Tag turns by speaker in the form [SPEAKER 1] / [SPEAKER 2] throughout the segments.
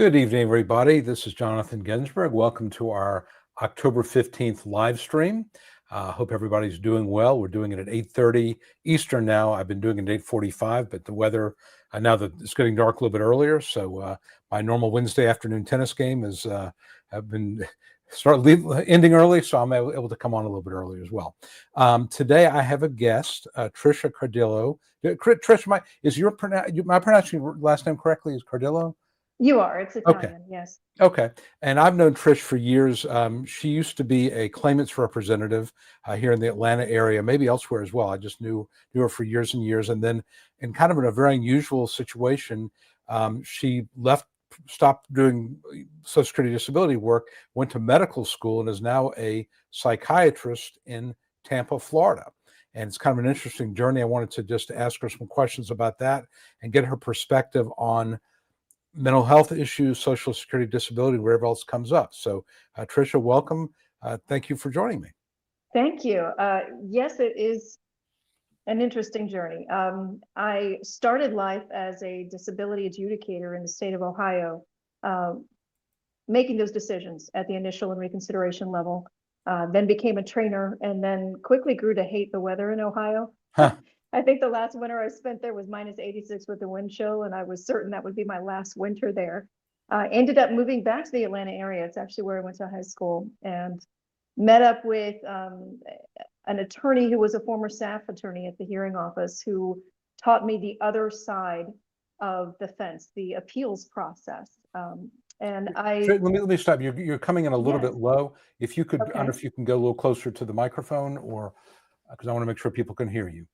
[SPEAKER 1] Good evening, everybody. This is Jonathan Ginsberg. Welcome to our October 15th live stream. Hope everybody's doing well. We're doing it at 8:30 Eastern now. I've been doing it at 8:45, but the weather, now that it's getting dark a little bit earlier, so my normal Wednesday afternoon tennis game is have been ending early, so I'm able to come on a little bit earlier as well. Today I have a guest, Trisha Cardillo. Trish, am I pronouncing your last name correctly? Is Cardillo?
[SPEAKER 2] You are. It's
[SPEAKER 1] Okay.
[SPEAKER 2] Italian, yes.
[SPEAKER 1] Okay. And I've known Trish for years. She used to be a claimant's representative here in the Atlanta area, maybe elsewhere as well. I just knew her for years and years. And then in kind of in a very unusual situation, she stopped doing Social Security disability work, went to medical school, and is now a psychiatrist in Tampa, Florida. And it's kind of an interesting journey. I wanted to just ask her some questions about that and get her perspective on mental health issues, Social Security disability, wherever else comes up. So, Trisha, welcome. Thank you for joining me.
[SPEAKER 2] Thank you. Yes, it is an interesting journey. I started life as a disability adjudicator in the state of Ohio, making those decisions at the initial and reconsideration level, then became a trainer, and then quickly grew to hate the weather in Ohio.
[SPEAKER 1] Huh.
[SPEAKER 2] I think the last winter I spent there was -86 with the wind chill, and I was certain that would be my last winter there. Ended up moving back to the Atlanta area. It's actually where I went to high school, and met up with an attorney who was a former staff attorney at the hearing office, who taught me the other side of the fence, the appeals process. And
[SPEAKER 1] Let me stop. You're coming in a little bit low. If you could, I don't know if you can go a little closer to the microphone, or because I want to make sure people can hear you.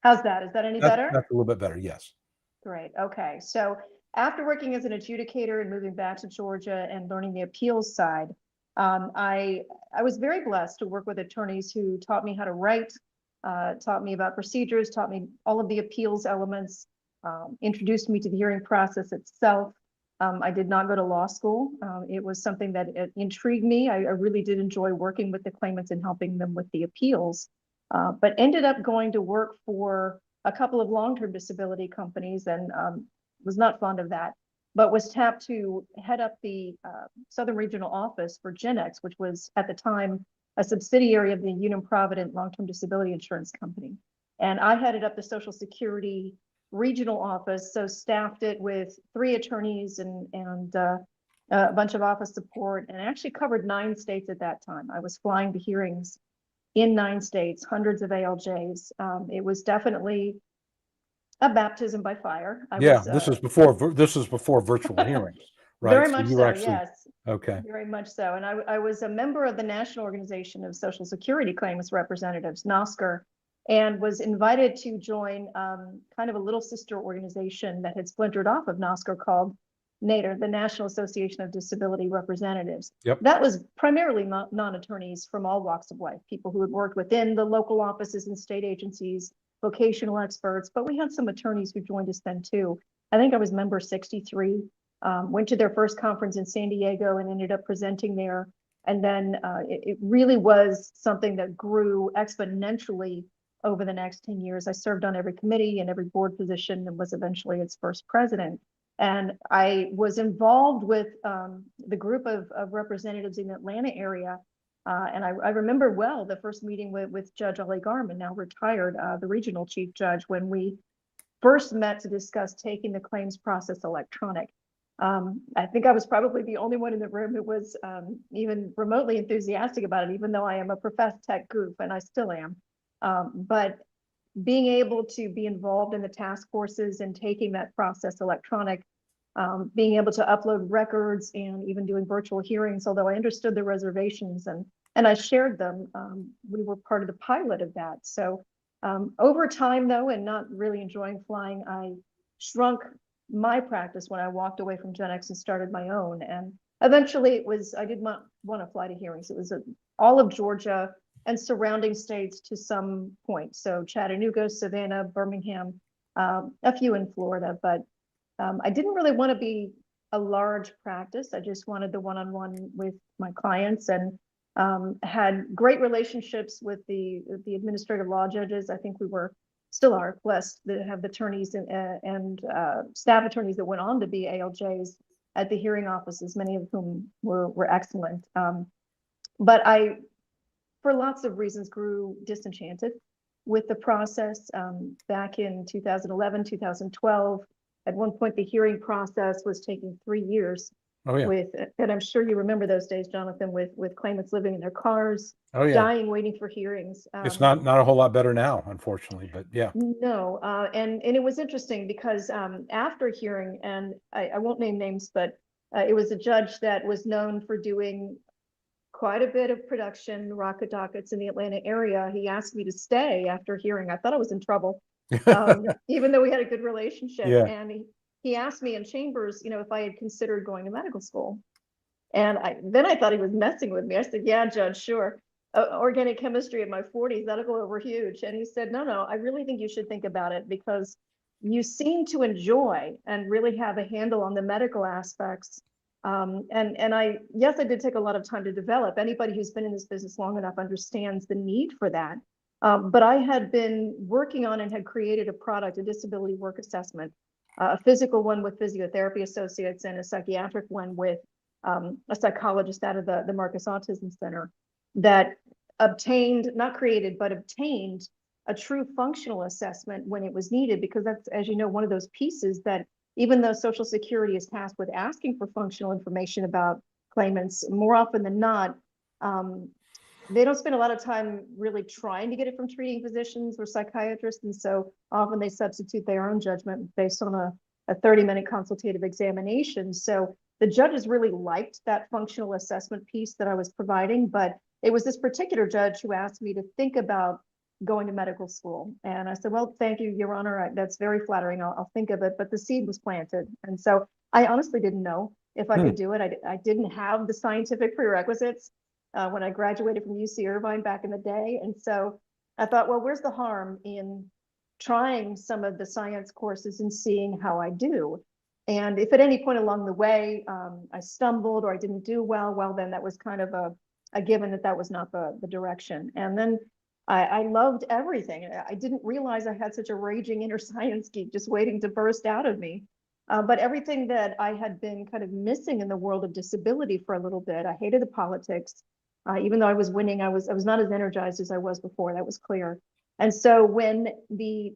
[SPEAKER 2] How's that? Is that any better?
[SPEAKER 1] That's a little bit better, yes.
[SPEAKER 2] Great. Okay. So after working as an adjudicator and moving back to Georgia and learning the appeals side, I was very blessed to work with attorneys who taught me how to write, taught me about procedures, taught me all of the appeals elements, introduced me to the hearing process itself. I did not go to law school. It was something that intrigued me. I really did enjoy working with the claimants and helping them with the appeals. But ended up going to work for a couple of long-term disability companies, and was not fond of that, but was tapped to head up the Southern Regional Office for GenX, which was at the time a subsidiary of the Unum Provident Long-Term Disability Insurance Company. And I headed up the Social Security Regional Office, so staffed it with 3 attorneys and a bunch of office support, and actually covered 9 states at that time. I was flying to hearings in 9 states, hundreds of ALJs. It was definitely a baptism by fire.
[SPEAKER 1] This is before virtual hearings, right?
[SPEAKER 2] Very much so, yes.
[SPEAKER 1] Okay.
[SPEAKER 2] Very much so. And I was a member of the National Organization of Social Security Claimants Representatives, NOSCR, and was invited to join kind of a little sister organization that had splintered off of NOSCR called NADER, the National Association of Disability Representatives.
[SPEAKER 1] Yep.
[SPEAKER 2] That was primarily non-attorneys from all walks of life, people who had worked within the local offices and state agencies, vocational experts, but we had some attorneys who joined us then too. I think I was member 63, went to their first conference in San Diego and ended up presenting there. And then it really was something that grew exponentially over the next 10 years. I served on every committee and every board position and was eventually its first president. And I was involved with the group of representatives in the Atlanta area. And I remember well the first meeting with Judge Ali Garman, now retired, the regional chief judge, when we first met to discuss taking the claims process electronic. I think I was probably the only one in the room who was even remotely enthusiastic about it, even though I am a professed tech goof, and I still am. But being able to be involved in the task forces and taking that process electronic, being able to upload records and even doing virtual hearings, although I understood the reservations and I shared them, we were part of the pilot of that. So over time though, and not really enjoying flying, I shrunk my practice when I walked away from GenX and started my own. And eventually I did not want to fly to hearings. It was all of Georgia and surrounding states to some point. So Chattanooga, Savannah, Birmingham, a few in Florida, but I didn't really want to be a large practice. I just wanted the one-on-one with my clients, and had great relationships with the administrative law judges. I think we still are blessed to have the attorneys and staff attorneys that went on to be ALJs at the hearing offices, many of whom were excellent. But I, for lots of reasons, grew disenchanted with the process. Back in 2011, 2012, at one point, the hearing process was taking 3 years.
[SPEAKER 1] Oh yeah.
[SPEAKER 2] And I'm sure you remember those days, Jonathan, with claimants living in their cars,
[SPEAKER 1] Oh yeah.
[SPEAKER 2] dying, waiting for hearings.
[SPEAKER 1] It's not a whole lot better now, unfortunately, but yeah.
[SPEAKER 2] No, and it was interesting because after hearing, and I won't name names, but it was a judge that was known for doing quite a bit of production, rocket dockets in the Atlanta area. He asked me to stay after hearing. I thought I was in trouble, even though we had a good relationship.
[SPEAKER 1] Yeah.
[SPEAKER 2] And he asked me in chambers, if I had considered going to medical school. And then I thought he was messing with me. I said, yeah, Judge, sure. Organic chemistry in my 40s, that'll go over huge. And he said, no, I really think you should think about it because you seem to enjoy and really have a handle on the medical aspects. Yes, I did take a lot of time to develop. Anybody who's been in this business long enough understands the need for that. But I had been working on and had created a product, a disability work assessment, a physical one with physiotherapy associates and a psychiatric one with a psychologist out of the Marcus Autism Center that obtained, not created, but obtained a true functional assessment when it was needed, because that's, as you know, one of those pieces that even though Social Security is tasked with asking for functional information about claimants, more often than not, they don't spend a lot of time really trying to get it from treating physicians or psychiatrists. And so often they substitute their own judgment based on a 30-minute consultative examination. So the judges really liked that functional assessment piece that I was providing, but it was this particular judge who asked me to think about going to medical school. And I said, well, thank you, Your Honor. That's very flattering. I'll think of it. But the seed was planted. And so I honestly didn't know if I could do it. I didn't have the scientific prerequisites when I graduated from UC Irvine back in the day. And so I thought, well, where's the harm in trying some of the science courses and seeing how I do? And if at any point along the way I stumbled or I didn't do well, then that was kind of a given that was not the direction. And then I loved everything. I didn't realize I had such a raging inner science geek just waiting to burst out of me. But everything that I had been kind of missing in the world of disability for a little bit, I hated the politics. Even though I was winning, I was not as energized as I was before. That was clear. And so when the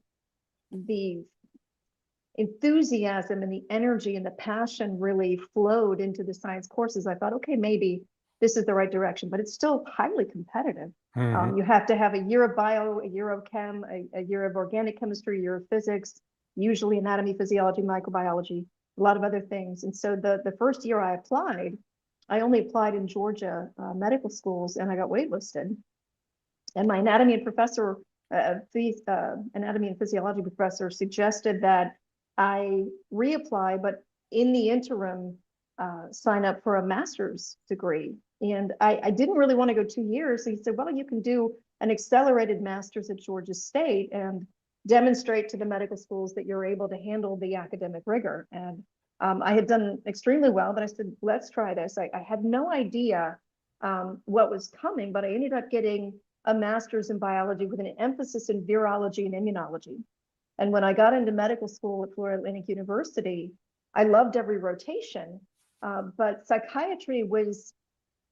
[SPEAKER 2] enthusiasm and the energy and the passion really flowed into the science courses, I thought, okay, maybe this is the right direction, but it's still highly competitive. You have to have a year of bio, a year of chem, a year of organic chemistry, a year of physics, usually anatomy, physiology, microbiology, a lot of other things. And so the first year I applied, I only applied in Georgia medical schools, and I got waitlisted. And my anatomy and professor, anatomy and physiology professor, suggested that I reapply, but in the interim, sign up for a master's degree. And I didn't really want to go 2 years. So he said, well, you can do an accelerated master's at Georgia State and demonstrate to the medical schools that you're able to handle the academic rigor. And I had done extremely well, but I said, let's try this. I had no idea what was coming, but I ended up getting a master's in biology with an emphasis in virology and immunology. And when I got into medical school at Florida Atlantic University, I loved every rotation, but psychiatry was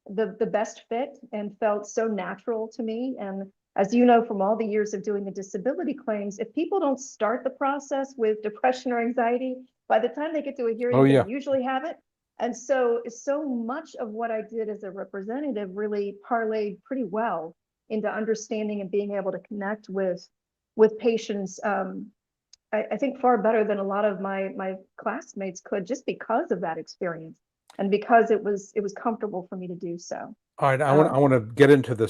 [SPEAKER 2] the best fit and felt so natural to me. And as you know, from all the years of doing the disability claims, if people don't start the process with depression or anxiety, by the time they get to a hearing, they usually have it. And so much of what I did as a representative really parlayed pretty well into understanding and being able to connect with patients. I think far better than a lot of my classmates could, just because of that experience and because it was comfortable for me to do so.
[SPEAKER 1] All right, I want to get into the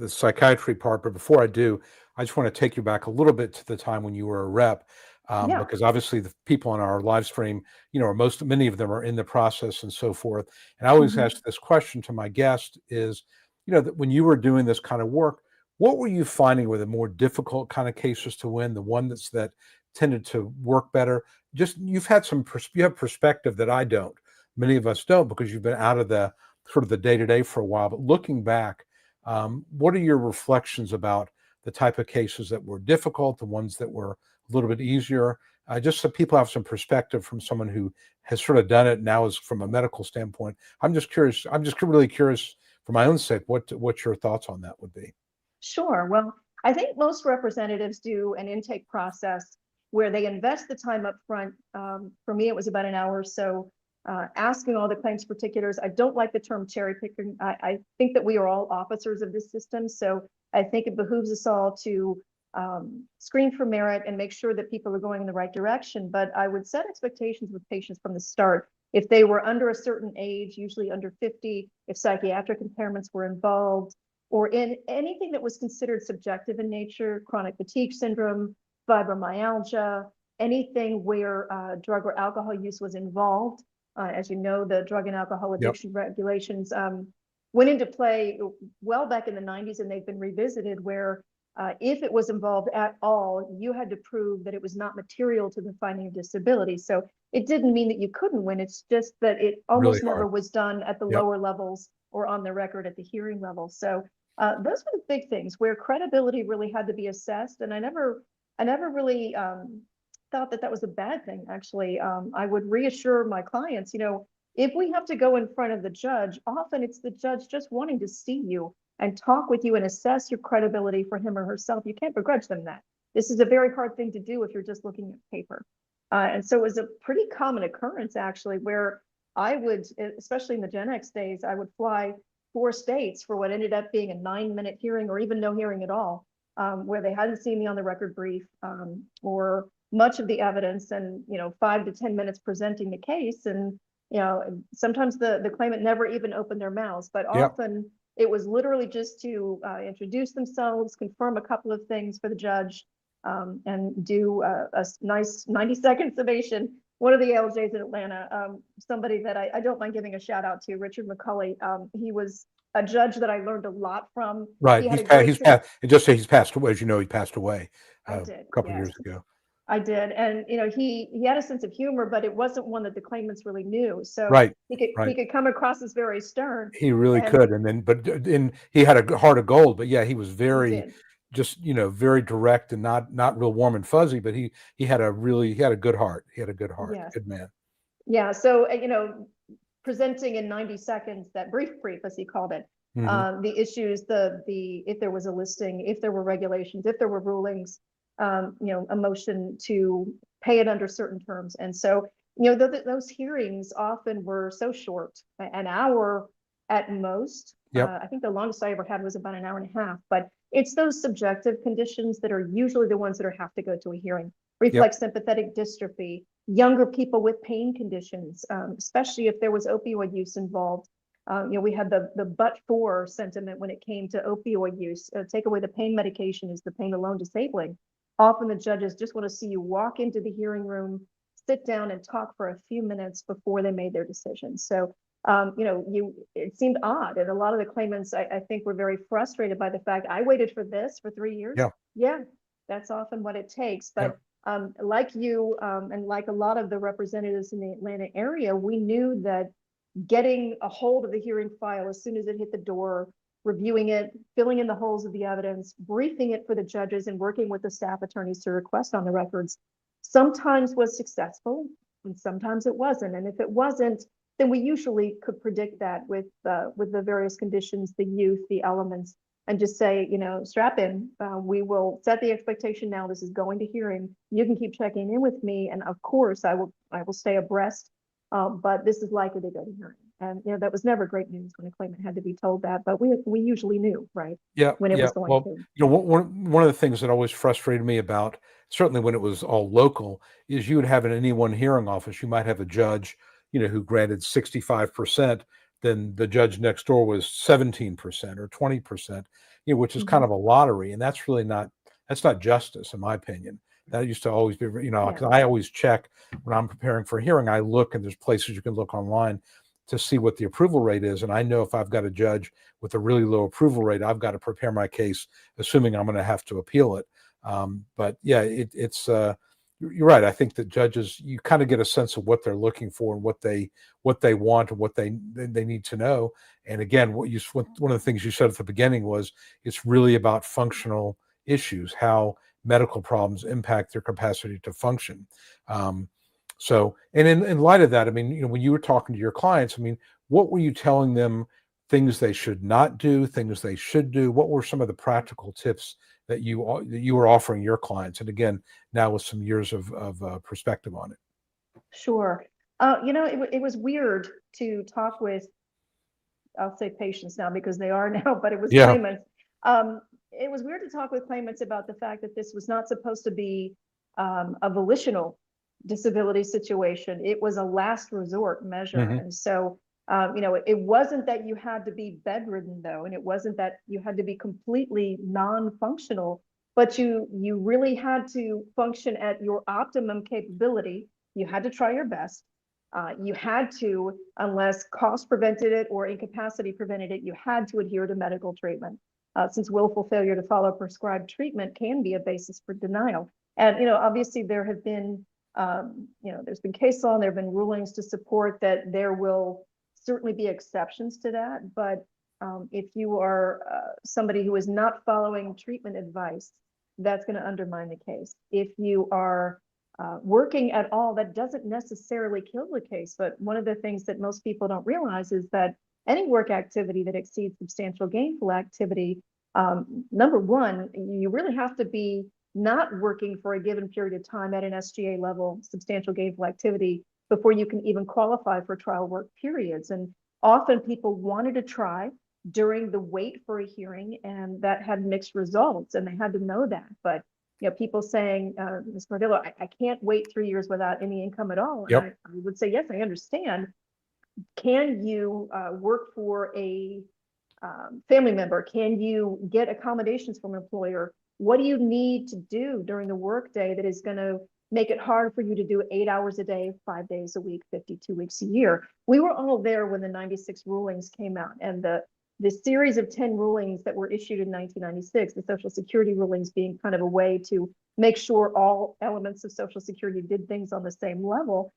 [SPEAKER 1] psychiatry part, but before I do, I just want to take you back a little bit to the time when you were a rep, because obviously the people on our live stream, many of them are in the process and so forth. And I always ask this question to my guest is, that when you were doing this kind of work, what were you finding were the more difficult kind of cases to win, the one that tended to work better? Just you have perspective that I don't. Many of us don't, because you've been out of the sort of the day-to-day for a while. But looking back, what are your reflections about the type of cases that were difficult, the ones that were a little bit easier, just so people have some perspective from someone who has sort of done it now is from a medical standpoint. I'm just curious. I'm just really curious for my own sake, what your thoughts on that would be.
[SPEAKER 2] Sure. Well, I think most representatives do an intake process where they invest the time up front. For me, it was about an hour or so, asking all the claims particulars. I don't like the term cherry picking. I think that we are all officers of this system. So I think it behooves us all to screen for merit and make sure that people are going in the right direction. But I would set expectations with patients from the start. If they were under a certain age, usually under 50, if psychiatric impairments were involved, or in anything that was considered subjective in nature, chronic fatigue syndrome, fibromyalgia, anything where drug or alcohol use was involved. As you know, the drug and alcohol addiction regulations went into play well back in the 90s, and they've been revisited where if it was involved at all, you had to prove that it was not material to the finding of disability. So it didn't mean that you couldn't win. It's just that it almost
[SPEAKER 1] Really
[SPEAKER 2] never was done at the lower levels or on the record at the hearing level. So those were the big things where credibility really had to be assessed. And I never really thought that that was a bad thing. Actually, I would reassure my clients, if we have to go in front of the judge, often it's the judge just wanting to see you and talk with you and assess your credibility for him or herself. You can't begrudge them that. This is a very hard thing to do if you're just looking at paper. And so it was a pretty common occurrence, actually, where I would, especially in the Gen X days, I would fly 4 states for what ended up being a 9-minute hearing or even no hearing at all, where they hadn't seen me on the record brief or much of the evidence, and 5 to 10 minutes presenting the case. And sometimes the claimant never even opened their mouths, but often it was literally just to introduce themselves, confirm a couple of things for the judge, and do a nice 90-second summation. One of the ALJs in Atlanta, somebody that I don't mind giving a shout out to, Richard McCulley, he was a judge that I learned a lot from.
[SPEAKER 1] Right.
[SPEAKER 2] He had
[SPEAKER 1] He's passed. And just say he's passed away. As you know, he passed away a couple of years ago.
[SPEAKER 2] I did. And, he had a sense of humor, but it wasn't one that the claimants really knew. So he could come across as very stern.
[SPEAKER 1] He really could. And then, he had a heart of gold, but yeah, he was very, just, very direct and not real warm and fuzzy, but he had a good heart. He had a good heart.
[SPEAKER 2] Yes.
[SPEAKER 1] Good man.
[SPEAKER 2] Yeah. So, presenting in 90 seconds, that brief, as he called it, the issues, if there was a listing, if there were regulations, if there were rulings, a motion to pay it under certain terms. And so, those hearings often were so short, an hour at most. I think the longest I ever had was about an hour and a half, but it's those subjective conditions that are usually the ones that have to go to a hearing. Reflex sympathetic dystrophy, younger people with pain conditions, especially if there was opioid use involved. We had the but-for sentiment when it came to opioid use. Take away the pain medication, is the pain alone disabling? Often the judges just want to see you walk into the hearing room, sit down and talk for a few minutes before they made their decision. So, it seemed odd. And a lot of the claimants, I think, were very frustrated by the fact I waited for this for 3 years. Yeah, that's often what it takes. But like you and like a lot of the representatives in the Atlanta area, we knew that getting a hold of the hearing file as soon as it hit the door, reviewing it, filling in the holes of the evidence, briefing it for the judges, and working with the staff attorneys to request on the records, sometimes was successful and sometimes it wasn't. And if it wasn't, then we usually could predict that with the various conditions, the youth, the elements, and just say, strap in. We will set the expectation now. This is going to hearing. You can keep checking in with me, and of course, I will stay abreast. But this is likely to go to hearing. And that was never great news when a claimant had to be told that, but we usually knew, right? When it was going to.
[SPEAKER 1] One of the things that always frustrated me about, certainly when it was all local, is you would have in any one hearing office, you might have a judge, who granted 65%, then the judge next door was 17% or 20%, which is kind of a lottery, and that's not justice, in my opinion. That used to always be, because I always check when I'm preparing for a hearing. I look, and there's places you can look online to see what the approval rate is. And I know if I've got a judge with a really low approval rate, I've got to prepare my case, assuming I'm going to have to appeal it. But yeah, it's you're right. I think that judges, you kind of get a sense of what they're looking for and what they want and what they need to know. And again, one of the things you said at the beginning was it's really about functional issues, how medical problems impact their capacity to function. So, and in light of that, I mean, when you were talking to your clients, I mean, what were you telling them, things they should not do, things they should do? What were some of the practical tips that you were offering your clients? And again, now with some years of perspective on it.
[SPEAKER 2] Sure. It was weird to talk with, I'll say patients now because they are now, but it was
[SPEAKER 1] Yeah.
[SPEAKER 2] claimants. It was weird to talk with claimants about the fact that this was not supposed to be a volitional disability situation. It was a last resort measure.
[SPEAKER 1] Mm-hmm.
[SPEAKER 2] And so, it wasn't that you had to be bedridden though, and it wasn't that you had to be completely non-functional, but you really had to function at your optimum capability. You had to try your best. You had to, unless cost prevented it or incapacity prevented it, you had to adhere to medical treatment, since willful failure to follow prescribed treatment can be a basis for denial. And, obviously there have been, there's been case law and there have been rulings to support that there will certainly be exceptions to that. But if you are somebody who is not following treatment advice, that's going to undermine the case. If you are working at all, that doesn't necessarily kill the case. But one of the things that most people don't realize is that any work activity that exceeds substantial gainful activity, number one, you really have to be not working for a given period of time at an SGA level, substantial gainful activity, before you can even qualify for trial work periods. And often people wanted to try during the wait for a hearing, and that had mixed results, and they had to know that. But people saying, Ms. Cardillo, I can't wait 3 years without any income at all.
[SPEAKER 1] Yep.
[SPEAKER 2] And I would say, yes, I understand. Can you work for a family member? Can you get accommodations from an employer? What do you need to do during the workday that is going to make it hard for you to do 8 hours a day, 5 days a week, 52 weeks a year? We were all there when the 96 rulings came out, and the series of 10 rulings that were issued in 1996, the Social Security rulings being kind of a way to make sure all elements of Social Security did things on the same level.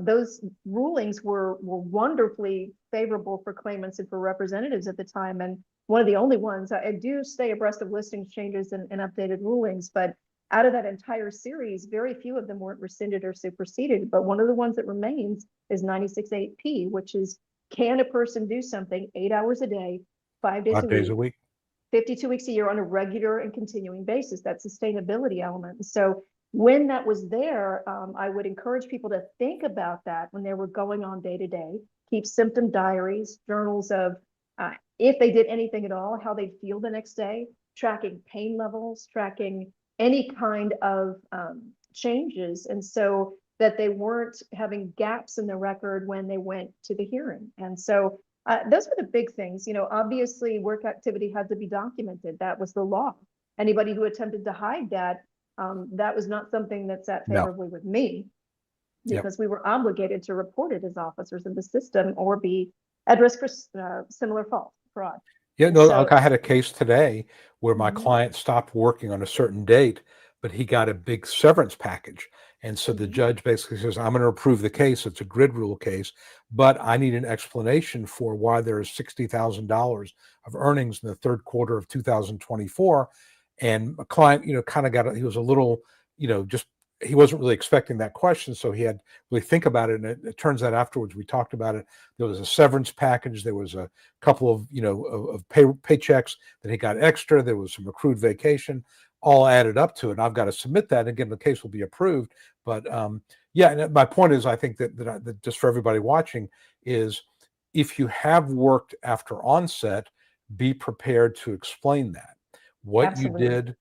[SPEAKER 2] Those rulings were wonderfully favorable for claimants and for representatives at the time. And one of the only ones, I do stay abreast of listings changes and updated rulings, but out of that entire series, very few of them weren't rescinded or superseded. But one of the ones that remains is 96.8p, which is, can a person do something 8 hours a day, 5 days
[SPEAKER 1] 5 days a week,
[SPEAKER 2] 52 weeks a year on a regular and continuing basis? That sustainability element. And so when that was there, I would encourage people to think about that when they were going on day to day. Keep symptom diaries, journals of if they did anything at all, how they'd feel the next day, tracking pain levels, tracking any kind of changes, and so that they weren't having gaps in the record when they went to the hearing. And so those were the big things. Obviously work activity had to be documented. That was the law. Anybody who attempted to hide that, that was not something that sat favorably with me, because we were obligated to report it as officers in the system or be at risk for similar fault, fraud.
[SPEAKER 1] Yeah, no, like I had a case today where my
[SPEAKER 2] Mhm.
[SPEAKER 1] client stopped working on a certain date, but he got a big severance package. And so the
[SPEAKER 2] Mhm.
[SPEAKER 1] judge basically says, I'm going to approve the case. It's a grid rule case, but I need an explanation for why there is $60,000 of earnings in the third quarter of 2024. And a client, kind of he was a little, just, he wasn't really expecting that question. So he had to really think about it. And it turns out afterwards, we talked about it. There was a severance package. There was a couple of, paychecks that he got extra. There was some accrued vacation, all added up to it. And I've got to submit that. Again, the case will be approved. But yeah, and my point is, I think that just for everybody watching is, if you have worked after onset, be prepared to explain that, what
[SPEAKER 2] Absolutely.
[SPEAKER 1] you did,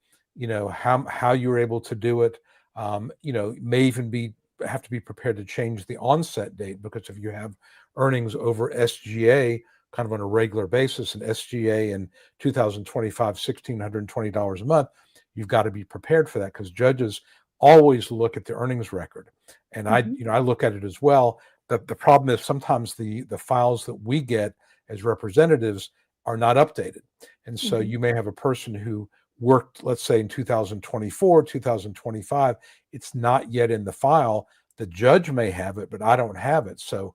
[SPEAKER 1] how you were able to do it. May even have to be prepared to change the onset date, because if you have earnings over SGA kind of on a regular basis, and SGA in 2025, $1,620 a month, you've got to be prepared for that, because judges always look at the earnings record. And I look at it as well. The problem is sometimes the files that we get as representatives are not updated. And so you may have a person who worked, let's say in 2024, 2025, it's not yet in the file. The judge may have it, but I don't have it. So,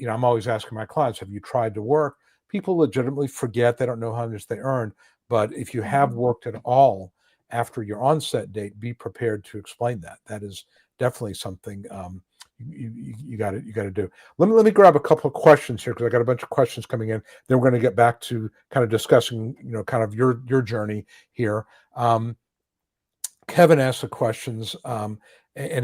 [SPEAKER 1] I'm always asking my clients, have you tried to work? People legitimately forget. They don't know how much they earned. But if you have worked at all after your onset date, be prepared to explain that. That is definitely something you got to do. Let me grab a couple of questions here because I got a bunch of questions coming in. Then we're going to get back to kind of discussing, kind of your journey here. Kevin asked the questions, and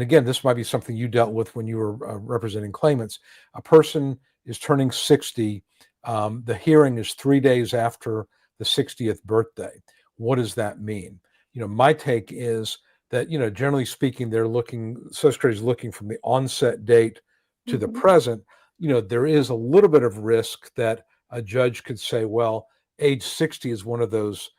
[SPEAKER 1] again, this might be something you dealt with when you were representing claimants. A person is turning 60. The hearing is 3 days after the 60th birthday. What does that mean? My take is that, generally speaking, Social Security is looking from the onset date to the present. There is a little bit of risk that a judge could say, well, age 60 is one of those,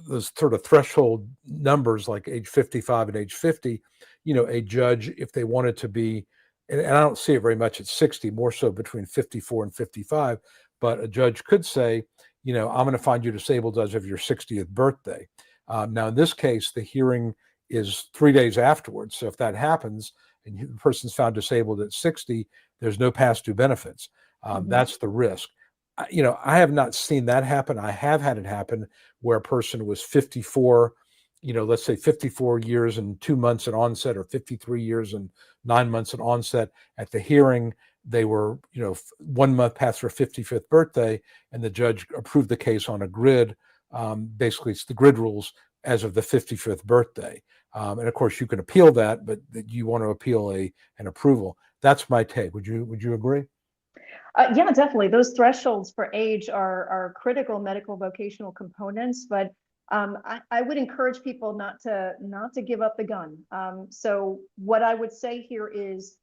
[SPEAKER 1] those sort of threshold numbers like age 55 and age 50, a judge, if they wanted to be, and I don't see it very much at 60, more so between 54 and 55, but a judge could say, I'm going to find you disabled as of your 60th birthday. Now, in this case, the hearing is 3 days afterwards. So if that happens and the person's found disabled at 60, there's no past due benefits. That's the risk. I have not seen that happen. I have had it happen where a person was 54, let's say 54 years and 2 months at onset, or 53 years and 9 months at onset. At the hearing, they were, 1 month past their 55th birthday, and the judge approved the case on a grid. Basically, it's the grid rules as of the 55th birthday. And of course, you can appeal that, but you want to appeal an approval. That's my take. Would you agree?
[SPEAKER 2] Yeah, definitely. Those thresholds for age are critical medical vocational components, but I would encourage people not to give up the gun. So what I would say here is,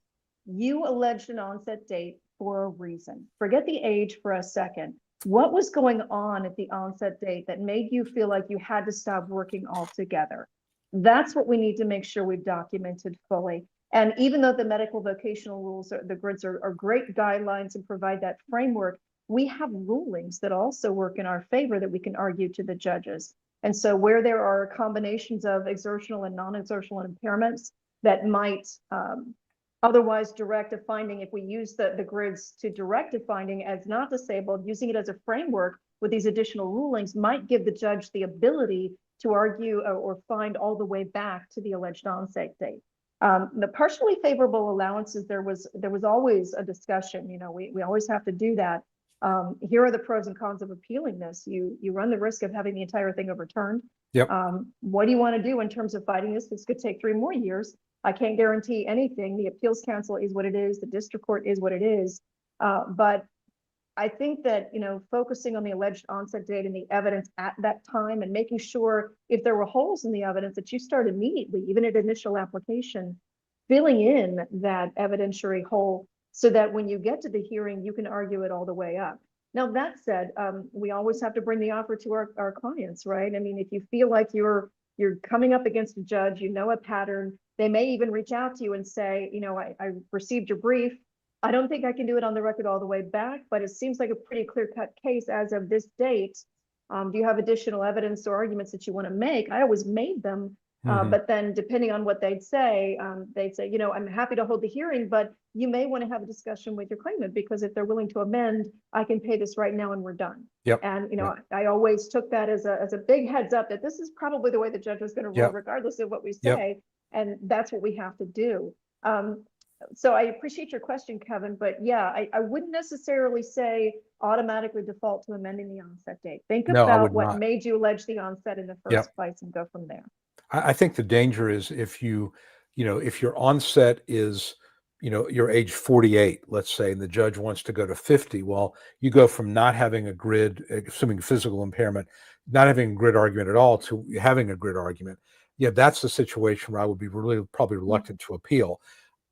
[SPEAKER 2] you alleged an onset date for a reason. Forget the age for a second. What was going on at the onset date that made you feel like you had to stop working altogether? That's what we need to make sure we've documented fully. And even though the medical vocational rules, the grids are great guidelines and provide that framework, we have rulings that also work in our favor that we can argue to the judges. And so where there are combinations of exertional and non-exertional impairments that might otherwise direct a finding, if we use the grids to direct a finding as not disabled, using it as a framework with these additional rulings might give the judge the ability to argue or find all the way back to the alleged onset date. The partially favorable allowances, there was always a discussion. We always have to do that. Here are the pros and cons of appealing this. You run the risk of having the entire thing overturned.
[SPEAKER 1] Yep.
[SPEAKER 2] What do you want to do in terms of fighting this? This could take 3 more years. I can't guarantee anything. The appeals council is what it is. The district court is what it is. But I think that, focusing on the alleged onset date and the evidence at that time, and making sure if there were holes in the evidence that you start immediately, even at initial application, filling in that evidentiary hole so that when you get to the hearing, you can argue it all the way up. Now, that said, we always have to bring the offer to our clients, right? I mean, if you feel like you're coming up against a judge, a pattern, they may even reach out to you and say, I received your brief. I don't think I can do it on the record all the way back, but it seems like a pretty clear-cut case as of this date. Do you have additional evidence or arguments that you want to make? I always made them, but then depending on what they'd say, I'm happy to hold the hearing, but you may want to have a discussion with your claimant, because if they're willing to amend, I can pay this right now and we're done.
[SPEAKER 1] Yep.
[SPEAKER 2] And I always took that as a big heads up that this is probably the way the judge is going to rule, regardless of what we say, and that's what we have to do. So I appreciate your question, Kevin, but yeah, I wouldn't necessarily say automatically default to amending the onset date. Think about what made you allege the onset in the first place and go from there.
[SPEAKER 1] I think the danger is if if your onset is, you're age 48, let's say, and the judge wants to go to 50, well, you go from not having a grid, assuming physical impairment, not having a grid argument at all to having a grid argument. Yeah, that's the situation where I would be probably reluctant to appeal.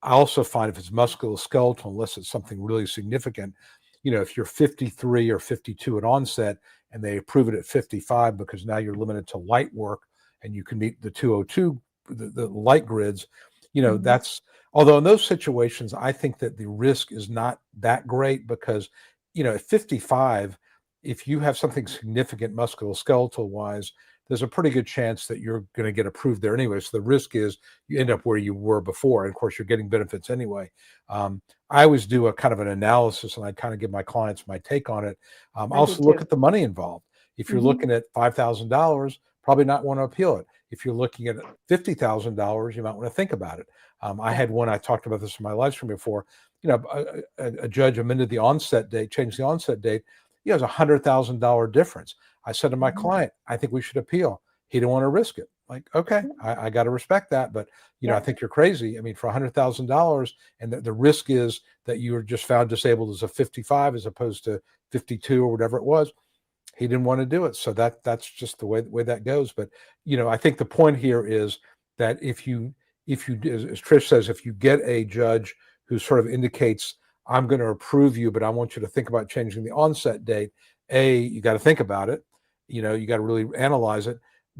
[SPEAKER 1] I also find if it's musculoskeletal, unless it's something really significant, if you're 53 or 52 at onset and they approve it at 55 because now you're limited to light work and you can meet the 202, the light grids, that's, although in those situations, I think that the risk is not that great because, at 55, if you have something significant musculoskeletal wise, there's a pretty good chance that you're going to get approved there anyway. So the risk is you end up where you were before. And of course, you're getting benefits anyway. I always do a kind of an analysis and I kind of give my clients my take on it. I also look at the money involved. If you're looking at $5,000 probably not want to appeal it. If you're looking at $50,000, you might want to think about it. I had one, I talked about this in my live stream before, a judge amended the onset date, changed the onset date. It was $100,000 difference. I said to my client, I think we should appeal. He didn't want to risk it. Like, okay, I got to respect that, but I think you're crazy. I mean, for $100,000, and the risk is that you were just found disabled as a 55 as opposed to 52 or whatever it was. He didn't want to do it, so that's just the way that goes. But I think the point here is that if you, as Trish says, if you get a judge who sort of indicates, I'm going to approve you, but I want you to think about changing the onset date. A, you got to think about it. You got to really analyze it.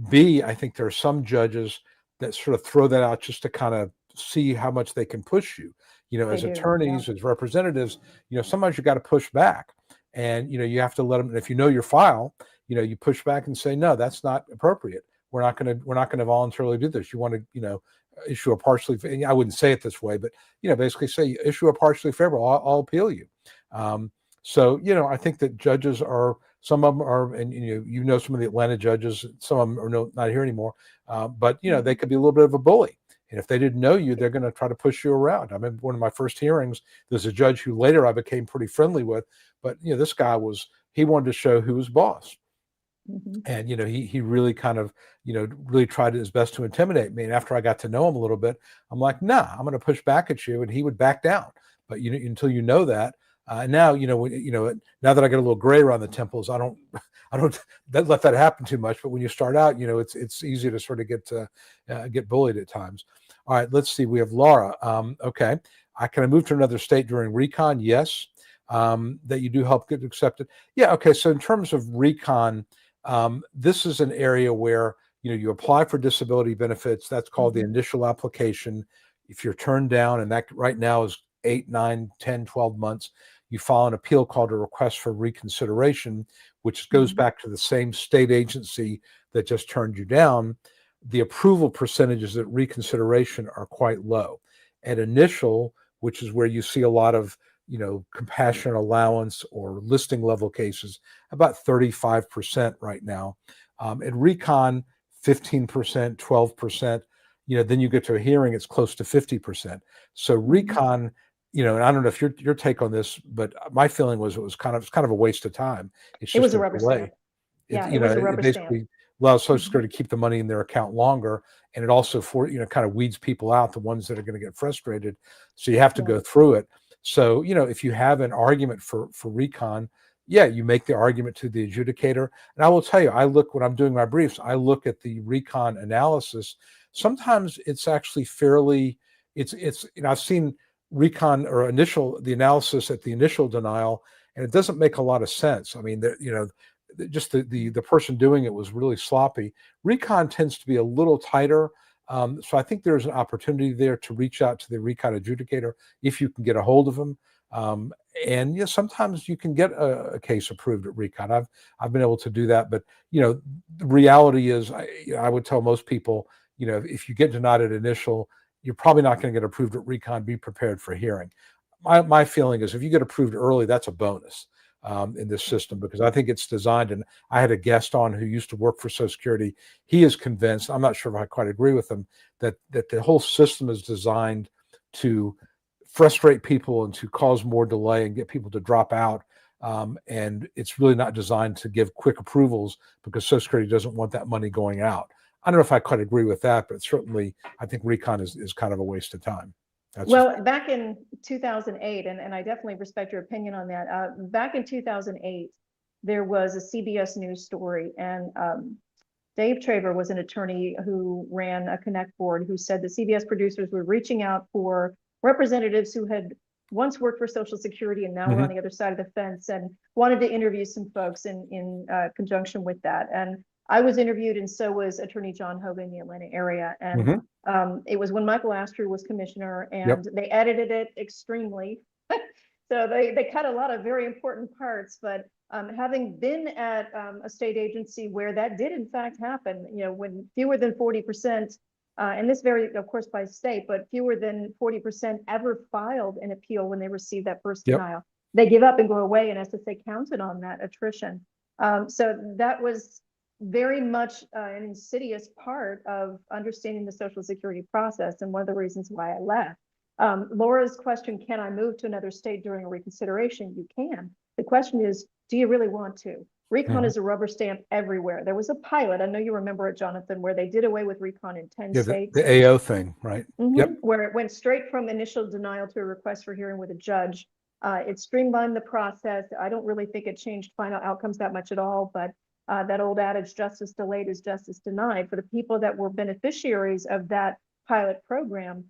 [SPEAKER 1] B, I think there are some judges that sort of throw that out just to kind of see how much they can push you. As attorneys, as representatives, sometimes you got to push back, and you have to let them. And if your file, you push back and say, no, that's not appropriate. We're not going to voluntarily do this. You want to, issue a partially. I wouldn't say it this way, but basically say issue a partially favorable. I'll appeal you. So I think that judges are. Some of them are, and some of the Atlanta judges. Some of them are not here anymore, but they could be a little bit of a bully. And if they didn't know you, they're going to try to push you around. I remember one of my first hearings. There's a judge who later I became pretty friendly with, but this guy he wanted to show who was boss, and he really kind of really tried his best to intimidate me. And after I got to know him a little bit, I'm like, nah, I'm going to push back at you, and he would back down. But until you know that. Now, now that I get a little gray around the temples, I don't let that happen too much. But when you start out, it's easy to sort of get bullied at times. All right, let's see. We have Laura. Okay, can I move to another state during recon? Yes. That you do help get accepted. Yeah. Okay. So in terms of recon, this is an area where you apply for disability benefits. That's called the initial application. If you're turned down, and that right now is 8, 9, 10, 12 months. You file an appeal called a request for reconsideration, which goes back to the same state agency that just turned you down. The approval percentages at reconsideration are quite low. At initial, which is where you see a lot of compassionate allowance or listing level cases, about 35% right now. At recon, 15%, 12%. Then you get to a hearing, it's close to 50%. So recon, and I don't know if your take on this, but my feeling was it was kind of a waste of time. It's just
[SPEAKER 2] it was a rubber
[SPEAKER 1] delay.
[SPEAKER 2] stamp. Yeah, it was a rubber stamp.
[SPEAKER 1] Basically allows Social Security to keep the money in their account longer, and it also kind of weeds people out, the ones that are going to get frustrated. So you have to go through it. So if you have an argument for recon, you make the argument to the adjudicator. And I will tell you, when I'm doing my briefs, I look at the recon analysis. Sometimes it's actually fairly. I've seen recon or the analysis at the initial denial, and it doesn't make a lot of sense. I mean, just the person doing it was really sloppy. Recon tends to be a little tighter. So I think there's an opportunity there to reach out to the recon adjudicator if you can get a hold of them. And sometimes you can get a case approved at recon. I've been able to do that, but the reality is, I would tell most people, if you get denied at initial, you're probably not going to get approved at recon. Be prepared for hearing. My feeling is if you get approved early, that's a bonus in this system, because I think it's designed. And I had a guest on who used to work for Social Security. He is convinced, I'm not sure if I quite agree with him, that the whole system is designed to frustrate people and to cause more delay and get people to drop out. And it's really not designed to give quick approvals, because Social Security doesn't want that money going out. I don't know if I quite agree with that, but certainly I think recon is kind of a waste of time.
[SPEAKER 2] Back in 2008, and I definitely respect your opinion on that. Back in 2008, there was a CBS News story, and Dave Traver was an attorney who ran a Connect board, who said the CBS producers were reaching out for representatives who had once worked for Social Security and now were on the other side of the fence, and wanted to interview some folks in conjunction with that. And I was interviewed, and so was Attorney John Hogan in the Atlanta area. And it was when Michael Astrew was commissioner, and they edited it extremely. So they cut a lot of very important parts. But having been at a state agency where that did in fact happen, when fewer than 40%, and this varied, of course, by state, but fewer than 40% ever filed an appeal when they received that first denial. They give up and go away, and SSA counted on that attrition. So that was very much an insidious part of understanding the Social Security process, and one of the reasons why I left. Laura's question, can I move to another state during a reconsideration? You can. The question is, do you really want to? Recon is a rubber stamp everywhere. There was a pilot, I know you remember it, Jonathan, where they did away with recon in 10
[SPEAKER 1] Yeah,
[SPEAKER 2] states.
[SPEAKER 1] the AO thing, right? Yep.
[SPEAKER 2] Where it went straight from initial denial to a request for hearing with a judge. It streamlined the process. I don't really think it changed final outcomes that much at all, but that old adage, justice delayed is justice denied. For the people that were beneficiaries of that pilot program,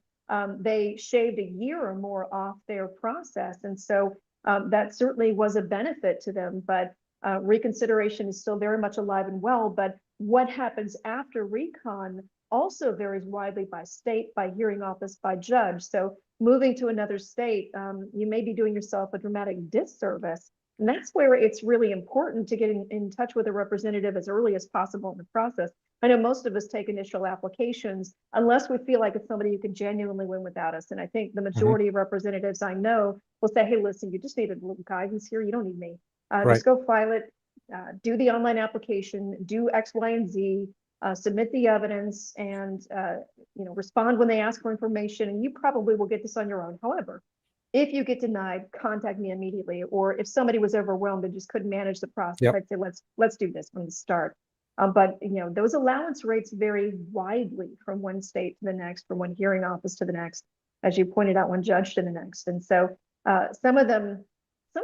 [SPEAKER 2] they shaved a year or more off their process. And so that certainly was a benefit to them, but reconsideration is still very much alive and well. But what happens after recon also varies widely by state, by hearing office, by judge. So moving to another state, you may be doing yourself a dramatic disservice. And that's where it's really important to get in touch with a representative as early as possible in the process. I know most of us take initial applications unless we feel like it's somebody who can genuinely win without us. And I think the majority of representatives I know will say, hey, listen, you just need a little guidance here. You don't need me. Just go file it, do the online application, do X, Y, and Z, submit the evidence, and respond when they ask for information, and you probably will get this on your own. However, if you get denied, contact me immediately. Or if somebody was overwhelmed and just couldn't manage the process, I'd say let's do this from the start. But those allowance rates vary widely from one state to the next, from one hearing office to the next, as you pointed out, one judge to the next. And so some of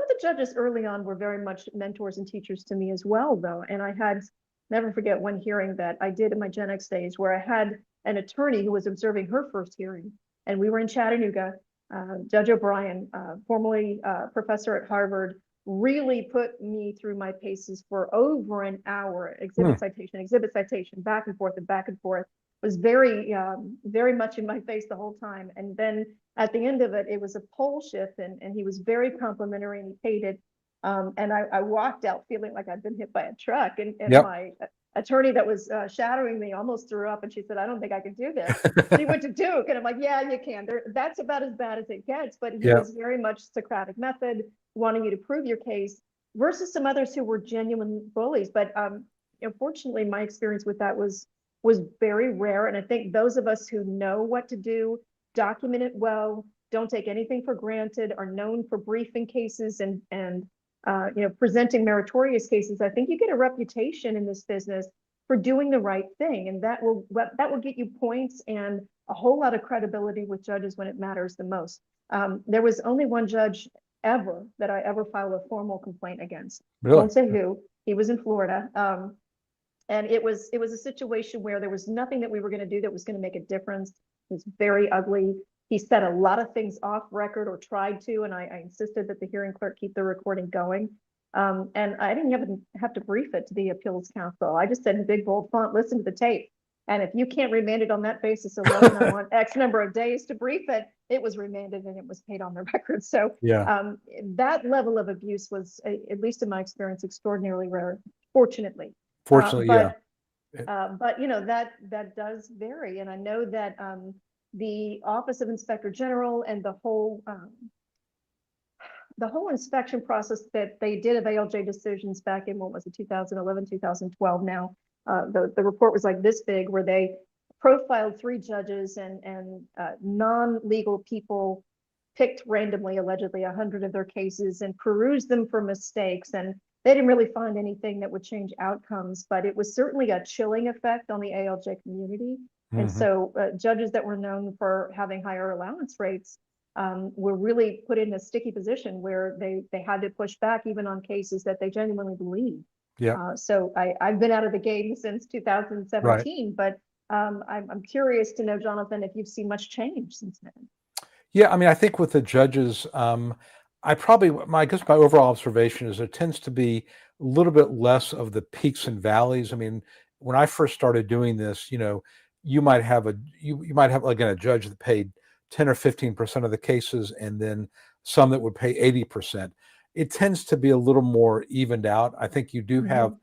[SPEAKER 2] the judges early on were very much mentors and teachers to me as well, though. And I had never forget one hearing that I did in my Gen X days where I had an attorney who was observing her first hearing, and we were in Chattanooga. Judge O'Brien, formerly professor at Harvard, really put me through my paces for over an hour, exhibit citation, back and forth and back and forth. It was very much in my face the whole time. And then at the end of it, it was a pole shift, and he was very complimentary, and he paid it. And I walked out feeling like I'd been hit by a truck, and my attorney that was shadowing me almost threw up, and she said, I don't think I can do this. She went to Duke, and I'm like, yeah, you can. That's about as bad as it gets. But he was very much Socratic method, wanting you to prove your case, versus some others who were genuine bullies. But unfortunately, my experience with that was very rare. And I think those of us who know what to do, document it well, don't take anything for granted, are known for briefing cases and presenting meritorious cases. I think you get a reputation in this business for doing the right thing, and that will get you points and a whole lot of credibility with judges when it matters the most. There was only one judge ever that I ever filed a formal complaint against.
[SPEAKER 1] Really?
[SPEAKER 2] Won't say who. He was in Florida, and it was a situation where there was nothing that we were going to do that was going to make a difference. It was very ugly. He said a lot of things off record, or tried to, and I insisted that the hearing clerk keep the recording going. And I didn't even have to brief it to the appeals council. I just said in big bold font, listen to the tape. And if you can't remand it on that basis alone, I want X number of days to brief it. It was remanded and it was paid on the record. So that level of abuse was, at least in my experience, extraordinarily rare, fortunately. But that does vary. And I know that the Office of Inspector General and the whole inspection process that they did of ALJ decisions back in, what was it, 2011, 2012 now. The report was like this big, where they profiled 3 judges and non-legal people, picked randomly, allegedly 100 of their cases, and perused them for mistakes. And they didn't really find anything that would change outcomes, but it was certainly a chilling effect on the ALJ community. And so judges that were known for having higher allowance rates were really put in a sticky position where they had to push back even on cases that they genuinely believed. So I've been out of the game since 2017, but I'm curious to know, Jonathan, if you've seen much change since then.
[SPEAKER 1] Yeah, I mean, I think with the judges, I guess my overall observation is there tends to be a little bit less of the peaks and valleys. I mean, when I first started doing this, you might have again a judge that paid 10 or 15% of the cases, and then some that would pay 80%. It tends to be a little more evened out. I think you do have,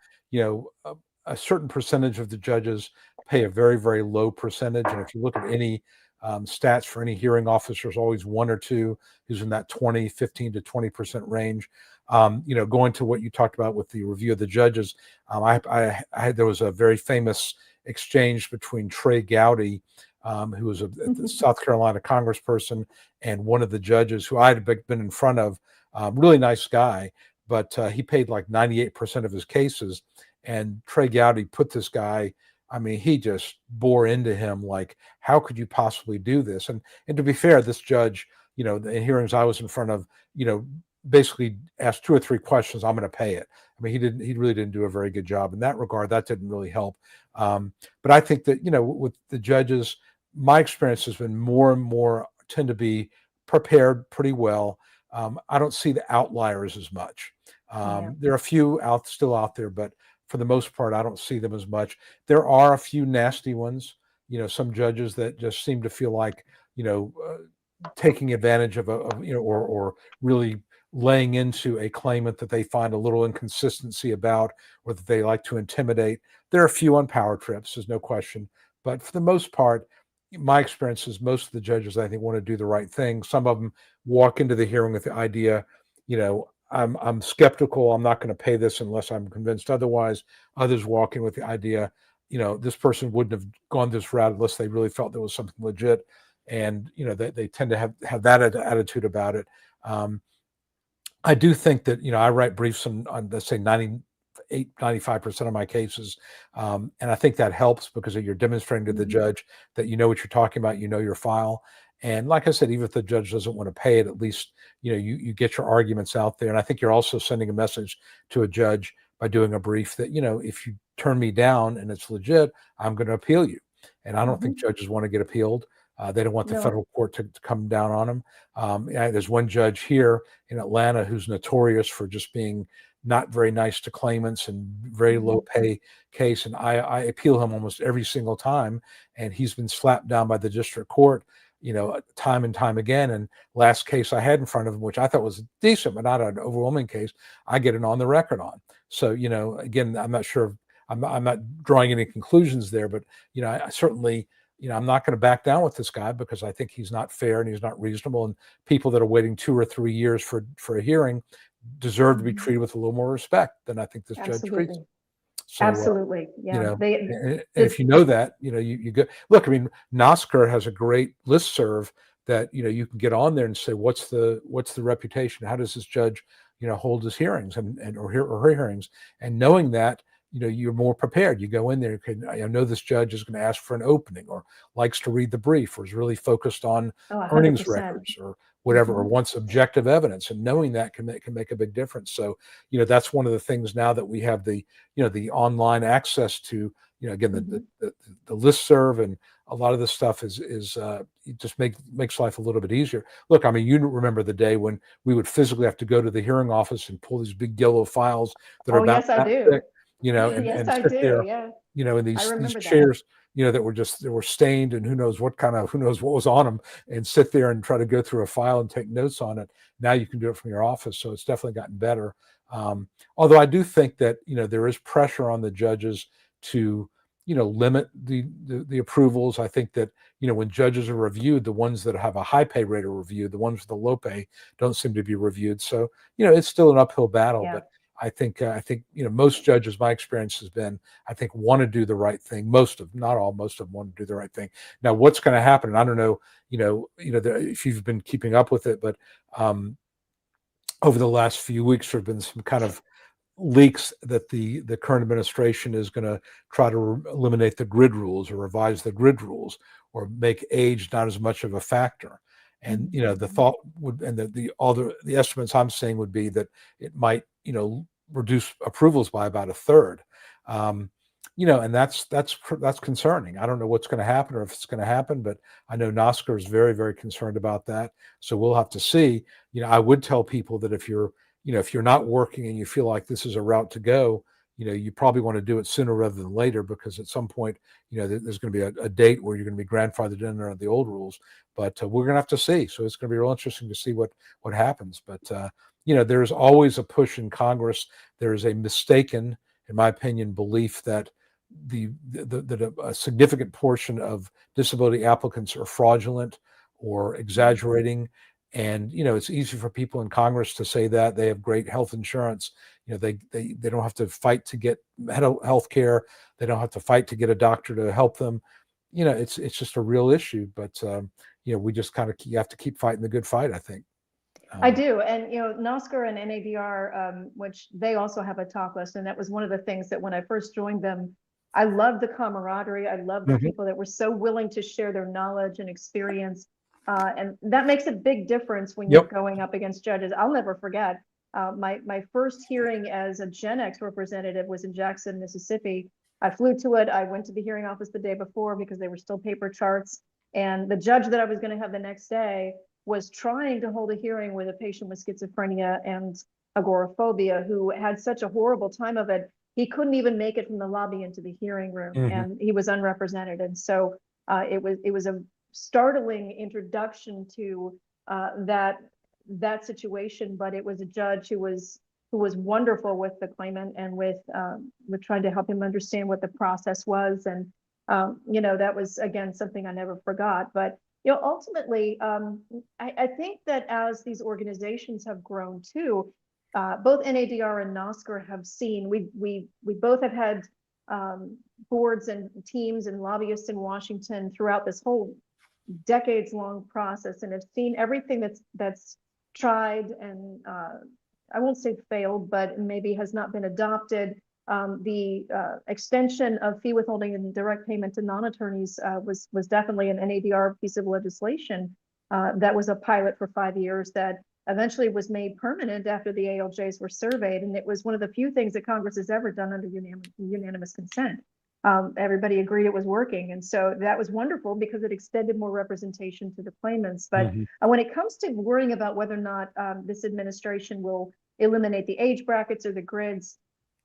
[SPEAKER 1] a certain percentage of the judges pay a very, very low percentage. And if you look at any stats for any hearing officer, there's always 1 or 2 who's in that 15 to 20% range. Going to what you talked about with the review of the judges, there was a very famous exchange between Trey Gowdy, who was a South Carolina congressperson, and one of the judges who I had been in front of. Really nice guy, but he paid like 98% of his cases. And Trey Gowdy put this guy, I mean, he just bore into him like, how could you possibly do this? And to be fair, this judge, the hearings I was in front of, basically asked 2 or 3 questions. I'm going to pay it. I mean, he really didn't do a very good job in that regard. That didn't really help. But I think that, with the judges, my experience has been more and more tend to be prepared pretty well. I don't see the outliers as much. There are a few still out there, but for the most part, I don't see them as much. There are a few nasty ones, some judges that just seem to feel like, taking advantage of or really laying into a claimant that they find a little inconsistency about, or that they like to intimidate. There are a few on power trips, there's no question. But for the most part, my experience is most of the judges, I think, want to do the right thing. Some of them walk into the hearing with the idea, I'm skeptical. I'm not going to pay this unless I'm convinced otherwise. Others walk in with the idea, this person wouldn't have gone this route unless they really felt there was something legit. And, they tend to have that attitude about it. I do think that, I write briefs on let's say 95% of my cases. And I think that helps because you're demonstrating to the judge that you know what you're talking about, your file. And like I said, even if the judge doesn't want to pay it, at least, you get your arguments out there. And I think you're also sending a message to a judge by doing a brief that, if you turn me down and it's legit, I'm going to appeal you. And I don't think judges want to get appealed. They don't want the federal court to come down on them. There's one judge here in Atlanta who's notorious for just being not very nice to claimants and very low pay case. And I appeal him almost every single time. And he's been slapped down by the district court, time and time again. And last case I had in front of him, which I thought was decent, but not an overwhelming case, I get it on the record on. So, again, I'm not sure, I'm not drawing any conclusions there, but, I certainly, I'm not going to back down with this guy because I think he's not fair and he's not reasonable. And people that are waiting 2 or 3 years for a hearing deserve to be treated with a little more respect than I think this judge treats them. So,
[SPEAKER 2] absolutely. Yeah.
[SPEAKER 1] And if you know that, you go look. I mean, NOSCR has a great listserv that you can get on there and say, what's the reputation? How does this judge hold his hearings and or her hearings? And knowing that, you're more prepared. You go in there, I know this judge is going to ask for an opening or likes to read the brief or is really focused on earnings records or whatever, or wants objective evidence. And knowing that can make a big difference. So, that's one of the things now that we have the online access to, again, the listserv, and a lot of this stuff is it just makes life a little bit easier. Look, I mean, you remember the day when we would physically have to go to the hearing office and pull these big yellow files that are about that thick. And
[SPEAKER 2] yes, I
[SPEAKER 1] sit
[SPEAKER 2] do.
[SPEAKER 1] there,
[SPEAKER 2] Yeah.
[SPEAKER 1] in these chairs, that were stained and who knows what was on them, and sit there and try to go through a file and take notes on it. Now you can do it from your office. So it's definitely gotten better. Although I do think that, there is pressure on the judges to, limit the approvals. I think that, when judges are reviewed, the ones that have a high pay rate are reviewed, the ones with the low pay don't seem to be reviewed. So, it's still an uphill battle, but I think most judges, my experience has been, I think, want to do the right thing. Most of them want to do the right thing. Now, what's going to happen? And I don't know, if you've been keeping up with it, but over the last few weeks, there have been some kind of leaks that the current administration is going to try to eliminate the grid rules or revise the grid rules or make age not as much of a factor. And the thought would, and the estimates I'm seeing would be that it might reduce approvals by about a third. And that's concerning. I don't know what's going to happen or if it's going to happen, but I know NOSCR is very, very concerned about that. So we'll have to see. I would tell people that if you're not working and you feel like this is a route to go, you probably want to do it sooner rather than later, because at some point, there's going to be a date where you're going to be grandfathered in under the old rules. But we're going to have to see. So it's going to be real interesting to see what happens. But there's always a push in Congress. There is a mistaken, in my opinion, belief that a significant portion of disability applicants are fraudulent or exaggerating. And, it's easy for people in Congress to say that they have great health insurance. They don't have to fight to get health care. They don't have to fight to get a doctor to help them. It's just a real issue, but we just you have to keep fighting the good fight, I think.
[SPEAKER 2] I do. And, NOSCR and NADR, which they also have a talk list. And that was one of the things that when I first joined them, I loved the camaraderie. I loved the people that were so willing to share their knowledge and experience. And that makes a big difference when you're going up against judges. I'll never forget my first hearing as a Gen X representative was in Jackson, Mississippi. I flew to it. I went to the hearing office the day before because they were still paper charts. And the judge that I was going to have the next day was trying to hold a hearing with a patient with schizophrenia and agoraphobia who had such a horrible time of it. He couldn't even make it from the lobby into the hearing room, and he was unrepresented. And so it was a startling introduction to that situation, but it was a judge who was wonderful with the claimant and with trying to help him understand what the process was. And that was, again, something I never forgot. But ultimately, I think that as these organizations have grown too, both NADR and NOSCR have seen, we both have had boards and teams and lobbyists in Washington throughout this whole decades-long process, and have seen everything that's tried and I won't say failed, but maybe has not been adopted. The extension of fee withholding and direct payment to non-attorneys was definitely an NADR piece of legislation that was a pilot for 5 years that eventually was made permanent after the ALJs were surveyed. And it was one of the few things that Congress has ever done under unanimous consent. Everybody agreed it was working. And so that was wonderful because it extended more representation to the claimants. But when it comes to worrying about whether or not this administration will eliminate the age brackets or the grids,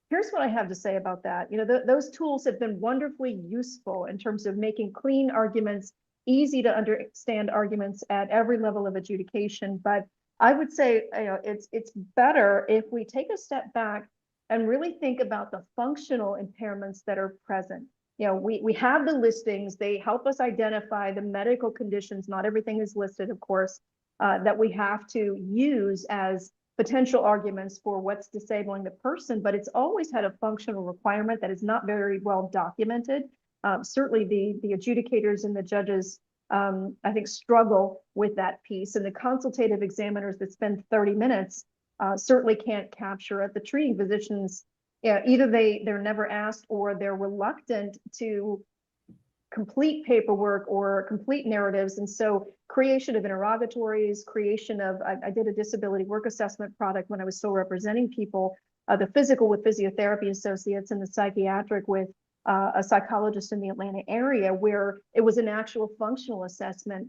[SPEAKER 2] here's what I have to say about that. Those tools have been wonderfully useful in terms of making clean arguments, easy to understand arguments at every level of adjudication. But I would say, it's better if we take a step back and really think about the functional impairments that are present. We have the listings. They help us identify the medical conditions. Not everything is listed, of course, that we have to use as potential arguments for what's disabling the person, but it's always had a functional requirement that is not very well documented. Certainly the adjudicators and the judges, I think, struggle with that piece, and the consultative examiners that spend 30 minutes certainly can't capture it. The treating physicians, either they're never asked or they're reluctant to complete paperwork or complete narratives. And so creation of interrogatories, creation of, I did a disability work assessment product when I was still representing people, the physical with physiotherapy associates and the psychiatric with a psychologist in the Atlanta area, where it was an actual functional assessment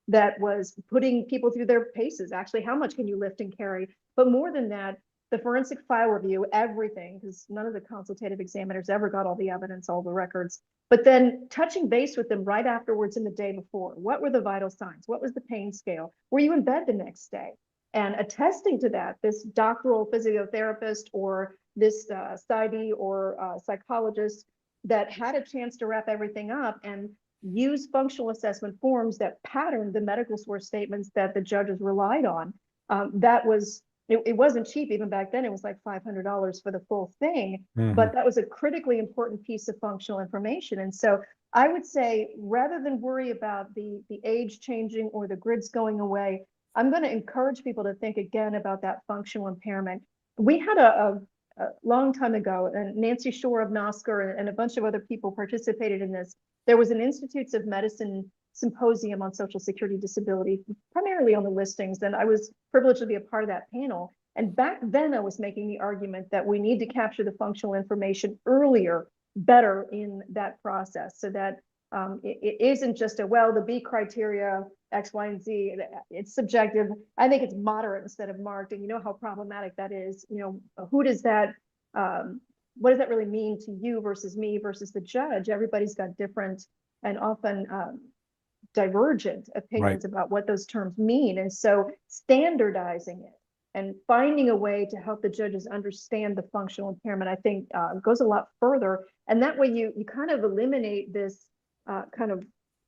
[SPEAKER 2] that was putting people through their paces. Actually, how much can you lift and carry? But more than that, the forensic file review, everything, because none of the consultative examiners ever got all the evidence, all the records, but then touching base with them right afterwards and the day before. What were the vital signs? What was the pain scale? Were you in bed the next day? And attesting to that, this doctoral physiotherapist or this PsyD or psychologist that had a chance to wrap everything up and use functional assessment forms that patterned the medical source statements that the judges relied on. It wasn't cheap even back then. It was like $500 for the full thing, but that was a critically important piece of functional information. And so I would say, rather than worry about the age changing or the grids going away, I'm going to encourage people to think again about that functional impairment. We had a long time ago, and Nancy Shore of NOSCR and a bunch of other people participated in this. There was an Institutes of Medicine symposium on Social Security disability, primarily on the listings, and I was privileged to be a part of that panel. And back then I was making the argument that we need to capture the functional information earlier, better in that process, so that it isn't just the B criteria, X, Y, and Z. It's subjective. I think it's moderate instead of marked, and you know how problematic that is. Who does that, what does that really mean to you versus me versus the judge? Everybody's got different and often divergent opinions about what those terms mean. And so standardizing it and finding a way to help the judges understand the functional impairment, I think goes a lot further. And that way you kind of eliminate this kind of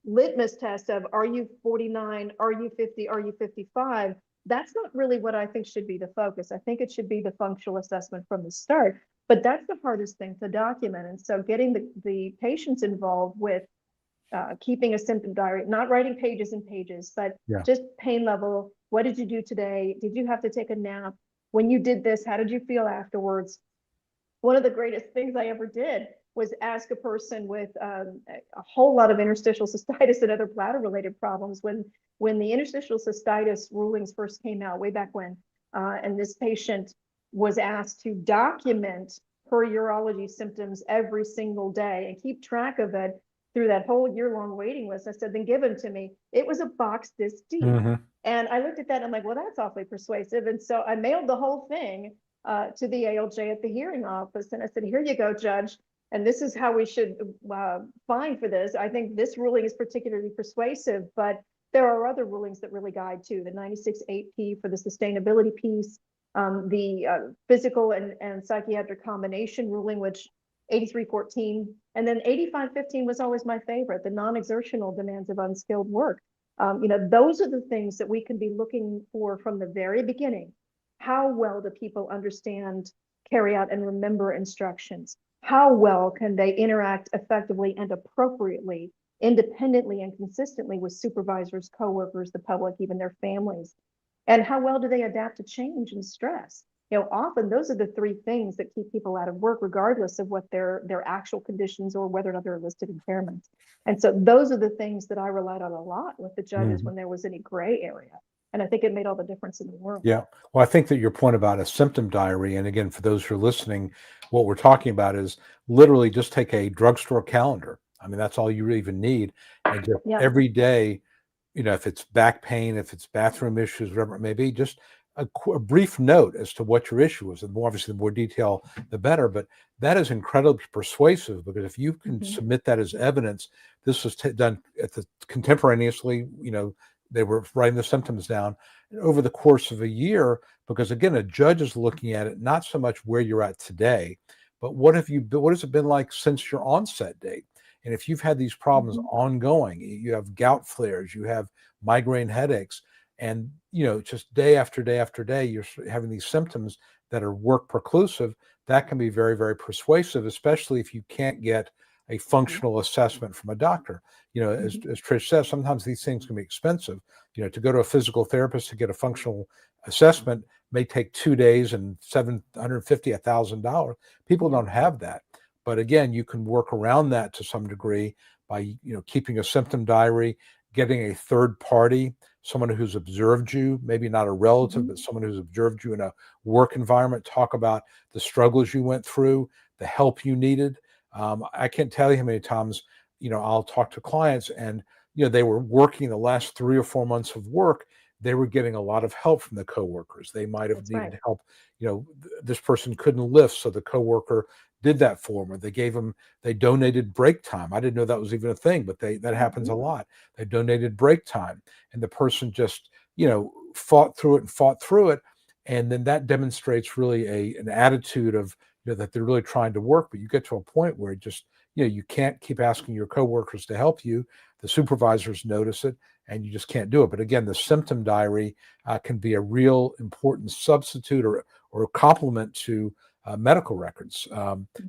[SPEAKER 2] litmus test of, are you 49? Are you 50? Are you 55? That's not really what I think should be the focus. I think it should be the functional assessment from the start, but that's the hardest thing to document. And so getting the patients involved with keeping a symptom diary, not writing pages and pages, but
[SPEAKER 1] Yeah.
[SPEAKER 2] just pain level. What did you do today? Did you have to take a nap? When you did this, how did you feel afterwards? One of the greatest things I ever did was ask a person with a whole lot of interstitial cystitis and other bladder related problems when the interstitial cystitis rulings first came out way back when, and this patient was asked to document her urology symptoms every single day and keep track of it through that whole year-long waiting list. I said, then give them to me. It was a box this deep.
[SPEAKER 1] Mm-hmm.
[SPEAKER 2] And I looked at that and I'm like, well, that's awfully persuasive. And so I mailed the whole thing to the ALJ at the hearing office. And I said, here you go, Judge. And this is how we should find for this. I think this ruling is particularly persuasive, but there are other rulings that really guide too. The 96-8P for the sustainability piece, the physical and psychiatric combination ruling, which 83-14, and then 85-15 was always my favorite, the non-exertional demands of unskilled work. Those are the things that we can be looking for from the very beginning. How well do people understand, carry out, and remember instructions? How well can they interact effectively and appropriately, independently and consistently with supervisors, coworkers, the public, even their families? And how well do they adapt to change and stress? Often those are the three things that keep people out of work, regardless of what their actual conditions or whether or not they're listed impairments. And so those are the things that I relied on a lot with the judges when there was any gray area. And I think it made all the difference in the world.
[SPEAKER 1] Yeah. Well, I think that your point about a symptom diary, and again, for those who are listening, what we're talking about is literally just take a drugstore calendar. I mean, that's all you really even need. And just every day, if it's back pain, if it's bathroom issues, whatever it may be, just a brief note as to what your issue is. And obviously, the more detail, the better. But that is incredibly persuasive, because if you can submit that as evidence, this was done contemporaneously, they were writing the symptoms down over the course of a year, because again, a judge is looking at it not so much where you're at today, but what has it been like since your onset date? And if you've had these problems ongoing, you have gout flares, you have migraine headaches, and just day after day after day, you're having these symptoms that are work preclusive, that can be very, very persuasive, especially if you can't get a functional assessment from a doctor. As Trish says, sometimes these things can be expensive. To go to a physical therapist to get a functional assessment may take 2 days and $750, $1,000. People don't have that. But again, you can work around that to some degree by keeping a symptom diary, getting a third party, someone who's observed you, maybe not a relative, but someone who's observed you in a work environment, talk about the struggles you went through, the help you needed. I can't tell you how many times, I'll talk to clients and, they were working the last 3 or 4 months of work. They were getting a lot of help from the coworkers. They might have needed help. This person couldn't lift, so the coworker did that for them. Or they donated break time. I didn't know that was even a thing, but that happens a lot. They donated break time, and the person just, fought through it. And then that demonstrates really an attitude of, that they're really trying to work. But you get to a point where you can't keep asking your coworkers to help you. The supervisors notice it, and you just can't do it. But again, the symptom diary can be a real important substitute or a complement to medical records.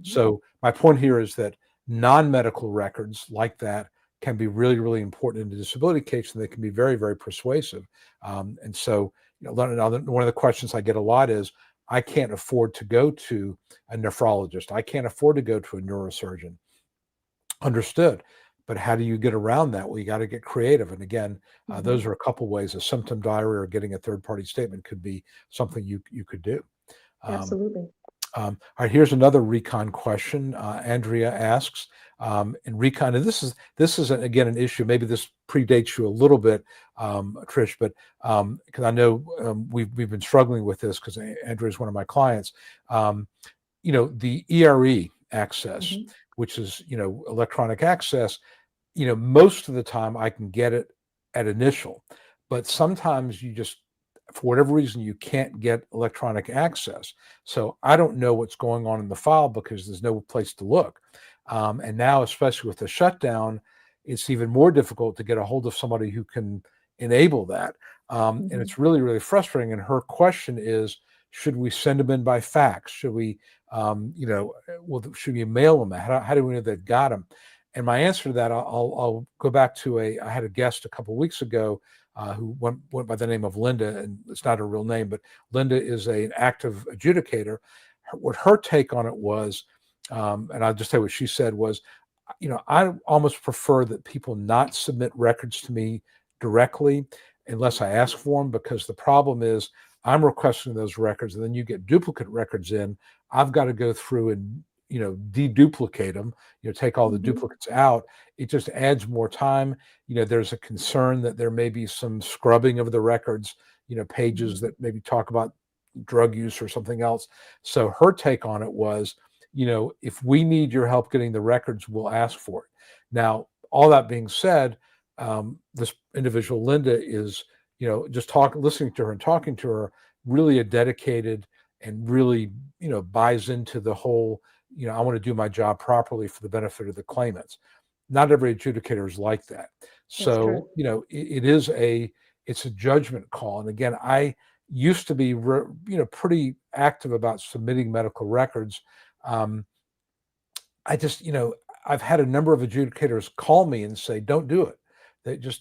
[SPEAKER 1] So my point here is that non-medical records like that can be really, really important in the disability case, and they can be very, very persuasive. And so, one of the questions I get a lot is, I can't afford to go to a nephrologist. I can't afford to go to a neurosurgeon. Understood. But how do you get around that? Well, you got to get creative. And again, those are a couple ways. A symptom diary or getting a third-party statement could be something you could do.
[SPEAKER 2] Absolutely.
[SPEAKER 1] All right, here's another recon question. Andrea asks, in recon, and this is again an issue. Maybe this predates you a little bit, Trish, but because I know we've been struggling with this because Andrea is one of my clients. The ERE access, which is electronic access. Most of the time I can get it at initial, but sometimes you just, for whatever reason, you can't get electronic access. So I don't know what's going on in the file because there's no place to look. And now, especially with the shutdown, it's even more difficult to get a hold of somebody who can enable that. And it's really, really frustrating. And her question is, should we send them in by fax? Should we, should we mail them? How do we know they've got them? And my answer to that, I'll go back to I had a guest a couple of weeks ago who went by the name of Linda, and it's not her real name, but Linda is an active adjudicator. What her take on it was, and I'll just tell you what she said was, I almost prefer that people not submit records to me directly unless I ask for them, because the problem is I'm requesting those records and then you get duplicate records in. I've got to go through and deduplicate them, take all the duplicates out. It just adds more time. There's a concern that there may be some scrubbing of the records, pages that maybe talk about drug use or something else. So her take on it was, if we need your help getting the records, we'll ask for it. Now, all that being said, this individual, Linda, is, just listening to her and talking to her, really a dedicated and really, buys into the whole, I want to do my job properly for the benefit of the claimants. Not every adjudicator is like that. So, it's a judgment call. And again, I used to be, pretty active about submitting medical records. I've had a number of adjudicators call me and say, don't do it.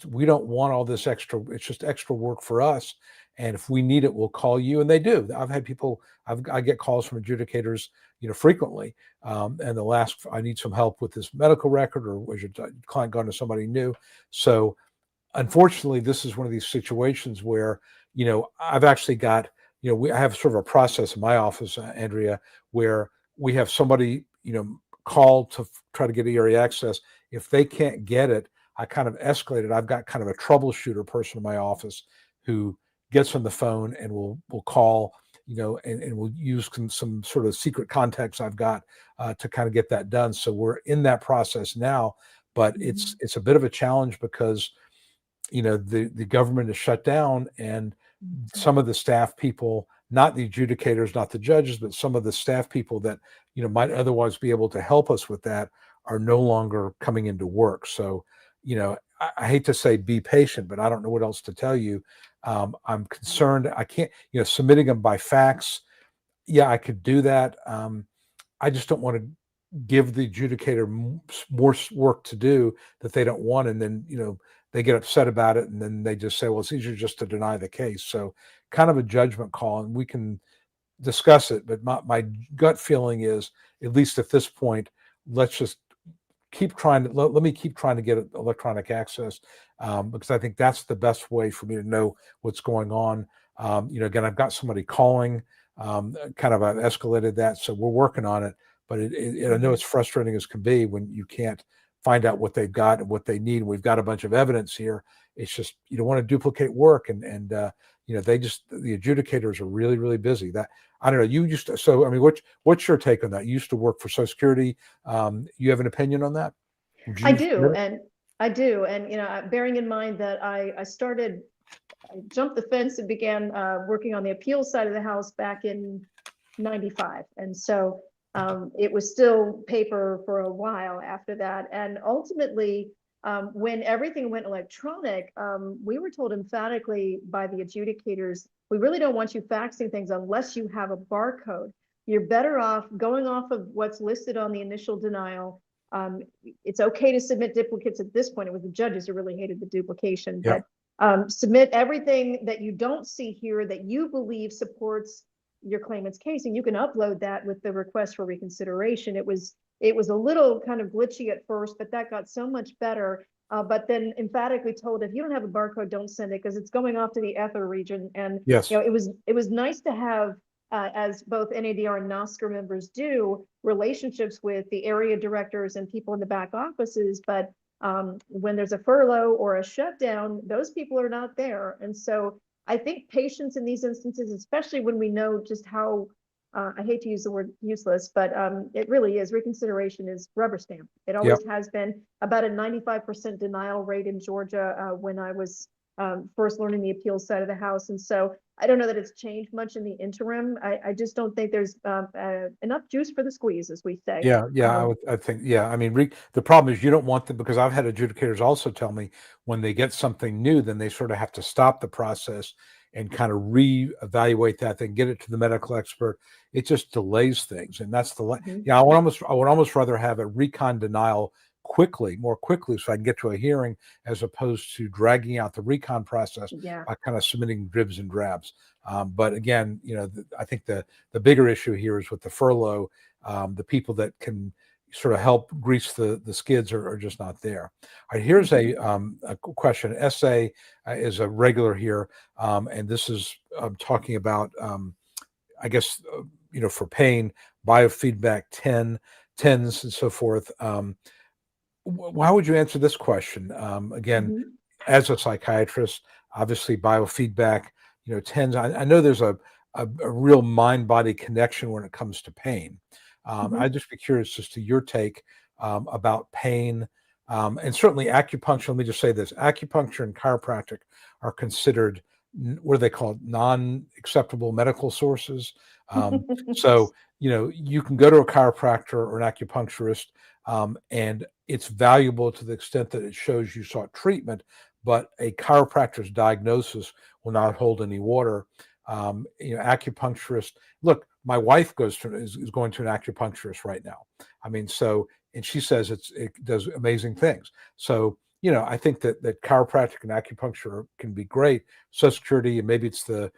[SPEAKER 1] We don't want all this extra, it's just extra work for us. And if we need it, we'll call you. And they do. I've had people, I get calls from adjudicators, frequently. And they'll ask, I need some help with this medical record, or was your client gone to somebody new? So unfortunately, this is one of these situations where, I've actually got, I have sort of a process in my office, Andrea, where we have somebody, call to try to get area access. If they can't get it, I kind of escalate it. I've got kind of a troubleshooter person in my office who gets on the phone and will call, and we'll use some sort of secret contacts I've got to kind of get that done. So we're in that process now, but it's a bit of a challenge because, the government is shut down, and some of the staff people, not the adjudicators, not the judges, but some of the staff people that, might otherwise be able to help us with that are no longer coming into work. So, I hate to say be patient, but I don't know what else to tell you. I'm concerned. I can't, submitting them by fax. Yeah, I could do that. I just don't want to give the adjudicator more work to do that they don't want. And then, they get upset about it. And then they just say, well, it's easier just to deny the case. So kind of a judgment call, and we can discuss it. But my gut feeling is, at least at this point, let's just keep trying to let me keep trying to get electronic access, because I think that's the best way for me to know what's going on. Again, I've got somebody calling, kind of I've escalated that, so we're working on it. But I know it's frustrating as can be when you can't find out what they've got and what they need. We've got a bunch of evidence here. It's just, you don't want to duplicate work, and the adjudicators are really, really busy. That, I don't know. What's your take on that? You used to work for Social Security. You have an opinion on that?
[SPEAKER 2] I do. And bearing in mind that I jumped the fence and began working on the appeals side of the house back in 95. And so it was still paper for a while after that. And ultimately, when everything went electronic, we were told emphatically by the adjudicators, we really don't want you faxing things unless you have a barcode. You're better off going off of what's listed on the initial denial. It's okay to submit duplicates at this point. It was the judges who really hated the duplication. Yep. But submit everything that you don't see here that you believe supports your claimant's case, and you can upload that with the request for reconsideration. It was a little kind of glitchy at first, but that got so much better. But then emphatically told, if you don't have a barcode, don't send it, because it's going off to the ether region. And yes, it was nice to have, as both NADR and NOSCR members do, relationships with the area directors and people in the back offices. But when there's a furlough or a shutdown, those people are not there. And so I think patience in these instances, especially when we know just how, I hate to use the word useless, but it really is, reconsideration is rubber stamp. It always has been. About a 95% denial rate in Georgia when I was first learning the appeals side of the house. And so I don't know that it's changed much in the interim. I just don't think there's enough juice for the squeeze, as we say.
[SPEAKER 1] Yeah, I think, yeah. I mean, the problem is you don't want them, because I've had adjudicators also tell me when they get something new, then they sort of have to stop the process and kind of reevaluate that, then get it to the medical expert. It just delays things, and that's
[SPEAKER 2] Mhm.
[SPEAKER 1] yeah. I would almost rather have a recon denial more quickly, so I can get to a hearing, as opposed to dragging out the recon process
[SPEAKER 2] Yeah.
[SPEAKER 1] by kind of submitting dribs and drabs. But again, I think the bigger issue here is with the furlough. The people that can sort of help grease the skids are just not there. All right, here's a question. SA is a regular here, and this is talking about, I guess, for pain, biofeedback 10s and so forth. How would you answer this question? Again,
[SPEAKER 2] Mhm.
[SPEAKER 1] as a psychiatrist, obviously biofeedback, 10s. I know there's a real mind-body connection when it comes to pain.
[SPEAKER 2] Mhm.
[SPEAKER 1] I'd just be curious as to your take about pain, and certainly acupuncture. Let me just say this: acupuncture and chiropractic are considered, what do they call it, non-acceptable medical sources. So you can go to a chiropractor or an acupuncturist, and it's valuable to the extent that it shows you sought treatment, but a chiropractor's diagnosis will not hold any water. Acupuncturist. Look, my wife is going to an acupuncturist right now. I mean, and she says it does amazing things. So I think that chiropractic and acupuncture can be great. Social Security, and maybe it's the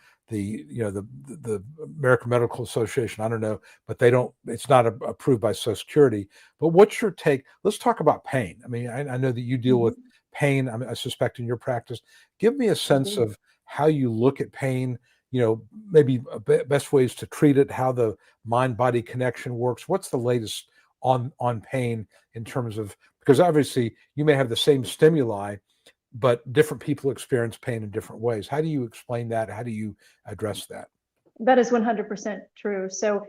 [SPEAKER 1] American Medical Association, I don't know, but they don't. It's not approved by Social Security. But what's your take? Let's talk about pain. I mean, I know that you deal with pain. I suspect in your practice. Give me a sense of how you look at pain. Maybe best ways to treat it, how the mind-body connection works. What's the latest on pain in terms of, because obviously you may have the same stimuli, but different people experience pain in different ways. How do you explain that? How do you address that?
[SPEAKER 2] That is 100% true. So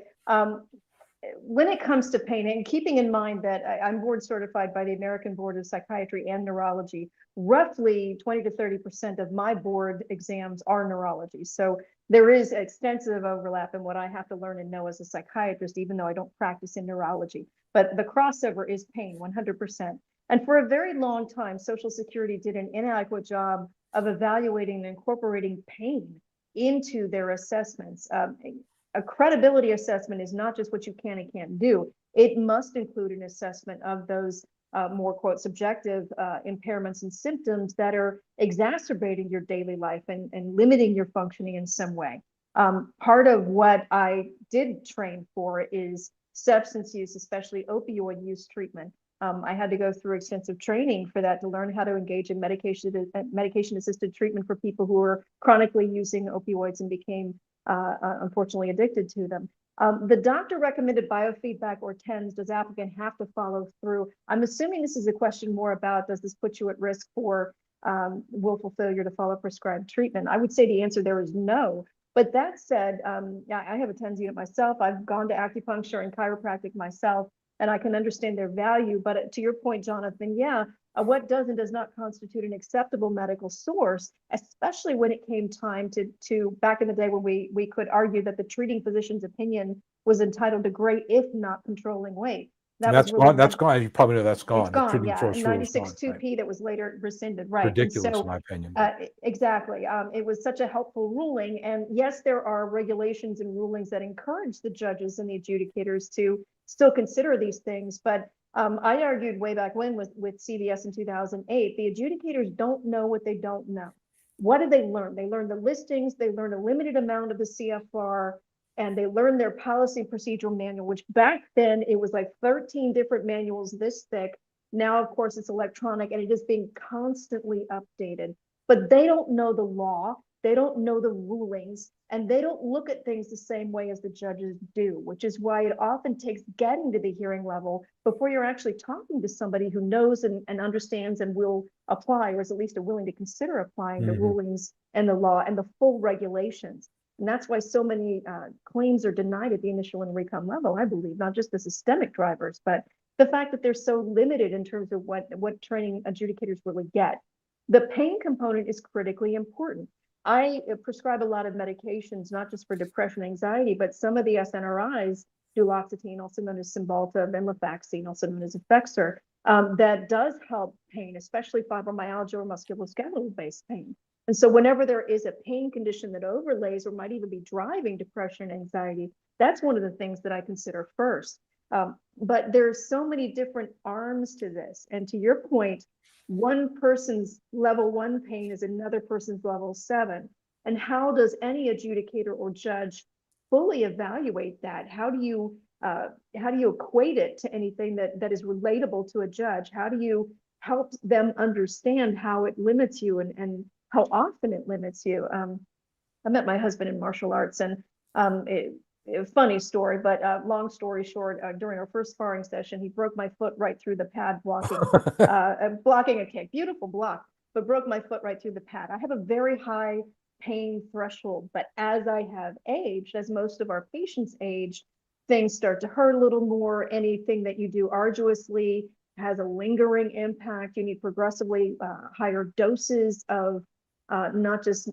[SPEAKER 2] when it comes to pain, and keeping in mind that I'm board certified by the American Board of Psychiatry and Neurology, roughly 20 to 30% of my board exams are neurology. So there is extensive overlap in what I have to learn and know as a psychiatrist, even though I don't practice in neurology. But the crossover is pain, 100%. And for a very long time, Social Security did an inadequate job of evaluating and incorporating pain into their assessments. A credibility assessment is not just what you can and can't do. It must include an assessment of those more, quote, subjective impairments and symptoms that are exacerbating your daily life and limiting your functioning in some way. Part of what I did train for is substance use, especially opioid use treatment. I had to go through extensive training for that to learn how to engage in medication-assisted treatment for people who were chronically using opioids and became unfortunately addicted to them. The doctor recommended biofeedback or TENS. Does applicant have to follow through? I'm assuming this is a question more about, does this put you at risk for willful failure to follow prescribed treatment? I would say the answer there is no. But that said, yeah, I have a TENS unit myself. I've gone to acupuncture and chiropractic myself, and I can understand their value. But to your point, Jonathan, yeah, what does and does not constitute an acceptable medical source, especially when it came time to back in the day when we could argue that the treating physician's opinion was entitled to great, if not controlling weight.
[SPEAKER 1] And
[SPEAKER 2] That was
[SPEAKER 1] that's
[SPEAKER 2] really
[SPEAKER 1] gone. That's gone. You probably know that's
[SPEAKER 2] it's
[SPEAKER 1] gone. The
[SPEAKER 2] gone,
[SPEAKER 1] treating
[SPEAKER 2] yeah.
[SPEAKER 1] source rule is gone.
[SPEAKER 2] 96 2P that was later rescinded, right? And
[SPEAKER 1] Ridiculous, in
[SPEAKER 2] so,
[SPEAKER 1] my opinion. But
[SPEAKER 2] exactly. It was such a helpful ruling. And yes, there are regulations and rulings that encourage the judges and the adjudicators to still consider these things. But I argued way back when with CVS in 2008, the adjudicators don't know what they don't know. What did they learn? They learned the listings, they learned a limited amount of the CFR, and they learned their policy procedural manual, which back then it was like 13 different manuals this thick. Now, of course, it's electronic and it is being constantly updated, but they don't know the law. They don't know the rulings, and they don't look at things the same way as the judges do, which is why it often takes getting to the hearing level before you're actually talking to somebody who knows and understands and will apply, or is at least willing to consider applying the rulings and the law and the full regulations. And that's why so many claims are denied at the initial and recon level, I believe, not just the systemic drivers, but the fact that they're so limited in terms of what training adjudicators really get. The pain component is critically important. I prescribe a lot of medications, not just for depression, anxiety, but some of the SNRIs, duloxetine, also known as Cymbalta, venlafaxine, also known as Effexor, that does help pain, especially fibromyalgia or musculoskeletal-based pain. And so whenever there is a pain condition that overlays or might even be driving depression and anxiety, that's one of the things that I consider first. But there's so many different arms to this. And to your point, one person's level 1 pain is another person's level 7. And how does any adjudicator or judge fully evaluate that? How do you equate it to anything that is relatable to a judge? How do you help them understand how it limits you and how often it limits you? I met my husband in martial arts, and funny story, but long story short, during our first sparring session, he broke my foot right through the pad, blocking a kick. Beautiful block, but broke my foot right through the pad. I have a very high pain threshold, but as I have aged, as most of our patients age, things start to hurt a little more. Anything that you do arduously has a lingering impact. You need progressively higher doses of not just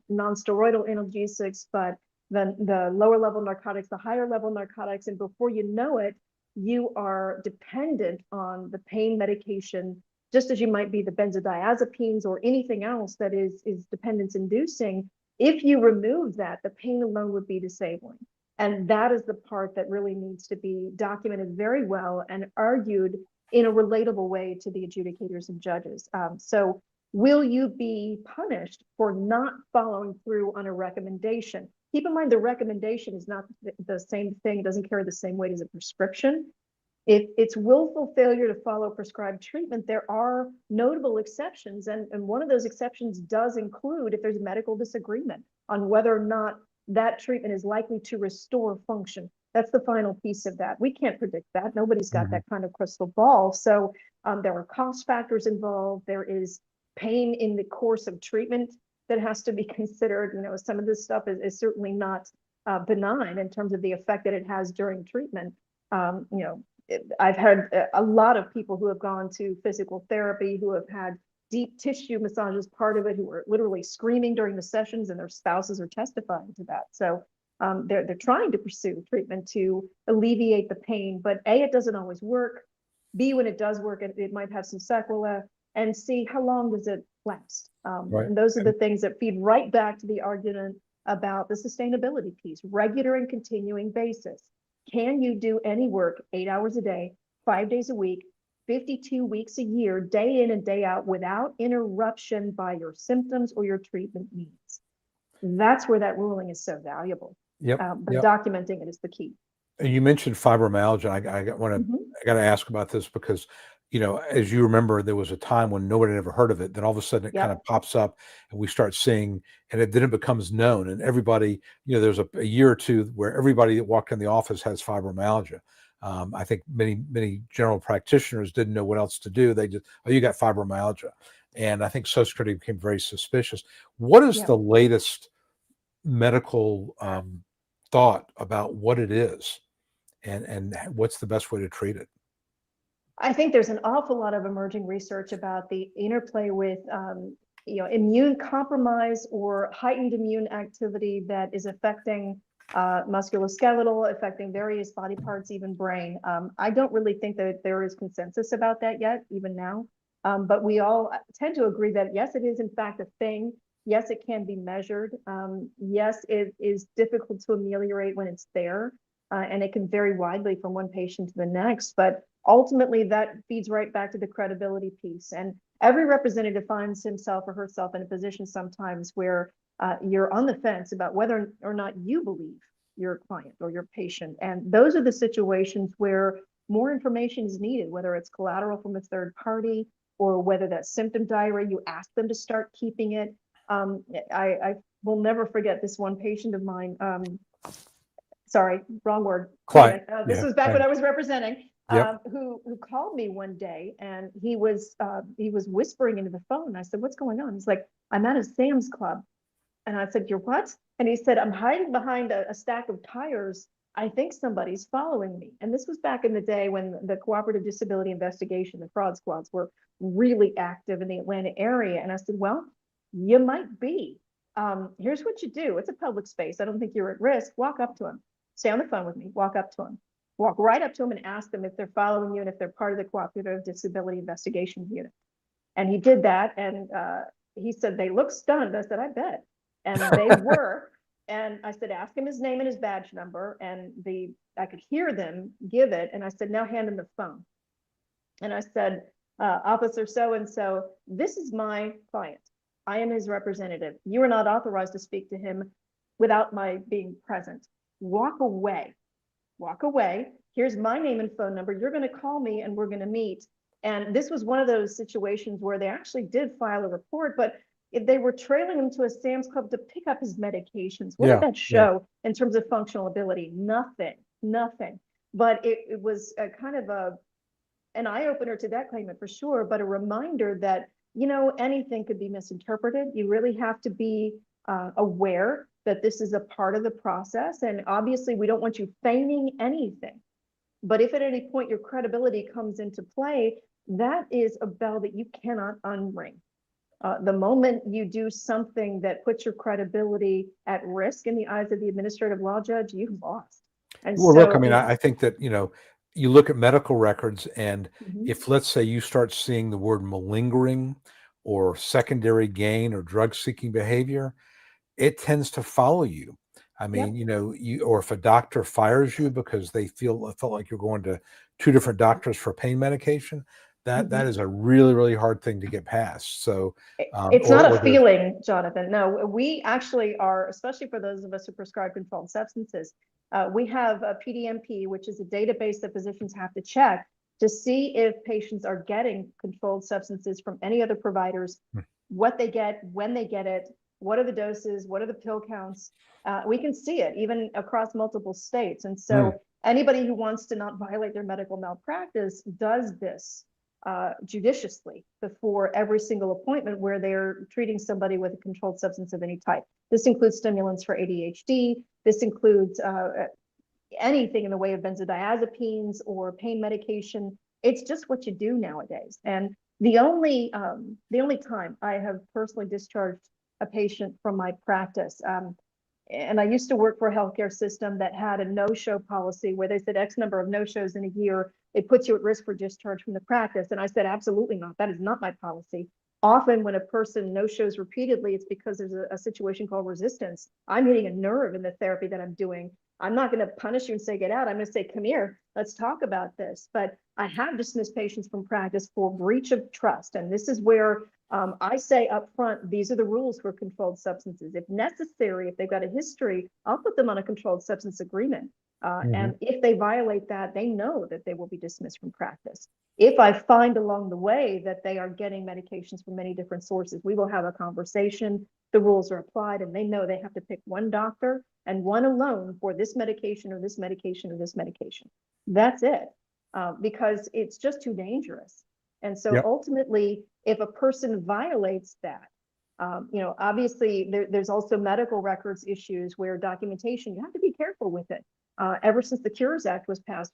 [SPEAKER 2] non-steroidal analgesics, but the lower level narcotics, the higher level narcotics. And before you know it, you are dependent on the pain medication, just as you might be the benzodiazepines or anything else that is dependence inducing. If you remove that, the pain alone would be disabling. And that is the part that really needs to be documented very well and argued in a relatable way to the adjudicators and judges. So will you be punished for not following through on a recommendation? Keep in mind, the recommendation is not the same thing, doesn't carry the same weight as a prescription. If it's willful failure to follow prescribed treatment, there are notable exceptions. And one of those exceptions does include if there's a medical disagreement on whether or not that treatment is likely to restore function. That's the final piece of that. We can't predict that. Nobody's got that kind of crystal ball. So there are cost factors involved. There is pain in the course of treatment that has to be considered. You know, some of this stuff is certainly not benign in terms of the effect that it has during treatment. You know, I've had a lot of people who have gone to physical therapy, who have had deep tissue massages, part of it, who are literally screaming during the sessions, and their spouses are testifying to that. So they're trying to pursue treatment to alleviate the pain, but A, it doesn't always work. B, when it does work, it might have some sequelae. And C, how long does it last?
[SPEAKER 1] Right.
[SPEAKER 2] And those are the things that feed right back to the argument about the sustainability piece, regular and continuing basis. Can you do any work 8 hours a day, 5 days a week, 52 weeks a year, day in and day out, without interruption by your symptoms or your treatment needs? That's where that ruling is so valuable. But documenting it is the key.
[SPEAKER 1] You mentioned fibromyalgia. I got to ask about this because, you know, as you remember, there was a time when nobody had ever heard of it. Then all of a sudden it kind of pops up and we start seeing, and then it becomes known. And everybody, you know, there's a year or two where everybody that walked in the office has fibromyalgia. I think many general practitioners didn't know what else to do. They just, oh, you got fibromyalgia. And I think Social Security became very suspicious. What is the latest medical thought about what it is and what's the best way to treat it?
[SPEAKER 2] I think there's an awful lot of emerging research about the interplay with you know, immune compromise or heightened immune activity that is affecting musculoskeletal, affecting various body parts, even brain. I don't really think that there is consensus about that yet, even now. But we all tend to agree that yes, it is in fact a thing. Yes, it can be measured. Yes, it is difficult to ameliorate when it's there. And it can vary widely from one patient to the next. But ultimately, that feeds right back to the credibility piece. And every representative finds himself or herself in a position sometimes where you're on the fence about whether or not you believe your client or your patient. And those are the situations where more information is needed, whether it's collateral from a third party or whether that symptom diary, you ask them to start keeping it. I will never forget this one patient of mine. Sorry, wrong word.
[SPEAKER 1] Client.
[SPEAKER 2] This was back when I was representing.
[SPEAKER 1] Yep.
[SPEAKER 2] Who called me one day, and he was whispering into the phone. I said, "What's going on?" He's like, "I'm at a Sam's Club," and I said, "You're what?" And he said, "I'm hiding behind a stack of tires I think somebody's following me. And this was back in the day when the cooperative disability investigation, the fraud squads were really active in the Atlanta area. And I said, well, you might be. Here's what you do. It's a public space. I don't think you're at risk. Walk up to him. Stay on the phone with me. Walk up to him. Walk right up to him and ask them if they're following you and if they're part of the cooperative disability investigation unit. And he did that. And he said, they look stunned. I said, I bet. And they were. And I said, ask him his name and his badge number. And I could hear them give it. And I said, now hand him the phone. And I said, Officer so-and-so, this is my client. I am his representative. You are not authorized to speak to him without my being present. Walk away. Walk away. Here's my name and phone number. You're going to call me and we're going to meet. And this was one of those situations where they actually did file a report, but if they were trailing him to a Sam's Club to pick up his medications. What did that show in terms of functional ability? Nothing. But it was a kind of an eye-opener to that claimant for sure, but a reminder that, you know, anything could be misinterpreted. You really have to be aware that this is a part of the process. And obviously we don't want you feigning anything. But if at any point your credibility comes into play, that is a bell that you cannot unring. The moment you do something that puts your credibility at risk in the eyes of the administrative law judge, you've lost. And
[SPEAKER 1] Well,
[SPEAKER 2] so,
[SPEAKER 1] look, I mean, I think that, you know, you look at medical records, and
[SPEAKER 2] Mhm.
[SPEAKER 1] if, let's say, you start seeing the word malingering or secondary gain or drug seeking behavior, it tends to follow you. I mean,
[SPEAKER 2] Yep.
[SPEAKER 1] you know, or if a doctor fires you because they felt like you're going to two different doctors for pain medication, that
[SPEAKER 2] Mhm.
[SPEAKER 1] is a really, really hard thing to get past. So,
[SPEAKER 2] It's not
[SPEAKER 1] or
[SPEAKER 2] a
[SPEAKER 1] there's,
[SPEAKER 2] feeling, Jonathan. No, we actually are, especially for those of us who prescribe controlled substances, we have a PDMP, which is a database that physicians have to check to see if patients are getting controlled substances from any other providers, what they get, when they get it, what are the doses, what are the pill counts. We can see it even across multiple states. And
[SPEAKER 1] Hmm.
[SPEAKER 2] so anybody who wants to not violate their medical malpractice does this judiciously before every single appointment where they're treating somebody with a controlled substance of any type. This includes stimulants for ADHD. This includes anything in the way of benzodiazepines or pain medication. It's just what you do nowadays. And the only time I have personally discharged a patient from my practice, and I used to work for a healthcare system that had a no-show policy where they said X number of no-shows in a year, it puts you at risk for discharge from the practice. And I said, absolutely not. That is not my policy. Often when a person no-shows repeatedly, it's because there's a situation called resistance. I'm hitting a nerve in the therapy that I'm doing. I'm not going to punish you and say, get out. I'm going to say, come here, let's talk about this. But I have dismissed patients from practice for breach of trust. And this is where I say up front, these are the rules for controlled substances. If necessary, if they've got a history, I'll put them on a controlled substance agreement. And if they violate that, they know that they will be dismissed from practice. If I find along the way that they are getting medications from many different sources, we will have a conversation. The rules are applied and they know they have to pick one doctor and one alone for this medication or this medication or this medication. That's it, because it's just too dangerous. And so ultimately, if a person violates that, you know, obviously there's also medical records issues where documentation, you have to be careful with it. Ever since the Cures Act was passed,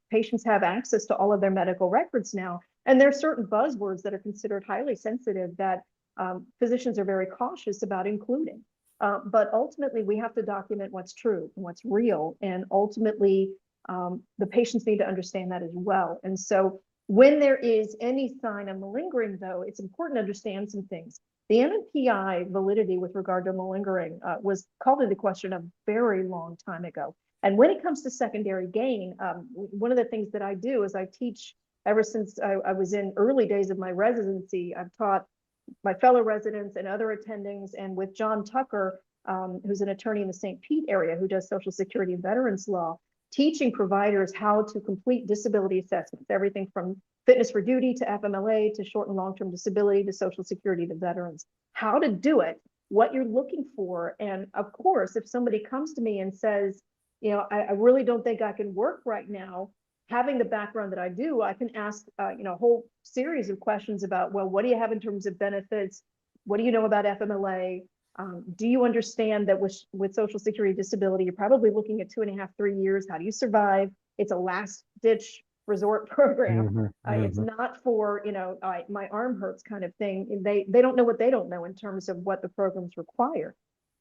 [SPEAKER 2] patients have access to all of their medical records now. And there are certain buzzwords that are considered highly sensitive that physicians are very cautious about including. But ultimately, we have to document what's true and what's real. And ultimately, the patients need to understand that as well. And so when there is any sign of malingering, though, it's important to understand some things. The NMPI validity with regard to malingering was called into question a very long time ago. And when it comes to secondary gain, one of the things that I do is I teach ever since I was in early days of my residency. I've taught my fellow residents and other attendings, and with John Tucker, who's an attorney in the St. Pete area who does Social Security and Veterans Law, teaching providers how to complete disability assessments, everything from fitness for duty to FMLA to short and long-term disability to Social Security to veterans, how to do it, what you're looking for. And of course, if somebody comes to me and says, you know, I really don't think I can work right now, having the background that I do, I can ask, you know, a whole series of questions about, well, what do you have in terms of benefits? What do you know about FMLA? Do you understand that with Social Security disability, you're probably looking at 2.5, 3 years? How do you survive? It's a last ditch resort program. It's not for, my arm hurts kind of thing. They don't know what they don't know in terms of what the programs require,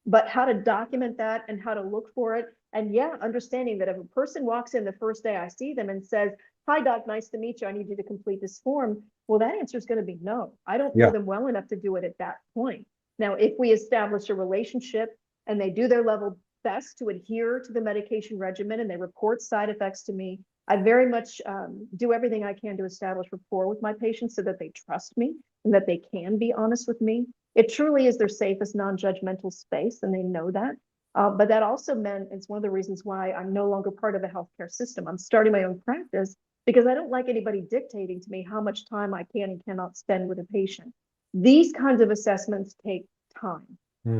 [SPEAKER 2] but how to document that and how to look for it. And yeah, understanding that if a person walks in the first day I see them and says, "Hi, doc, nice to meet you. I need you to complete this form." Well, that answer is going to be no. I don't know
[SPEAKER 1] Yeah.
[SPEAKER 2] them well enough to do it at that point. Now, if we establish a relationship and they do their level best to adhere to the medication regimen and they report side effects to me, I very much do everything I can to establish rapport with my patients so that they trust me and that they can be honest with me. It truly is their safest non-judgmental space, and they know that. But that also meant it's one of the reasons why I'm no longer part of a healthcare system. I'm starting my own practice because I don't like anybody dictating to me how much time I can and cannot spend with a patient. These kinds of assessments take time.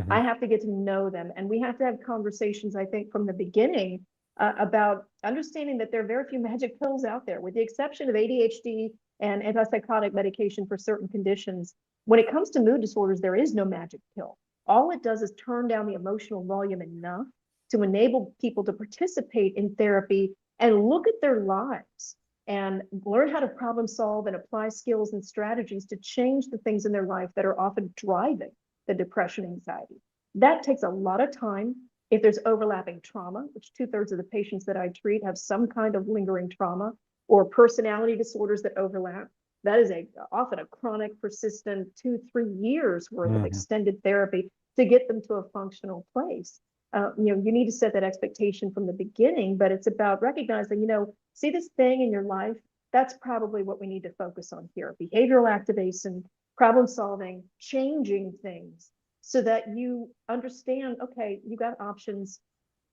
[SPEAKER 2] I have to get to know them, and we have to have conversations, I think, from the beginning about understanding that there are very few magic pills out there, with the exception of ADHD and antipsychotic medication for certain conditions. When it comes to mood disorders, there is no magic pill. All it does is turn down the emotional volume enough to enable people to participate in therapy and look at their lives and learn how to problem solve and apply skills and strategies to change the things in their life that are often driving the depression, anxiety. That takes a lot of time. If there's overlapping trauma, which 2/3 of the patients that I treat have some kind of lingering trauma, or personality disorders that overlap, that is often a chronic, persistent 2-3 years worth of extended therapy to get them to a functional place. You need to set that expectation from the beginning, but it's about recognizing, see this thing in your life, that's probably what we need to focus on here. Behavioral activation, problem solving, changing things so that you understand, okay, you got options,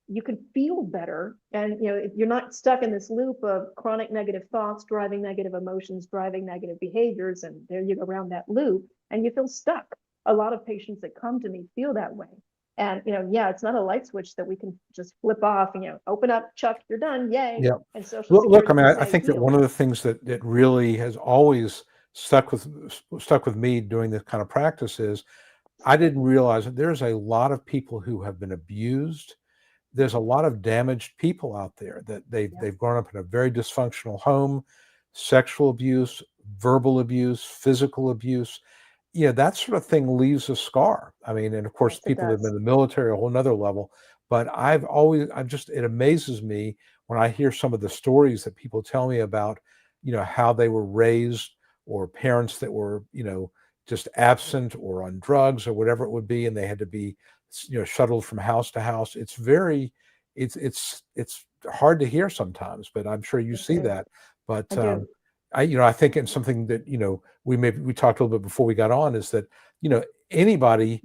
[SPEAKER 2] you can feel better, and you're not stuck in this loop of chronic negative thoughts driving negative emotions, driving negative behaviors, and there you go around that loop and you feel stuck. A lot of patients that come to me feel that way. And it's not a light switch that we can just flip off and open up, Chuck, you're done, yay.
[SPEAKER 1] Yeah.
[SPEAKER 2] And Social
[SPEAKER 1] Look, I
[SPEAKER 2] Security
[SPEAKER 1] mean,
[SPEAKER 2] can
[SPEAKER 1] I
[SPEAKER 2] say
[SPEAKER 1] think that
[SPEAKER 2] heal.
[SPEAKER 1] one of the things that really has always stuck with me doing this kind of practice is I didn't realize that there's a lot of people who have been abused. There's a lot of damaged people out there that they've grown up in a very dysfunctional home, sexual abuse, verbal abuse, physical abuse. That sort of thing leaves a scar. I mean, and of course,
[SPEAKER 2] Yes, it
[SPEAKER 1] people that have been
[SPEAKER 2] does.
[SPEAKER 1] in the military, a whole nother level. But it amazes me when I hear some of the stories that people tell me about, how they were raised, or parents that were, just absent or on drugs or whatever it would be, and they had to be, shuttled from house to house. It's hard to hear sometimes, but I'm sure you see that. But
[SPEAKER 2] I do.
[SPEAKER 1] I think it's something that we talked a little bit before we got on, is that anybody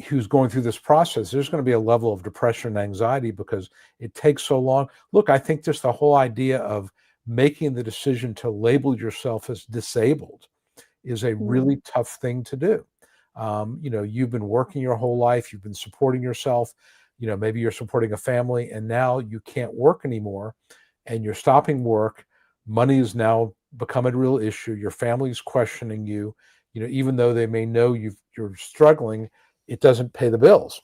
[SPEAKER 1] who's going through this process, there's going to be a level of depression and anxiety because it takes so long. Look, I think just the whole idea of making the decision to label yourself as disabled is a really tough thing to do. You've been working your whole life, you've been supporting yourself, maybe you're supporting a family, and now you can't work anymore and you're stopping work. Money has now become a real issue. Your family's questioning you, even though they may know you're struggling, it doesn't pay the bills.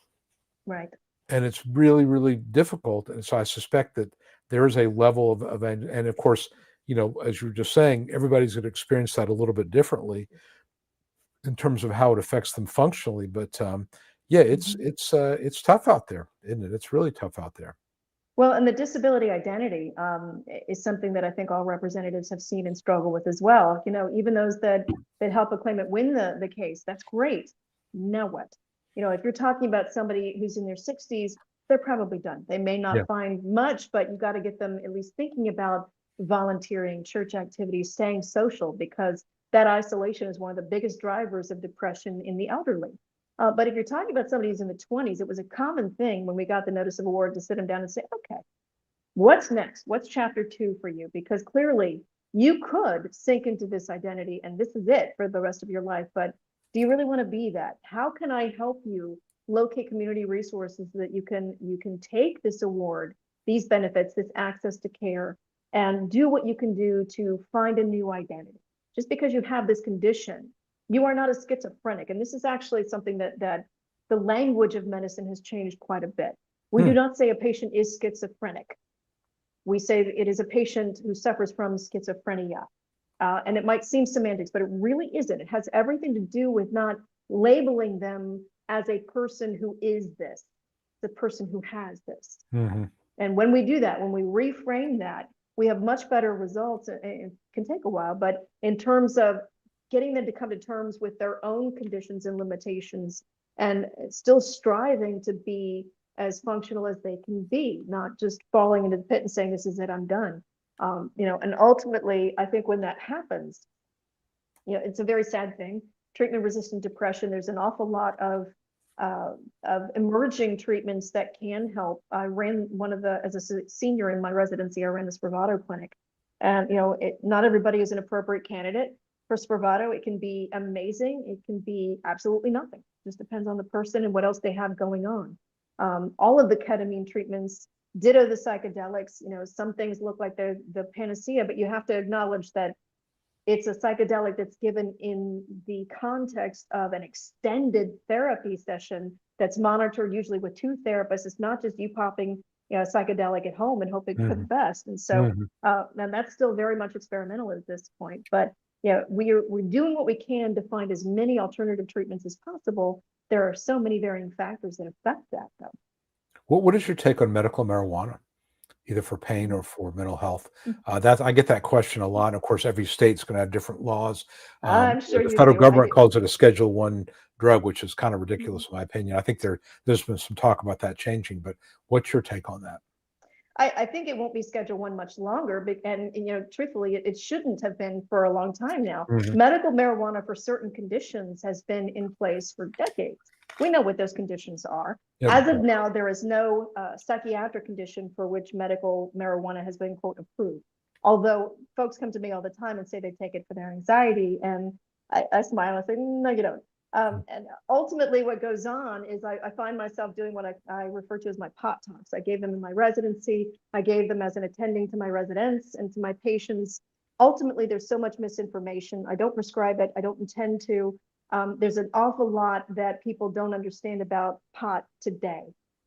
[SPEAKER 2] Right.
[SPEAKER 1] And it's really, really difficult. And so I suspect that there is a level of and of course, as you were just saying, everybody's going to experience that a little bit differently in terms of how it affects them functionally. But it's tough out there, isn't it? It's really tough out there.
[SPEAKER 2] Well, and the disability identity is something that I think all representatives have seen and struggle with as well. Even those that help a claimant win the case, that's great. Now what? If you're talking about somebody who's in their 60s, they're probably done. They may not
[SPEAKER 1] Yeah.
[SPEAKER 2] find much, but you got to get them at least thinking about volunteering, church activities, staying social, because that isolation is one of the biggest drivers of depression in the elderly. But if you're talking about somebody who's in the 20s, it was a common thing when we got the notice of award to sit them down and say, okay, what's next? What's chapter 2 for you? Because clearly you could sink into this identity and this is it for the rest of your life. But do you really want to be that? How can I help you locate community resources so that you can take this award, these benefits, this access to care, and do what you can do to find a new identity? Just because you have this condition, you are not a schizophrenic. And this is actually something that the language of medicine has changed quite a bit. We do not say a patient is schizophrenic. We say that it is a patient who suffers from schizophrenia. And it might seem semantics, but it really isn't. It has everything to do with not labeling them as a person who is this, the person who has this.
[SPEAKER 1] Mm-hmm.
[SPEAKER 2] And when we do that, when we reframe that, we have much better results. It can take a while, but in terms of getting them to come to terms with their own conditions and limitations, and still striving to be as functional as they can be, not just falling into the pit and saying, this is it, I'm done. And ultimately, I think when that happens, it's a very sad thing. Treatment-resistant depression, there's an awful lot of emerging treatments that can help. I ran as a senior in my residency, I ran the Spravato clinic. And, not everybody is an appropriate candidate for Spravato. It can be amazing. It can be absolutely nothing. It just depends on the person and what else they have going on. All of the ketamine treatments, ditto the psychedelics, some things look like they're the panacea, but you have to acknowledge that it's a psychedelic that's given in the context of an extended therapy session that's monitored usually with two therapists. It's not just you popping psychedelic at home and hoping for the best. And so, and that's still very much experimental at this point. But we're doing what we can to find as many alternative treatments as possible. There are so many varying factors that affect that, though.
[SPEAKER 1] What is your take on medical marijuana, either for pain or for mental health? I get that question a lot. And of course, every state's going to have different laws.
[SPEAKER 2] I'm sure
[SPEAKER 1] the
[SPEAKER 2] you
[SPEAKER 1] federal
[SPEAKER 2] do.
[SPEAKER 1] government calls it a Schedule I drug, which is kind of ridiculous in my opinion. I think there's been some talk about that changing, but what's your take on that?
[SPEAKER 2] I think it won't be Schedule I much longer, and truthfully, it shouldn't have been for a long time now. Medical marijuana for certain conditions has been in place for decades. We know what those conditions are. As of now, there is no psychiatric condition for which medical marijuana has been, quote, approved. Although folks come to me all the time and say they take it for their anxiety, and I smile and say, no, you don't. And ultimately what goes on is I find myself doing what I refer to as my pot talks. I gave them in my residency. I gave them as an attending to my residents and to my patients. Ultimately, there's so much misinformation. I don't prescribe it. I don't intend to. There's an awful lot that people don't understand about pot today.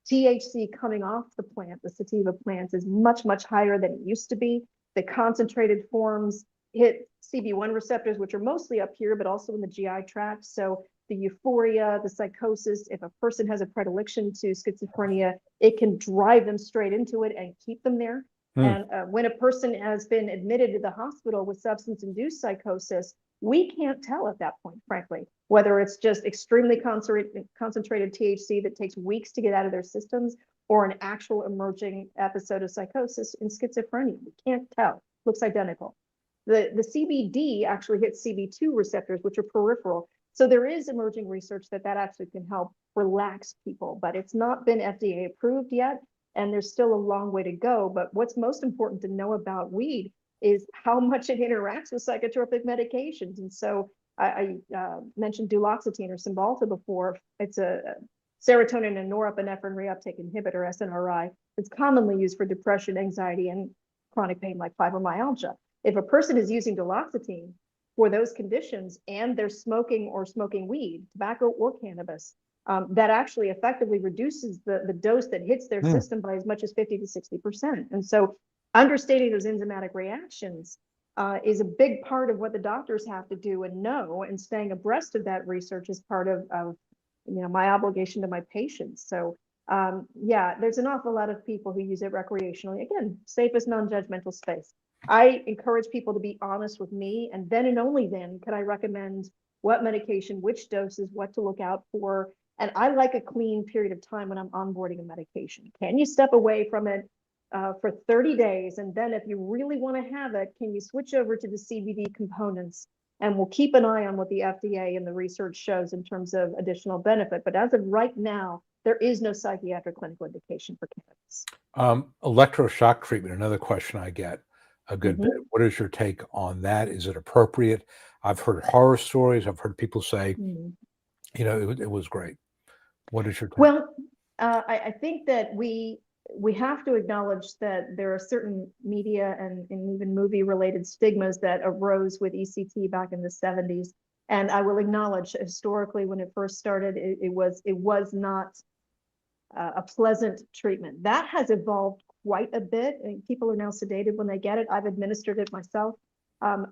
[SPEAKER 2] THC coming off the plant, the sativa plants, is much, much higher than it used to be. The concentrated forms hit CB1 receptors, which are mostly up here, but also in the GI tract. So the euphoria, the psychosis, if a person has a predilection to schizophrenia, it can drive them straight into it and keep them there. And when a person has been admitted to the hospital with substance-induced psychosis, we can't tell at that point, frankly, whether it's just extremely concentrated THC that takes weeks to get out of their systems or an actual emerging episode of psychosis in schizophrenia. We can't tell. Looks identical. The CBD actually hits CB2 receptors, which are peripheral. So there is emerging research that actually can help relax people, but it's not been FDA approved yet, and there's still a long way to go. But what's most important to know about weed is how much it interacts with psychotropic medications. And so I mentioned duloxetine or Cymbalta before. It's a serotonin and norepinephrine reuptake inhibitor, SNRI. It's commonly used for depression, anxiety, and chronic pain like fibromyalgia. If a person is using duloxetine for those conditions and they're smoking weed, tobacco or cannabis, that actually effectively reduces the dose that hits their system by as much as 50 to 60%. And so understanding those enzymatic reactions is a big part of what the doctors have to do and know, and staying abreast of that research is part of my obligation to my patients. So there's an awful lot of people who use it recreationally. Again, safest non-judgmental space. I encourage people to be honest with me, and then and only then can I recommend what medication, which doses, what to look out for. And I like a clean period of time when I'm onboarding a medication. Can you step away from it for 30 days? And then if you really want to have it, can you switch over to the CBD components? And we'll keep an eye on what the FDA and the research shows in terms of additional benefit. But as of right now, there is no psychiatric clinical indication for cannabis.
[SPEAKER 1] Electroshock treatment, another question I get a good bit. What is your take on that? Is it appropriate? I've heard horror stories. I've heard people say, it was great. What is your take?
[SPEAKER 2] Well, I think that we have to acknowledge that there are certain media and even movie related stigmas that arose with ECT back in the 70s. And I will acknowledge historically when it first started, it was not a pleasant treatment. That has evolved quite a bit, and people are now sedated when they get it. I've administered it myself.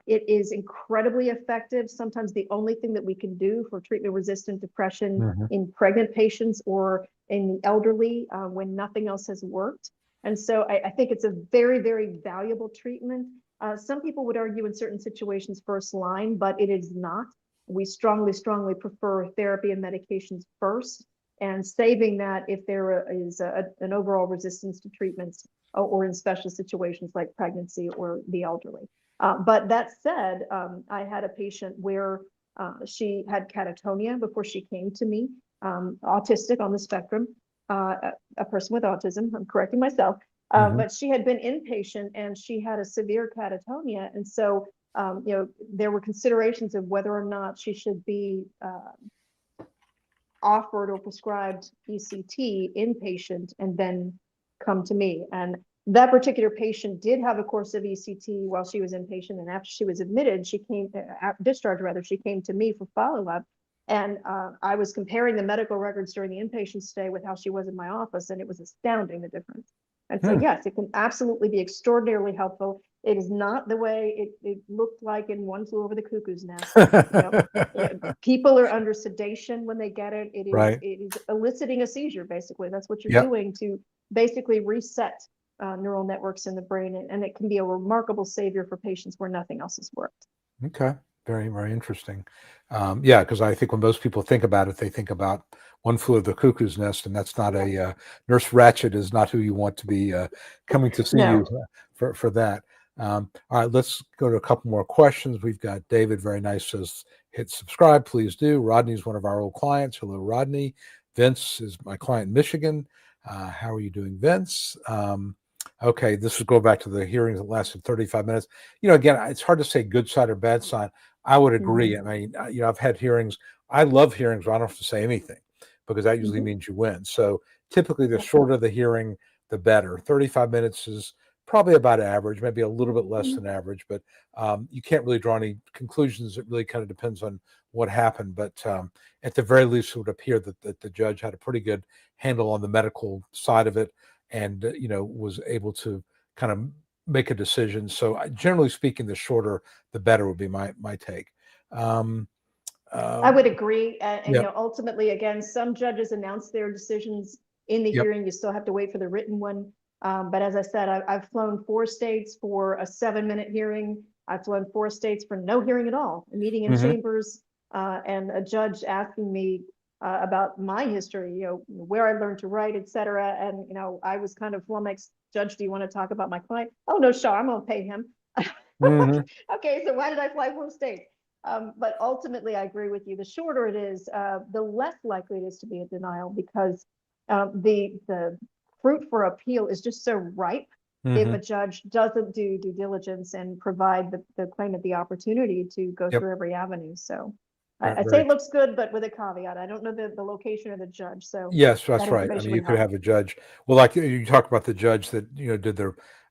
[SPEAKER 2] It is incredibly effective. Sometimes the only thing that we can do for treatment-resistant depression
[SPEAKER 1] Mhm.
[SPEAKER 2] in pregnant patients or in the elderly when nothing else has worked. And so I think it's a very, very valuable treatment. Some people would argue in certain situations first line, but it is not. We strongly, strongly prefer therapy and medications first, and saving that if there is an overall resistance to treatments or in special situations like pregnancy or the elderly. But that said, I had a patient where she had catatonia before she came to me, autistic on the spectrum, a person with autism, I'm correcting myself,
[SPEAKER 1] Mhm.
[SPEAKER 2] but she had been inpatient and she had a severe catatonia. And so, there were considerations of whether or not she should be offered or prescribed ECT inpatient and then come to me. And that particular patient did have a course of ECT while she was inpatient, and after she was admitted, she came discharged rather, she came to me for follow-up. And I was comparing the medical records during the inpatient stay with how she was in my office, and it was astounding, the difference. And so,
[SPEAKER 1] Hmm.
[SPEAKER 2] yes, it can absolutely be extraordinarily helpful. It is not the way it looked like in One Flew Over the Cuckoo's Nest. People are under sedation when they get it.
[SPEAKER 1] Right.
[SPEAKER 2] It is eliciting a seizure, basically. That's what you're
[SPEAKER 1] Yep.
[SPEAKER 2] doing to basically reset neural networks in the brain, and it can be a remarkable savior for patients where nothing else has worked.
[SPEAKER 1] Okay. Very, very interesting. Yeah, because I think when most people think about it, they think about One Flew Over the Cuckoo's Nest, and that's not a Nurse Ratched is not who you want to be coming to see you
[SPEAKER 2] No.
[SPEAKER 1] for that. All right, let's go to a couple more questions. We've got David, very nice, says hit subscribe, please do. Rodney's one of our old clients. Hello, Rodney. Vince is my client in Michigan. How are you doing, Vince? Okay, this is go back to the hearings that lasted 35 minutes. Again, it's hard to say good side or bad side. I would agree.
[SPEAKER 2] Mhm.
[SPEAKER 1] I mean, I've had hearings. I love hearings where I don't have to say anything because that usually
[SPEAKER 2] Mhm.
[SPEAKER 1] means you win. So typically, the
[SPEAKER 2] Yep.
[SPEAKER 1] shorter the hearing, the better. 35 minutes is probably about average, maybe a little bit less than average, but you can't really draw any conclusions. It really kind of depends on what happened. But at the very least, it would appear that the judge had a pretty good handle on the medical side of it and, was able to kind of make a decision. So generally speaking, the shorter, the better would be my take. Um,
[SPEAKER 2] I
[SPEAKER 1] uh,
[SPEAKER 2] would agree. And,
[SPEAKER 1] yep,
[SPEAKER 2] ultimately, again, some judges announce their decisions in the
[SPEAKER 1] yep.
[SPEAKER 2] hearing. You still have to wait for the written one. But as I said, I've flown 4 states for a 7-minute hearing. I've flown 4 states for no hearing at all, a meeting in
[SPEAKER 1] Hmm.
[SPEAKER 2] chambers, and a judge asking me about my history, where I learned to write, et cetera. And, I was kind of flummoxed. Judge, do you want to talk about my client? Oh, no, sure, I'm going to pay him.
[SPEAKER 1] Hmm.
[SPEAKER 2] Okay, so why did I fly 4 states? But ultimately, I agree with you. The shorter it is, the less likely it is to be a denial, because the fruit for appeal is just so ripe if
[SPEAKER 1] Hmm.
[SPEAKER 2] a judge doesn't do due diligence and provide the claimant the opportunity to go
[SPEAKER 1] Yep.
[SPEAKER 2] through every avenue. So I'd say
[SPEAKER 1] Very.
[SPEAKER 2] it looks good, but with a caveat. I don't know the location of the judge, so
[SPEAKER 1] Yes,
[SPEAKER 2] that
[SPEAKER 1] that's right. I
[SPEAKER 2] information
[SPEAKER 1] mean, you
[SPEAKER 2] would
[SPEAKER 1] could
[SPEAKER 2] help.
[SPEAKER 1] have a judge. Well, like you talk about the judge that did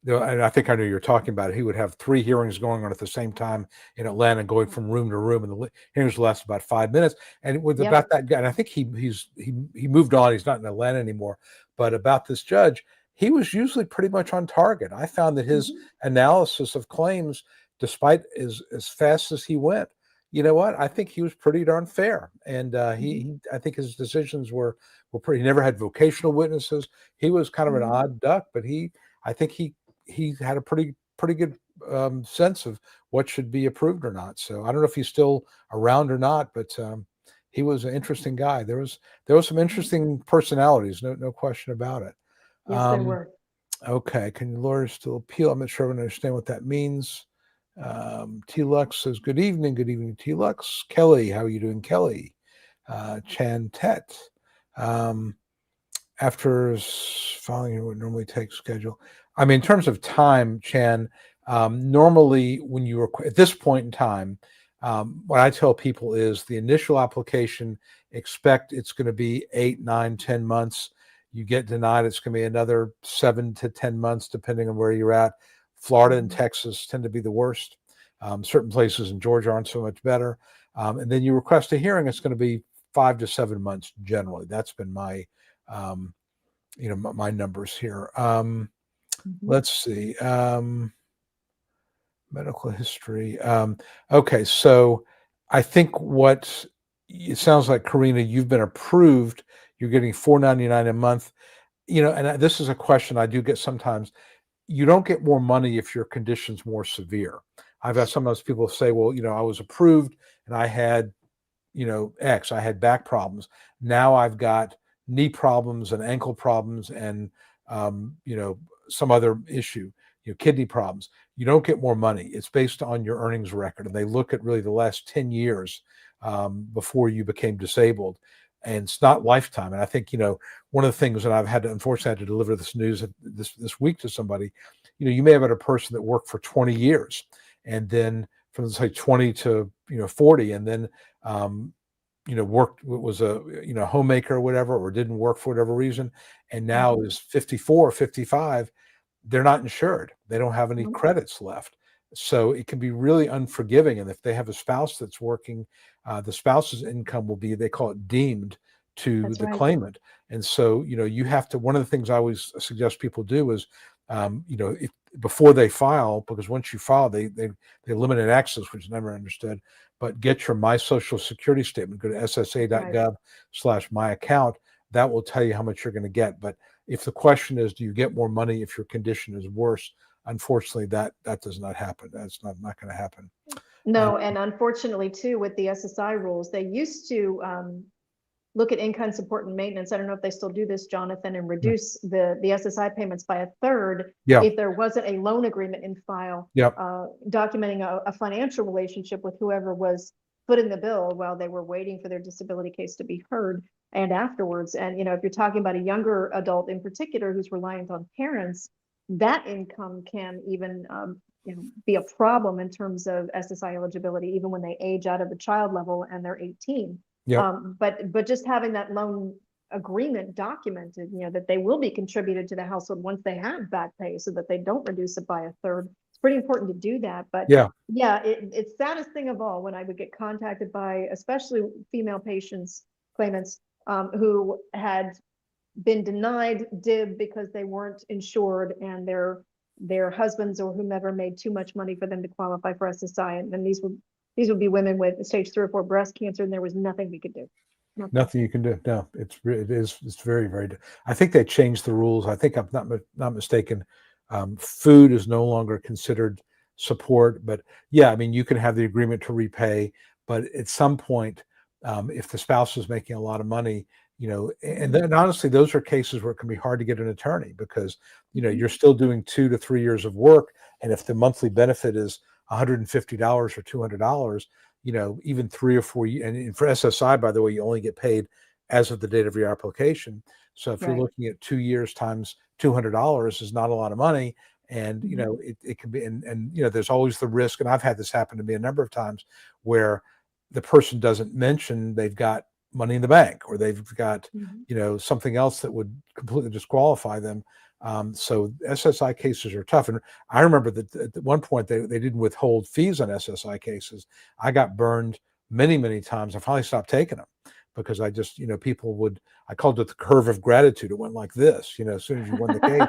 [SPEAKER 1] and I think I know you're talking about it. He would have 3 hearings going on at the same time in Atlanta, going from room to room, and the hearings last about 5 minutes. And it was
[SPEAKER 2] Yep.
[SPEAKER 1] about that guy. And I think he moved on. He's not in Atlanta anymore. But about this judge, he was usually pretty much on target. I found that his
[SPEAKER 2] Mhm.
[SPEAKER 1] analysis of claims, despite as fast as he went, you know what? I think he was pretty darn fair, and
[SPEAKER 2] Mhm.
[SPEAKER 1] I think his decisions were pretty. He never had vocational witnesses. He was kind of an
[SPEAKER 2] Mhm.
[SPEAKER 1] odd duck, but I think he had a pretty good sense of what should be approved or not. So I don't know if he's still around or not, but he was an interesting guy. There was some
[SPEAKER 2] Mhm.
[SPEAKER 1] interesting personalities, no question about it.
[SPEAKER 2] Yes, there
[SPEAKER 1] Um,
[SPEAKER 2] were.
[SPEAKER 1] okay, can lawyers still appeal? I'm not sure I understand what that means. T Lux says, Good evening, T Lux. Kelly, how are you doing, Kelly? Chan Tet. Um, after following what normally takes schedule. I mean, in terms of time, Chan, normally when you are at this point in time, what I tell people is the initial application, expect it's going to be 8, 9, 10 months. You get denied, it's going to be another 7 to 10 months, depending on where you're at. Florida and
[SPEAKER 2] Mhm.
[SPEAKER 1] Texas tend to be the worst. Certain places in Georgia aren't so much better. And then you request a hearing, it's going to be 5 to 7 months generally. That's been my, my numbers here. Let's see. Medical history. Okay, so I think what it sounds like, Karina, you've been approved. You're getting $4.99 a month. And this is a question I do get sometimes. You don't get more money if your condition's more severe. I've had sometimes people say, well, I was approved and I had, X, I had back problems. Now I've got knee problems and ankle problems and, some other issue, kidney problems. You don't get more money. It's based on your earnings record. And they look at really the last 10 years before you became disabled. And it's not lifetime. And I think, one of the things that I've had to, unfortunately, I had to deliver this news this week to somebody, you may have had a person that worked for 20 years and then from say 20 to, 40, and then, worked, was a, homemaker or whatever, or didn't work for whatever reason. And now is 54, 55, they're not insured. They don't have any credits left. So it can be really unforgiving. And if they have a spouse that's working, the spouse's income will be, they call it deemed to the claimant. And so, you have to, one of the things I always suggest people do is, if, before they file, because once you file, they limited access, which I never understood, but get your My Social Security statement, go to ssa.gov/my account. That will tell you how much you're going to get. But if the question is, do you get more money if your condition is worse? Unfortunately, that does not happen. That's not going to happen.
[SPEAKER 2] No, and unfortunately too, with the SSI rules, they used to look at in-kind support and maintenance. I don't know if they still do this, Jonathan, and reduce the SSI payments by a third if there wasn't a loan agreement in file, documenting a financial relationship with whoever was footing the bill while they were waiting for their disability case to be heard and afterwards. And, if you're talking about a younger adult in particular who's reliant on parents, that income can even be a problem in terms of SSI eligibility, even when they age out of the child level and they're 18. But just having that loan agreement documented, that they will be contributed to the household once they have back pay, so that they don't reduce it by a third. It's pretty important to do that. But it's saddest thing of all when I would get contacted by especially female patients, claimants, who had been denied DIB because they weren't insured and their husbands or whomever made too much money for them to qualify for SSI. And these would be women with stage 3 or 4 breast cancer, and there was nothing we could do.
[SPEAKER 1] Nothing you can do. No, it's very, very. I think they changed the rules. I think I'm not mistaken. Food is no longer considered support, but you can have the agreement to repay, but at some point, if the spouse is making a lot of money, and then honestly, those are cases where it can be hard to get an attorney because, you're still doing 2 to 3 years of work. And if the monthly benefit is $150 or $200, even 3 or 4 years, and for SSI, by the way, you only get paid as of the date of your application. So if you're looking at 2 years times $200 is not a lot of money. And, it can be, and there's always the risk. And I've had this happen to me a number of times where the person doesn't mention they've got money in the bank, or they've got, something else that would completely disqualify them. So SSI cases are tough. And I remember that at one point they didn't withhold fees on SSI cases. I got burned many, many times. I finally stopped taking them because I just, I called it the curve of gratitude. It went like this, as soon as you won the case,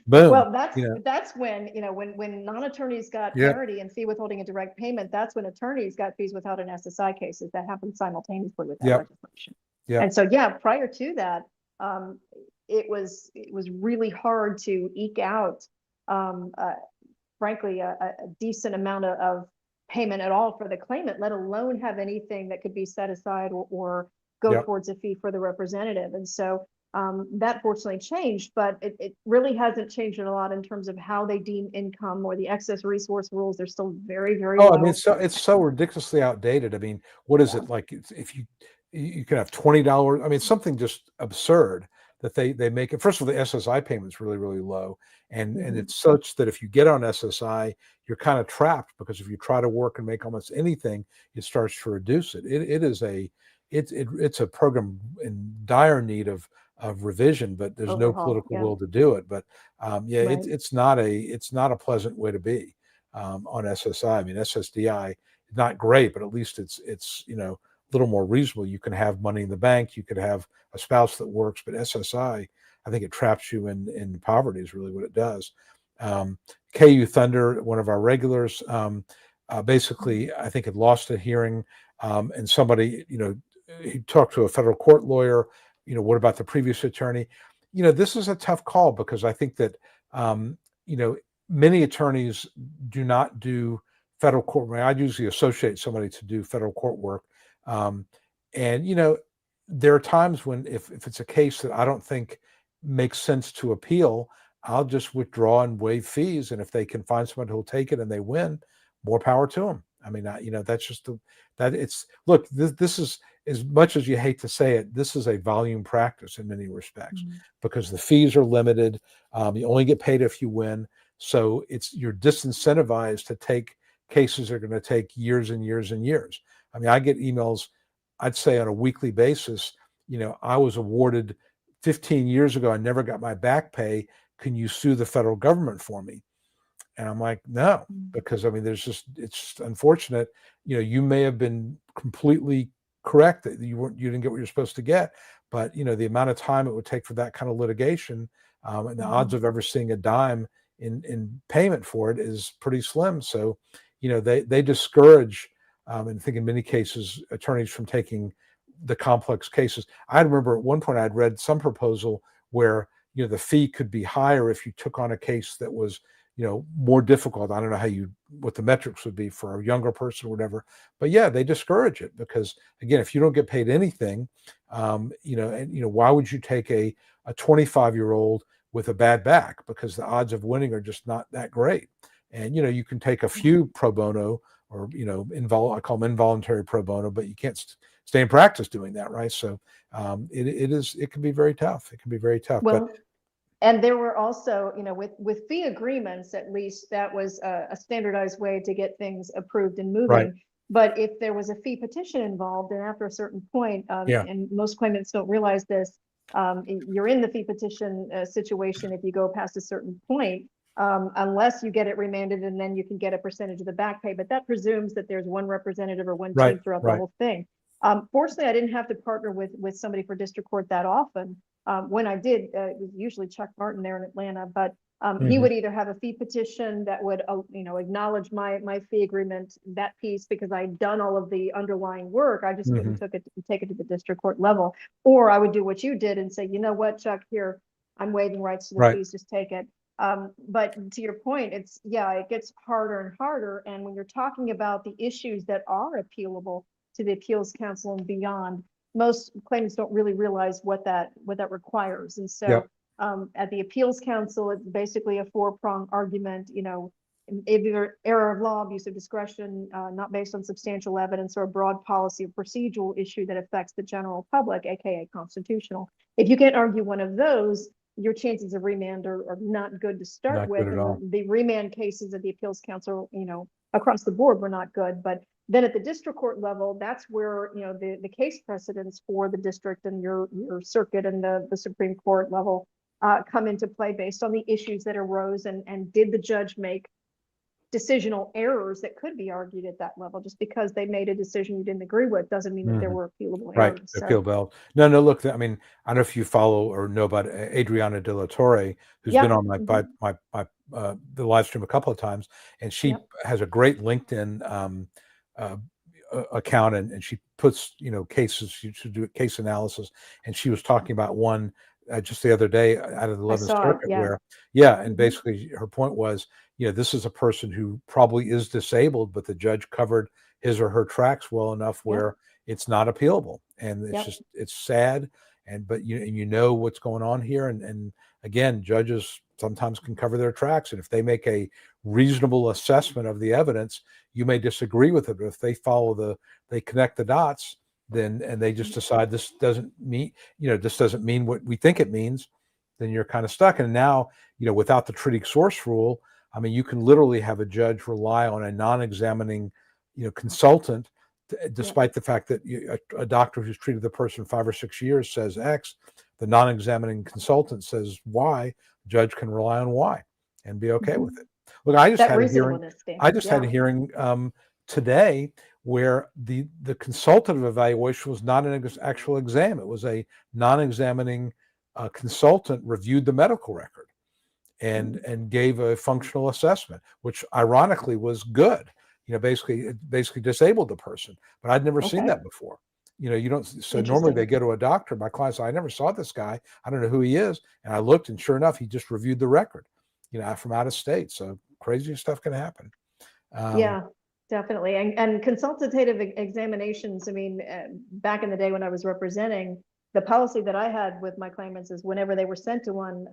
[SPEAKER 1] boom.
[SPEAKER 2] Well, that's when, when non-attorneys got parity and fee withholding and direct payment, that's when attorneys got fees without an SSI cases. That happened simultaneously with that legislation. And so, prior to that, it was really hard to eke out, frankly, a decent amount of payment at all for the claimant, let alone have anything that could be set aside or go towards a fee for the representative. And so that fortunately changed, but it really hasn't changed a lot in terms of how they deem income or the excess resource rules. They're still very, very low.
[SPEAKER 1] I mean, it's so ridiculously outdated. I mean, what is it like? If you can have $20, I mean, something just absurd that they make it. First of all, the SSI payment's really, really low. And it's such that if you get on SSI, you're kind of trapped, because if you try to work and make almost anything, it starts to reduce it. It's a program in dire need of revision, but there's no political will to do it. But it's not a pleasant way to be on SSI. I mean, SSDI not great, but at least it's a little more reasonable. You can have money in the bank, you could have a spouse that works, but SSI, I think it traps you in poverty is really what it does. KU Thunder, one of our regulars, basically, I think had lost a hearing, and somebody, he talked to a federal court lawyer, what about the previous attorney? This is a tough call because I think that, many attorneys do not do federal court. I mean, I usually associate somebody to do federal court work. And there are times when if it's a case that I don't think makes sense to appeal, I'll just withdraw and waive fees. And if they can find someone who'll take it and they win, more power to them. I mean, that's just look, this is, as much as you hate to say it, this is a volume practice in many respects because the fees are limited. You only get paid if you win. So you're disincentivized to take cases that are going to take years and years and years. I mean, I get emails, I'd say on a weekly basis, I was awarded 15 years ago, I never got my back pay. Can you sue the federal government for me? And I'm like, no, because I mean, it's just unfortunate. You may have been completely correct that you didn't get what you're supposed to get, but the amount of time it would take for that kind of litigation, and the odds of ever seeing a dime in payment for it is pretty slim. So, they discourage, and I think in many cases, attorneys from taking the complex cases. I remember at one point I'd read some proposal where the fee could be higher if you took on a case that was more difficult. I don't know what the metrics would be for a younger person or whatever, but yeah, they discourage it because again, if you don't get paid anything, why would you take a 25-year-old with a bad back? Because the odds of winning are just not that great. And you can take a few pro bono or I call them involuntary pro bono, but you can't stay in practice doing that, right? So it can be very tough. It can be very tough.
[SPEAKER 2] Well, and there were also, with fee agreements, at least that was a standardized way to get things approved and moving.
[SPEAKER 1] Right.
[SPEAKER 2] But if there was a fee petition involved, and after a certain point, and most claimants don't realize this, you're in the fee petition situation if you go past a certain point, unless you get it remanded and then you can get a percentage of the back pay. But that presumes that there's one representative or one team throughout the whole thing. Fortunately, I didn't have to partner with somebody for district court that often. When I did, it was usually Chuck Martin there in Atlanta, but he would either have a fee petition that would, acknowledge my fee agreement, that piece, because I'd done all of the underlying work. I just couldn't take it to the district court level, or I would do what you did and say, you know what, Chuck, here, I'm waiving rights to the fees, just take it. But to your point, it gets harder and harder. And when you're talking about the issues that are appealable to the appeals council and beyond, most claimants don't really realize what that requires. And so at the appeals council, it's basically a four-pronged argument, either error of law, abuse of discretion, not based on substantial evidence, or a broad policy or procedural issue that affects the general public, aka constitutional. If you can't argue one of those, your chances of remand are not good to start with. And the remand cases at the appeals council, across the board were not good. But then at the district court level, that's where the case precedents for the district and your circuit and the Supreme Court level come into play based on the issues that arose, and did the judge make decisional errors that could be argued at that level. Just because they made a decision you didn't agree with doesn't mean that there were appealable errors.
[SPEAKER 1] Appealable. No, look, I mean, I don't know if you follow or know about Adriana De La Torre, who's been on my the live stream a couple of times, and she has a great LinkedIn account, and she puts cases. She should do case analysis, and she was talking about one just the other day out of the 11th Circuit where and basically her point was, this is a person who probably is disabled, but the judge covered his or her tracks well enough where it's not appealable, and it's it's sad, but you know what's going on here, and again, judges sometimes can cover their tracks, and if they make a reasonable assessment of the evidence, you may disagree with it, but if they connect the dots, then and they just decide this doesn't mean what we think it means, then you're kind of stuck. And now, without the treating source rule, I mean, you can literally have a judge rely on a non-examining consultant, despite the fact that a doctor who's treated the person 5 or 6 years says X, the non-examining consultant says Y, judge can rely on Y and be okay with it. Look, I just had a hearing today where the consultative evaluation was not an actual exam. It was a non-examining consultant reviewed the medical record and gave a functional assessment, which ironically was good. It basically disabled the person, but I'd never seen that before. You don't. So normally they go to a doctor. My client said, I never saw this guy. I don't know who he is. And I looked, and sure enough, he just reviewed the record, from out of state. So crazy stuff can happen.
[SPEAKER 2] Yeah, definitely. And consultative examinations, I mean, back in the day when I was representing, the policy that I had with my claimants is whenever they were sent to one,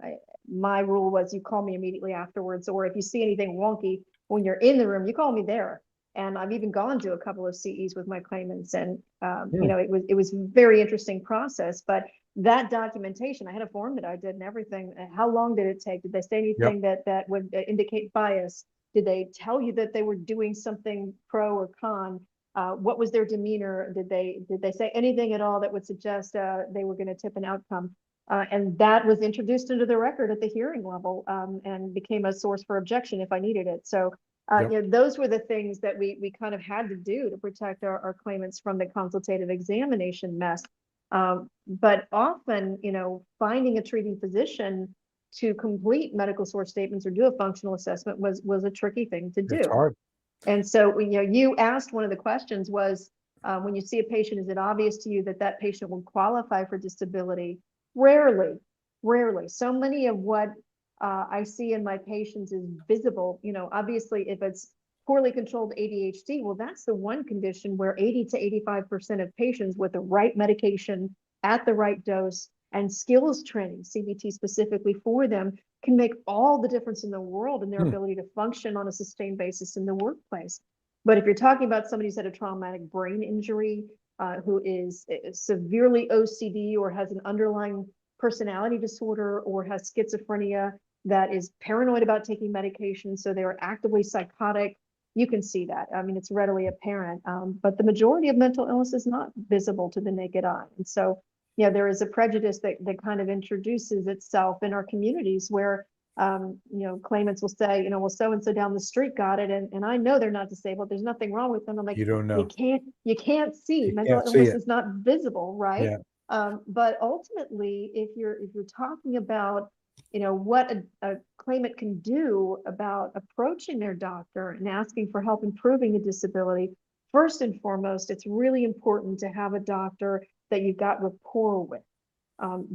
[SPEAKER 2] my rule was you call me immediately afterwards, or if you see anything wonky when you're in the room, you call me there. And I've even gone to a couple of CEs with my claimants, and it was a very interesting process. But that documentation, I had a form that I did and everything. How long did it take? Did they say anything that would indicate bias? Did they tell you that they were doing something pro or con? What was their demeanor? Did they say anything at all that would suggest they were going to tip an outcome? And that was introduced into the record at the hearing level, and became a source for objection if I needed it. So those were the things that we kind of had to do to protect our claimants from the consultative examination mess. But often, finding a treating physician to complete medical source statements or do a functional assessment was a tricky thing to do.
[SPEAKER 1] It's hard.
[SPEAKER 2] And so, you asked, one of the questions was, when you see a patient, is it obvious to you that that patient will qualify for disability? Rarely. So many of what I see in my patients is visible. Obviously, if it's poorly controlled ADHD, well, that's the one condition where 80 to 85% of patients with the right medication at the right dose and skills training, CBT specifically for them, can make all the difference in the world in their ability to function on a sustained basis in the workplace. But if you're talking about somebody who's had a traumatic brain injury, who is severely OCD or has an underlying personality disorder or has schizophrenia that is paranoid about taking medication, so they are actively psychotic, you can see that. I mean, it's readily apparent. But the majority of mental illness is not visible to the naked eye. And so, there is a prejudice that kind of introduces itself in our communities where, claimants will say, well, so-and-so down the street got it. And I know they're not disabled. There's nothing wrong with them. I'm like,
[SPEAKER 1] you don't know.
[SPEAKER 2] You can't see. Mental illness is not visible, right? Yeah. But ultimately, if you're talking about, what a claimant can do about approaching their doctor and asking for help improving the disability, first and foremost, it's really important to have a doctor that you've got rapport with.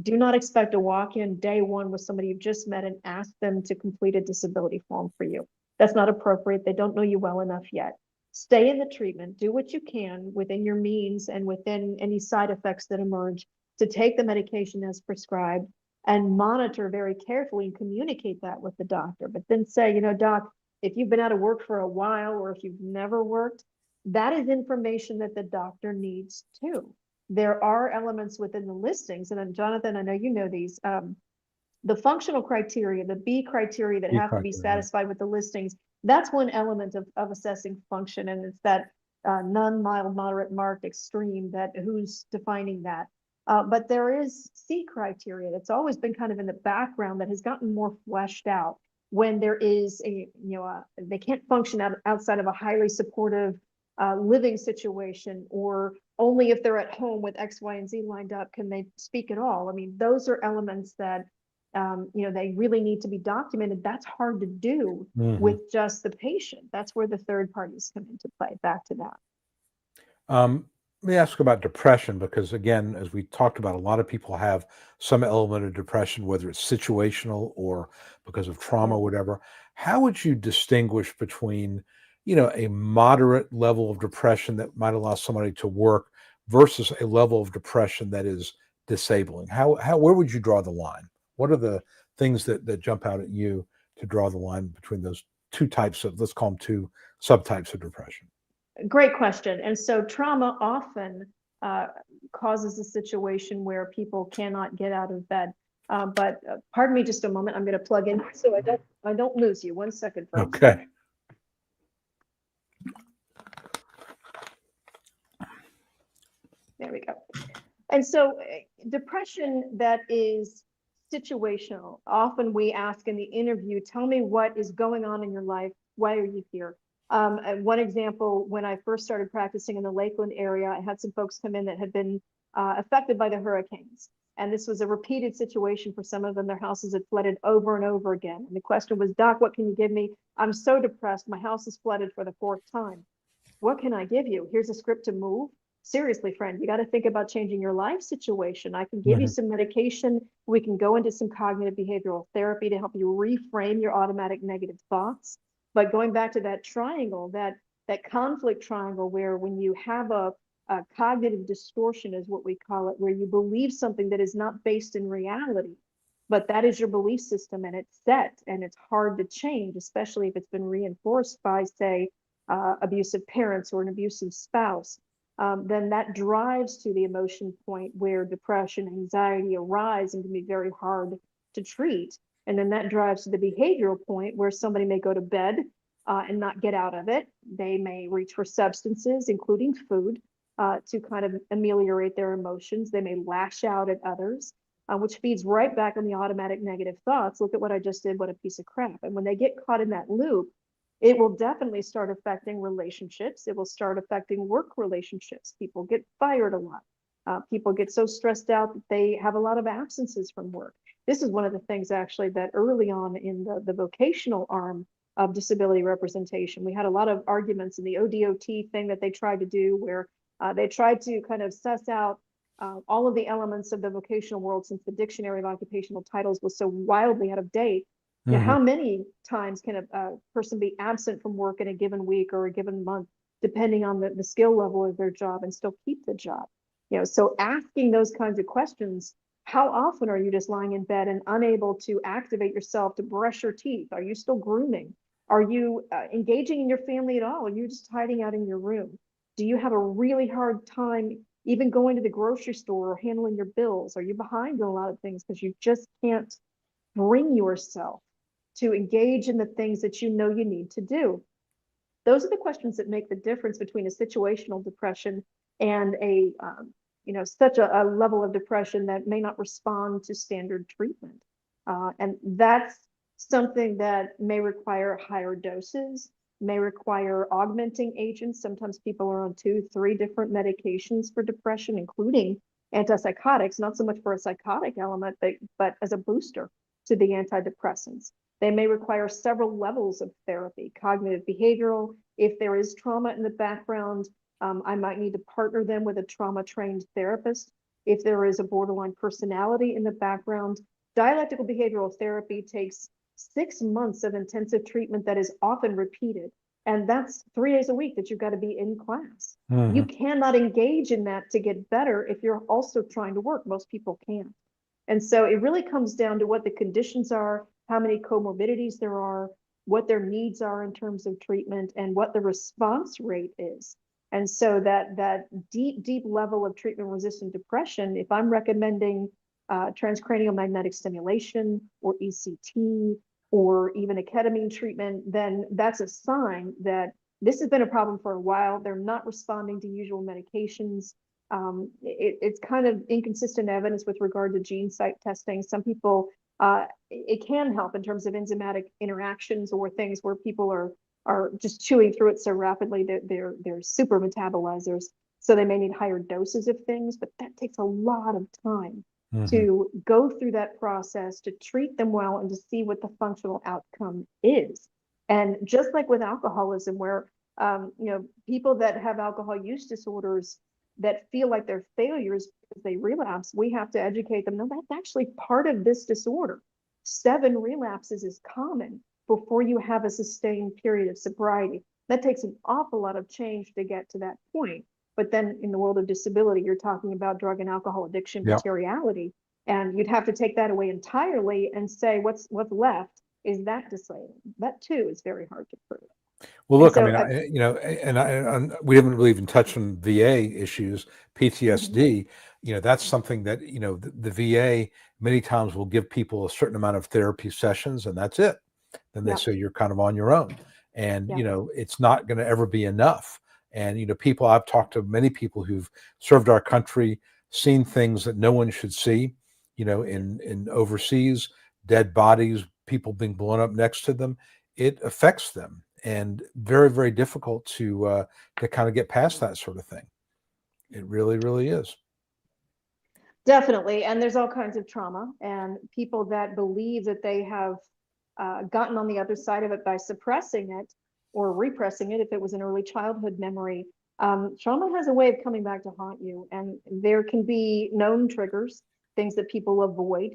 [SPEAKER 2] Do not expect to walk in day one with somebody you've just met and ask them to complete a disability form for you. That's not appropriate. They don't know you well enough yet. Stay in the treatment, do what you can within your means and within any side effects that emerge to take the medication as prescribed, and monitor very carefully and communicate that with the doctor. But then say, doc, if you've been out of work for a while or if you've never worked, that is information that the doctor needs too. There are elements within the listings, and then Jonathan, I know you know these, the functional criteria, the B criteria that have to be satisfied with the listings, that's one element of assessing function, and it's that none, mild, moderate, marked, extreme, that who's defining that. But there is C criteria that's always been kind of in the background that has gotten more fleshed out when there is they can't function outside of a highly supportive living situation, or only if they're at home with X, Y, and Z lined up can they speak at all. I mean, those are elements that they really need to be documented. That's hard to do with just the patient. That's where the third parties come into play. Back to that.
[SPEAKER 1] Let me ask about depression, because again, as we talked about, a lot of people have some element of depression, whether it's situational or because of trauma or whatever. How would you distinguish between, a moderate level of depression that might allow somebody to work versus a level of depression that is disabling? Where would you draw the line? What are the things that jump out at you to draw the line between those two types of, let's call them two subtypes of depression?
[SPEAKER 2] Great question. And so trauma often causes a situation where people cannot get out of bed. But pardon me just a moment. I'm going to plug in so I don't lose you. 1 second, folks.
[SPEAKER 1] Okay.
[SPEAKER 2] There we go. And so depression that is situational. Often we ask in the interview, tell me what is going on in your life. Why are you here? One example, when I first started practicing in the Lakeland area, I had some folks come in that had been affected by the hurricanes. And this was a repeated situation for some of them. Their houses had flooded over and over again. And the question was, Doc, what can you give me? I'm so depressed. My house is flooded for the 4th time. What can I give you? Here's a script to move. Seriously, friend, you got to think about changing your life situation. I can give you some medication. We can go into some cognitive behavioral therapy to help you reframe your automatic negative thoughts. But going back to that triangle, that conflict triangle, where when you have a cognitive distortion is what we call it, where you believe something that is not based in reality, but that is your belief system and it's set and it's hard to change, especially if it's been reinforced by, say, abusive parents or an abusive spouse. Then that drives to the emotion point where depression, anxiety arise and can be very hard to treat. And then that drives to the behavioral point where somebody may go to bed and not get out of it. They may reach for substances, including food, to kind of ameliorate their emotions. They may lash out at others, which feeds right back on the automatic negative thoughts. Look at what I just did, what a piece of crap. And when they get caught in that loop, it will definitely start affecting relationships. It will start affecting work relationships. People get fired a lot. People get so stressed out that they have a lot of absences from work. This is one of the things actually that early on in the vocational arm of disability representation, we had a lot of arguments in the ODOT thing that they tried to do, where they tried to kind of suss out all of the elements of the vocational world, since the dictionary of occupational titles was so wildly out of date. Now, how many times can a person be absent from work in a given week or a given month, depending on the skill level of their job, and still keep the job? So asking those kinds of questions, how often are you just lying in bed and unable to activate yourself to brush your teeth? Are you still grooming? Are you engaging in your family at all? Are you just hiding out in your room? Do you have a really hard time even going to the grocery store or handling your bills? Are you behind in a lot of things because you just can't bring yourself to engage in the things that you know you need to do? Those are the questions that make the difference between a situational depression and a such a level of depression that may not respond to standard treatment. And that's something that may require higher doses, may require augmenting agents. Sometimes people are on 2, 3 different medications for depression, including antipsychotics, not so much for a psychotic element, but as a booster to the antidepressants. They may require several levels of therapy, cognitive behavioral. If there is trauma in the background, I might need to partner them with a trauma-trained therapist. If there is a borderline personality in the background, dialectical behavioral therapy takes 6 months of intensive treatment that is often repeated. And that's 3 days a week that you've got to be in class. You cannot engage in that to get better if you're also trying to work. Most people can't. And so it really comes down to what the conditions are, how many comorbidities there are, what their needs are in terms of treatment, and what the response rate is. And so that deep level of treatment-resistant depression, if I'm recommending transcranial magnetic stimulation or ECT or even a ketamine treatment, then that's a sign that this has been a problem for a while. They're not responding to usual medications. It's kind of inconsistent evidence with regard to gene site testing. Some people, it can help in terms of enzymatic interactions or things where people are just chewing through it so rapidly that they're super metabolizers. So they may need higher doses of things, but that takes a lot of time to go through that process, to treat them well, and to see what the functional outcome is. And just like with alcoholism, where people that have alcohol use disorders that feel like they're failures because they relapse, we have to educate them. No, that's actually part of this disorder. 7 relapses is common before you have a sustained period of sobriety. That takes an awful lot of change to get to that point. But then in the world of disability, you're talking about drug and alcohol addiction materiality. And you'd have to take that away entirely and say what's left is that disabling. That too is very hard to prove.
[SPEAKER 1] Well, look,
[SPEAKER 2] so,
[SPEAKER 1] I mean, and we haven't really even touched on VA issues, PTSD. That's something that, the VA many times will give people a certain amount of therapy sessions, and that's it. Then they say you're kind of on your own, and it's not going to ever be enough. And I've talked to many people who've served our country, seen things that no one should see, in overseas, dead bodies, people being blown up next to them. It affects them. and very, very difficult to kind of get past that sort of thing. It really, really is.
[SPEAKER 2] Definitely. And there's all kinds of trauma, and people that believe that they have gotten on the other side of it by suppressing it or repressing it, if it was an early childhood memory. Trauma has a way of coming back to haunt you, and there can be known triggers, things that people avoid.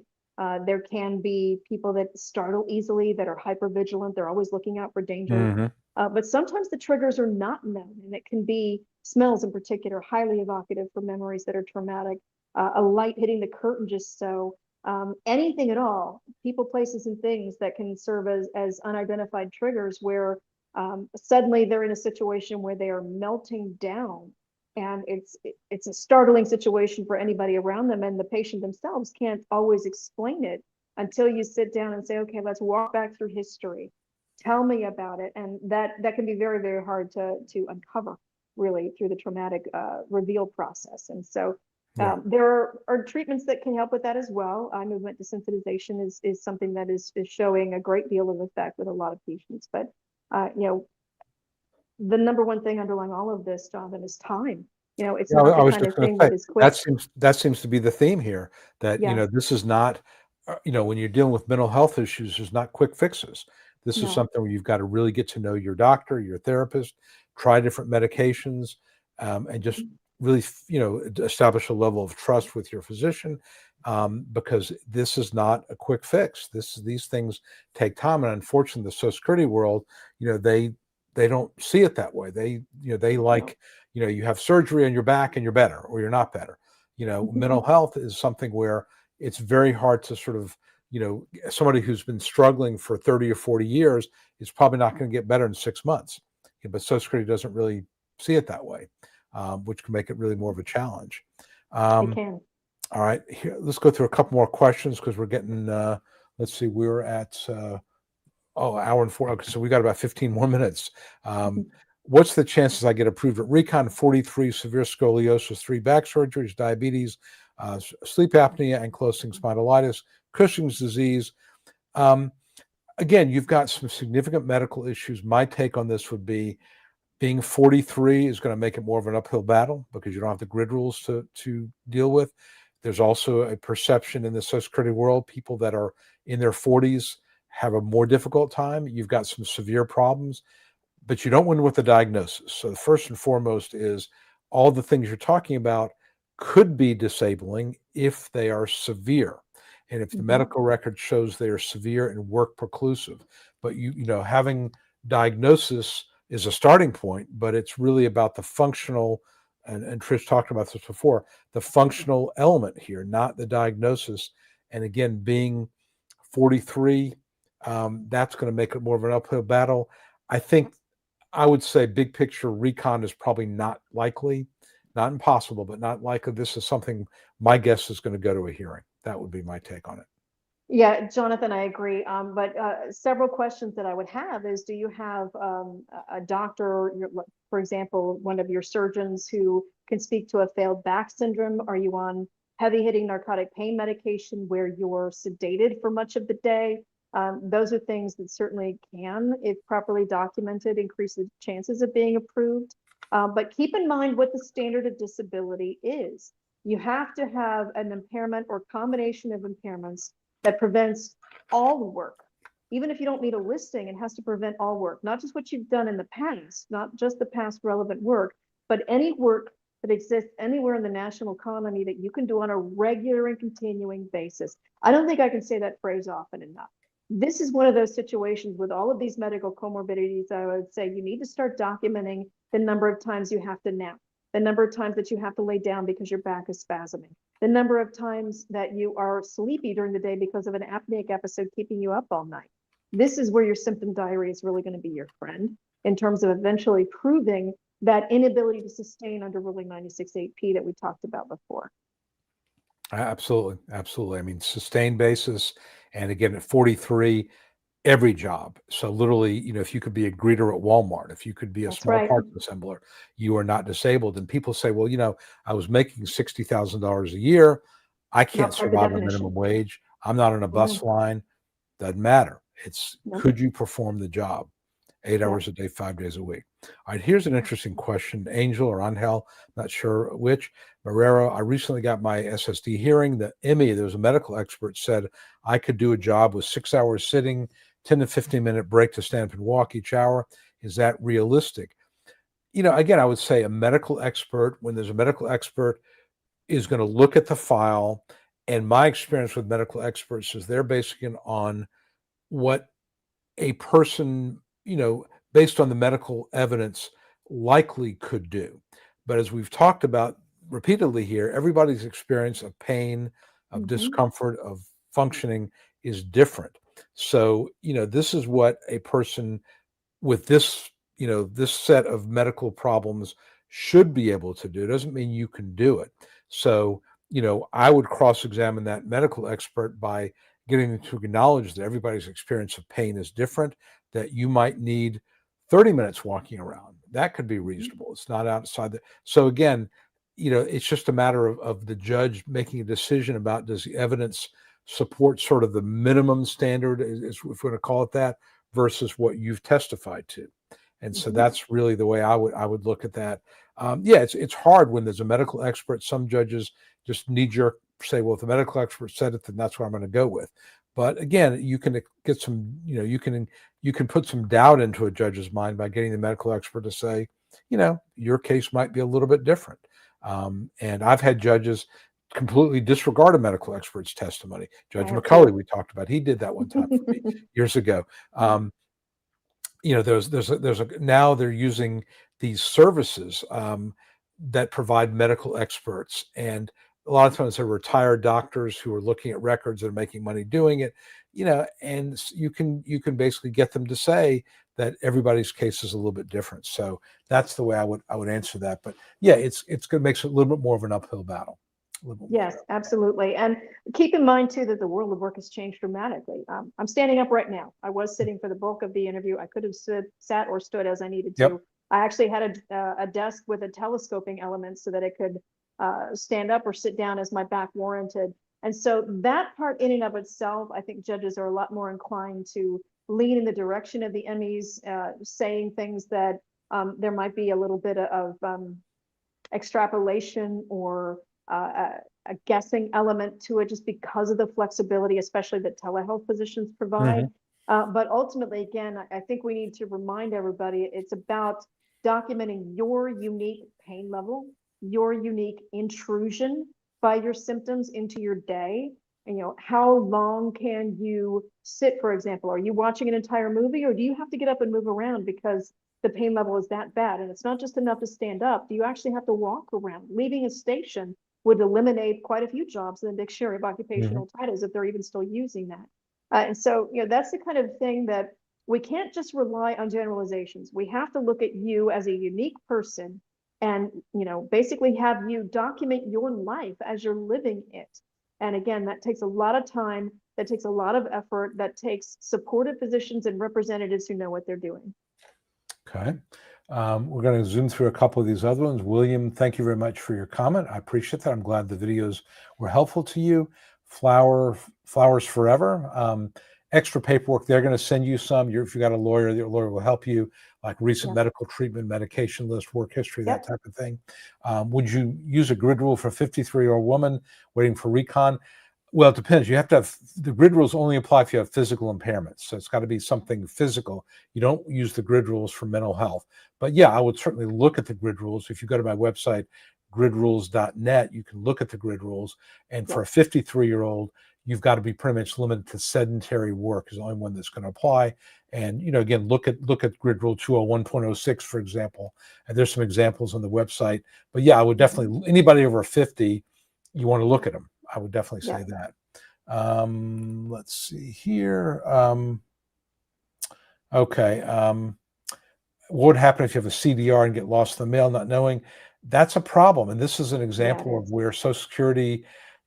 [SPEAKER 2] There can be people that startle easily, that are hypervigilant. They're always looking out for danger. But sometimes the triggers are not known, and it can be smells in particular, highly evocative for memories that are traumatic. A light hitting the curtain just so, anything at all, people, places, and things that can serve as unidentified triggers where suddenly they're in a situation where they are melting down, and it's a startling situation for anybody around them, and the patient themselves can't always explain it until you sit down and say, okay, let's walk back through history. Tell me about it. And that can be very, very hard to uncover, really, through the traumatic reveal process. And so there are treatments that can help with that as well. Eye movement desensitization is something that is showing a great deal of effect with a lot of patients. But the number one thing underlying all of this, Jonathan, is time. It's not the kind of thing that is quick.
[SPEAKER 1] That seems to be the theme here. That this is not, when you're dealing with mental health issues, there's not quick fixes. This is something where you've got to really get to know your doctor, your therapist, try different medications, and just really, establish a level of trust with your physician, because this is not a quick fix. These things take time, and unfortunately, the Social Security world, they don't see it that way. They like, you have surgery on your back and you're better, or you're not better. Mental health is something where it's very hard to sort of, somebody who's been struggling for 30 or 40 years is probably not going to get better in 6 months. But Social Security doesn't really see it that way, which can make it really more of a challenge.
[SPEAKER 2] It can.
[SPEAKER 1] All right, here, let's go through a couple more questions because we're getting, let's see, we're at, hour and 4. Okay, so we got about 15 more minutes. What's the chances I get approved at Recon? 43, severe scoliosis, 3 back surgeries, diabetes, sleep apnea, ankylosing spondylitis, Cushing's disease. Again, you've got some significant medical issues. My take on this would be being 43 is going to make it more of an uphill battle because you don't have the grid rules to deal with. There's also a perception in the Social Security world, people that are in their 40s have a more difficult time. You've got some severe problems, but you don't win with the diagnosis. So the first and foremost is all the things you're talking about could be disabling if they are severe. And if the medical record shows they are severe and work preclusive. But having diagnosis is a starting point, but it's really about the functional, and Trish talked about this before, the functional element here, not the diagnosis. And again, being 43, that's going to make it more of an uphill battle. I would say big picture Recon is probably not likely, not impossible, but not likely. This is something my guess is going to go to a hearing. That would be my take on it.
[SPEAKER 2] Yeah, Jonathan, I agree. But several questions that I would have is, do you have a doctor, for example, one of your surgeons who can speak to a failed back syndrome? Are you on heavy hitting narcotic pain medication where you're sedated for much of the day? Those are things that certainly can, if properly documented, increase the chances of being approved. But keep in mind what the standard of disability is. You have to have an impairment or combination of impairments that prevents all the work. Even if you don't need a listing, it has to prevent all work, not just what you've done in the past, not just the past relevant work, but any work that exists anywhere in the national economy that you can do on a regular and continuing basis. I don't think I can say that phrase often enough. This is one of those situations with all of these medical comorbidities. I would say you need to start documenting the number of times you have to nap, the number of times that you have to lay down because your back is spasming, the number of times that you are sleepy during the day because of an apneic episode keeping you up all night. This is where your symptom diary is really going to be your friend in terms of eventually proving that inability to sustain under ruling 96.8p that we talked about before.
[SPEAKER 1] Absolutely. Absolutely. I mean, sustained basis. And again, at 43, every job. So literally, if you could be a greeter at Walmart, if you could be a small parts assembler, you are not disabled. And people say, well, I was making $60,000 a year. I can't survive on minimum wage. I'm not on a bus line. Doesn't matter. It's could you perform the job? 8
[SPEAKER 2] Yeah.
[SPEAKER 1] hours a day, 5 days a week. All right, here's an interesting question. Angel or Angel, not sure which. Marrero, I recently got my SSD hearing. The ME, there was a medical expert, said I could do a job with 6 hours sitting, 10 to 15-minute break to stand up and walk each hour. Is that realistic? Again, I would say a medical expert, when there's a medical expert, is going to look at the file. And my experience with medical experts is they're basing it on what a person, based on the medical evidence, likely could do. But as we've talked about repeatedly here, everybody's experience of pain, of discomfort, of functioning is different. So, this is what a person with this, this set of medical problems should be able to do. It doesn't mean you can do it. So, I would cross-examine that medical expert by getting them to acknowledge that everybody's experience of pain is different, that you might need 30 minutes walking around. That could be reasonable. It's not outside the. So again, it's just a matter of the judge making a decision about, does the evidence support sort of the minimum standard, if we're going to call it that, versus what you've testified to. And so that's really the way I would look at that. It's hard when there's a medical expert. Some judges just knee-jerk say, well, if the medical expert said it, then that's what I'm going to go with. But again, you can get some, you can put some doubt into a judge's mind by getting the medical expert to say, your case might be a little bit different. And I've had judges completely disregard a medical expert's testimony. Judge McCulley, we talked about, he did that one time for me years ago. Now they're using these services that provide medical experts, and a lot of times they're retired doctors who are looking at records and making money doing it, and you can basically get them to say that everybody's case is a little bit different. So that's the way I would answer that. But yeah, it's going to make it a little bit more of an uphill battle.
[SPEAKER 2] Yes, absolutely. And keep in mind too that the world of work has changed dramatically. I'm standing up right now. I was sitting for the bulk of the interview. I could have sat or stood as I needed to.
[SPEAKER 1] Yep.
[SPEAKER 2] I actually had a desk with a telescoping element so that I could stand up or sit down as my back warranted. And so that part in and of itself, I think judges are a lot more inclined to lean in the direction of the MEs, saying things that there might be a little bit of extrapolation or a guessing element to it, just because of the flexibility, especially that telehealth physicians provide. But ultimately, again, I think we need to remind everybody it's about documenting your unique pain level, your unique intrusion by your symptoms into your day. And, how long can you sit, for example? Are you watching an entire movie, or do you have to get up and move around because the pain level is that bad? And it's not just enough to stand up. Do you actually have to walk around? Leaving a station would eliminate quite a few jobs in the dictionary of occupational titles if they're even still using that. And so, that's the kind of thing that we can't just rely on generalizations. We have to look at you as a unique person and, basically have you document your life as you're living it. And again, that takes a lot of time, that takes a lot of effort, that takes supportive physicians and representatives who know what they're doing.
[SPEAKER 1] Okay. We're going to zoom through a couple of these other ones. William, thank you very much for your comment. I appreciate that. I'm glad the videos were helpful to you. Flowers Forever. Extra paperwork. They're going to send you some. If you got a lawyer, your lawyer will help you, like recent medical treatment, medication list, work history, that type of thing. Would you use a grid rule for a 53-year-old woman waiting for recon? Well, it depends. You have to have, the grid rules only apply if you have physical impairments. So it's got to be something physical. You don't use the grid rules for mental health. But yeah, I would certainly look at the grid rules. If you go to my website, gridrules.net, you can look at the grid rules. And for a 53-year-old, you've got to be pretty much limited to sedentary work is the only one that's going to apply. And, again, look at grid rule 201.06, for example. And there's some examples on the website. But yeah, I would definitely, anybody over 50, you want to look at them. I would definitely say that. Let's see here. Okay. What would happen if you have a CDR and get lost in the mail, not knowing? That's a problem. And this is an example of where Social Security,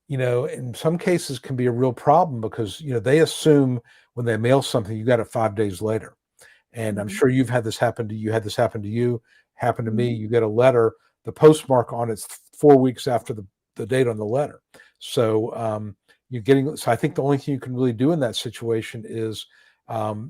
[SPEAKER 1] in some cases can be a real problem because, they assume when they mail something, you got it 5 days later. And I'm sure you've had this happen to you, happened to me. You get a letter, the postmark on it's 4 weeks after the date on the letter. So I think the only thing you can really do in that situation is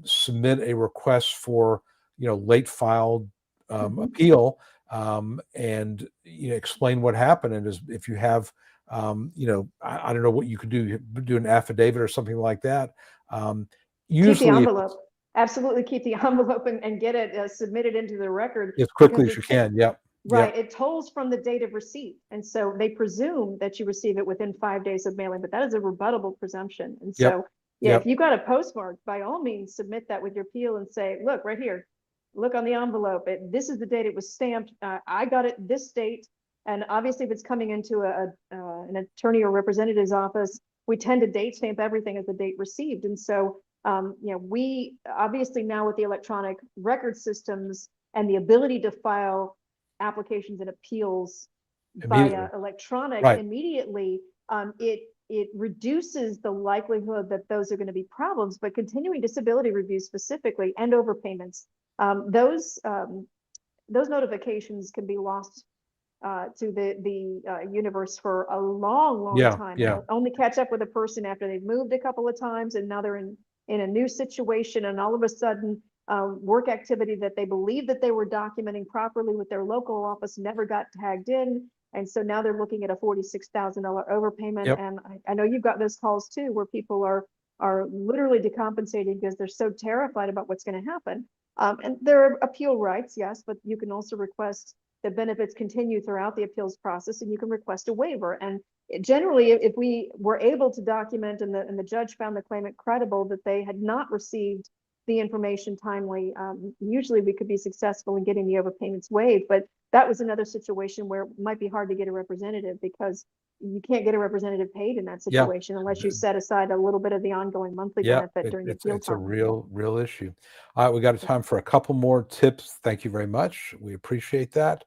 [SPEAKER 1] submit a request for late filed appeal, and explain what happened. And if you have, I don't know what you could do an affidavit or something like that.
[SPEAKER 2] Keep the
[SPEAKER 1] Usually,
[SPEAKER 2] envelope. Absolutely keep the envelope and get it submitted into the record.
[SPEAKER 1] as quickly as you can. Yep.
[SPEAKER 2] Right. It tolls from the date of receipt. And so they presume that you receive it within 5 days of mailing, but that is a rebuttable presumption. And so, if you got a postmark, by all means, submit that with your appeal and say, look, right here, look on the envelope. This is the date it was stamped. I got it this date. And obviously, if it's coming into an attorney or representative's office, we tend to date stamp everything as the date received. And so, we obviously now with the electronic record systems and the ability to file applications and appeals via electronic immediately, it reduces the likelihood that those are going to be problems. But continuing disability reviews specifically and overpayments, those notifications can be lost to the universe for a long time. And only catch up with a person after they've moved a couple of times and now they're in a new situation, and all of a sudden work activity that they believe that they were documenting properly with their local office never got tagged in. And so now they're looking at a $46,000 overpayment. And I know you've got those calls too, where people are literally decompensating because they're so terrified about what's going to happen. And there are appeal rights, yes, but you can also request that benefits continue throughout the appeals process, and you can request a waiver. And generally, if we were able to document and the judge found the claimant credible that they had not received the information timely, usually we could be successful in getting the overpayments waived. But that was another situation where it might be hard to get a representative because you can't get a representative paid in that situation unless you set aside a little bit of the ongoing monthly benefit during the appeal time.
[SPEAKER 1] It's a real issue. All right, we got time for a couple more tips. Thank you very much. We appreciate that.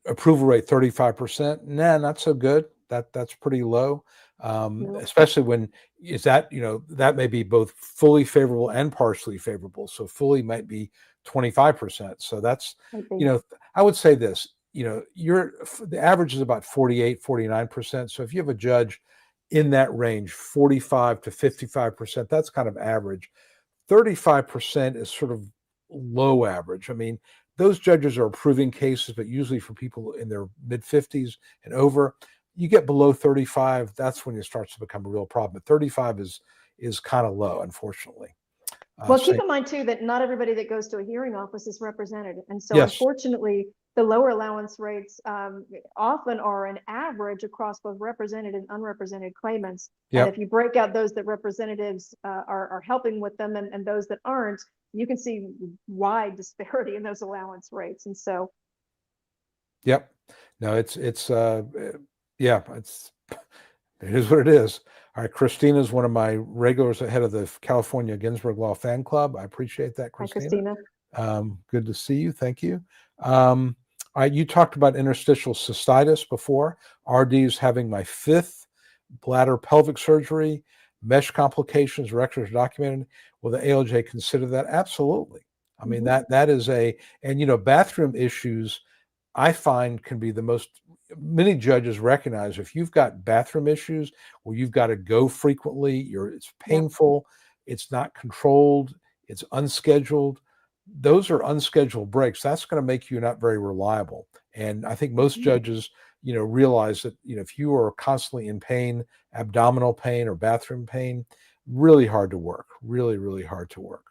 [SPEAKER 1] Approval rate 35%. Nah, not so good. That's pretty low. Especially when that may be both fully favorable and partially favorable. So fully might be 25%. So that's, I would say this, the average is about 48, 49%. So if you have a judge in that range, 45 to 55%, that's kind of average. 35% is sort of low average. I mean, those judges are approving cases, but usually for people in their mid 50s and over. You get below 35, that's when it starts to become a real problem. But 35 is kind of low, unfortunately.
[SPEAKER 2] Well, keep in mind too that not everybody that goes to a hearing office is represented, and so unfortunately, the lower allowance rates often are an average across both represented and unrepresented claimants. And if you break out those that representatives are helping with them and those that aren't, you can see wide disparity in those allowance rates. And so,
[SPEAKER 1] no, it is what it is. All right, Christina is one of my regulars, head of the California Ginsberg Law Fan Club. I appreciate that, Christina.
[SPEAKER 2] Hi, Christina.
[SPEAKER 1] Good to see you. Thank you. All right, you talked about interstitial cystitis before. RD is having my 5th bladder pelvic surgery. Mesh complications, records documented. Will the ALJ consider that? Absolutely. I mean, that is and bathroom issues, I find, can be the most, many judges recognize if you've got bathroom issues where you've got to go frequently, it's painful, it's not controlled, it's unscheduled. Those are unscheduled breaks. That's going to make you not very reliable. And I think most judges, realize that, if you are constantly in pain, abdominal pain or bathroom pain, really hard to work, really hard to work.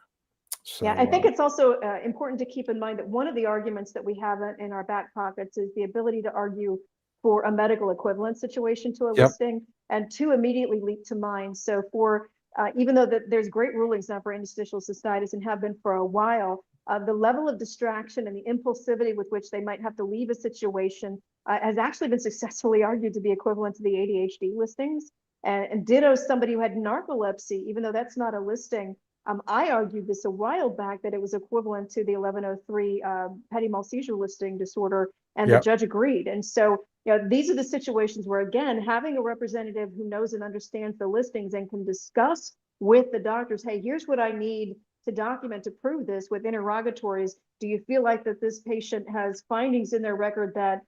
[SPEAKER 1] So,
[SPEAKER 2] I think it's also important to keep in mind that one of the arguments that we have in our back pockets is the ability to argue for a medical equivalent situation to a listing, and two immediately leap to mind. So for even though there's great rulings now for interstitial cystitis and have been for a while, the level of distraction and the impulsivity with which they might have to leave a situation has actually been successfully argued to be equivalent to the ADHD listings. And ditto somebody who had narcolepsy, even though that's not a listing. I argued this a while back that it was equivalent to the 1103 petit mal seizure listing disorder, and the judge agreed. And so, these are the situations where, again, having a representative who knows and understands the listings and can discuss with the doctors, hey, here's what I need to document to prove this with interrogatories. Do you feel like that this patient has findings in their record that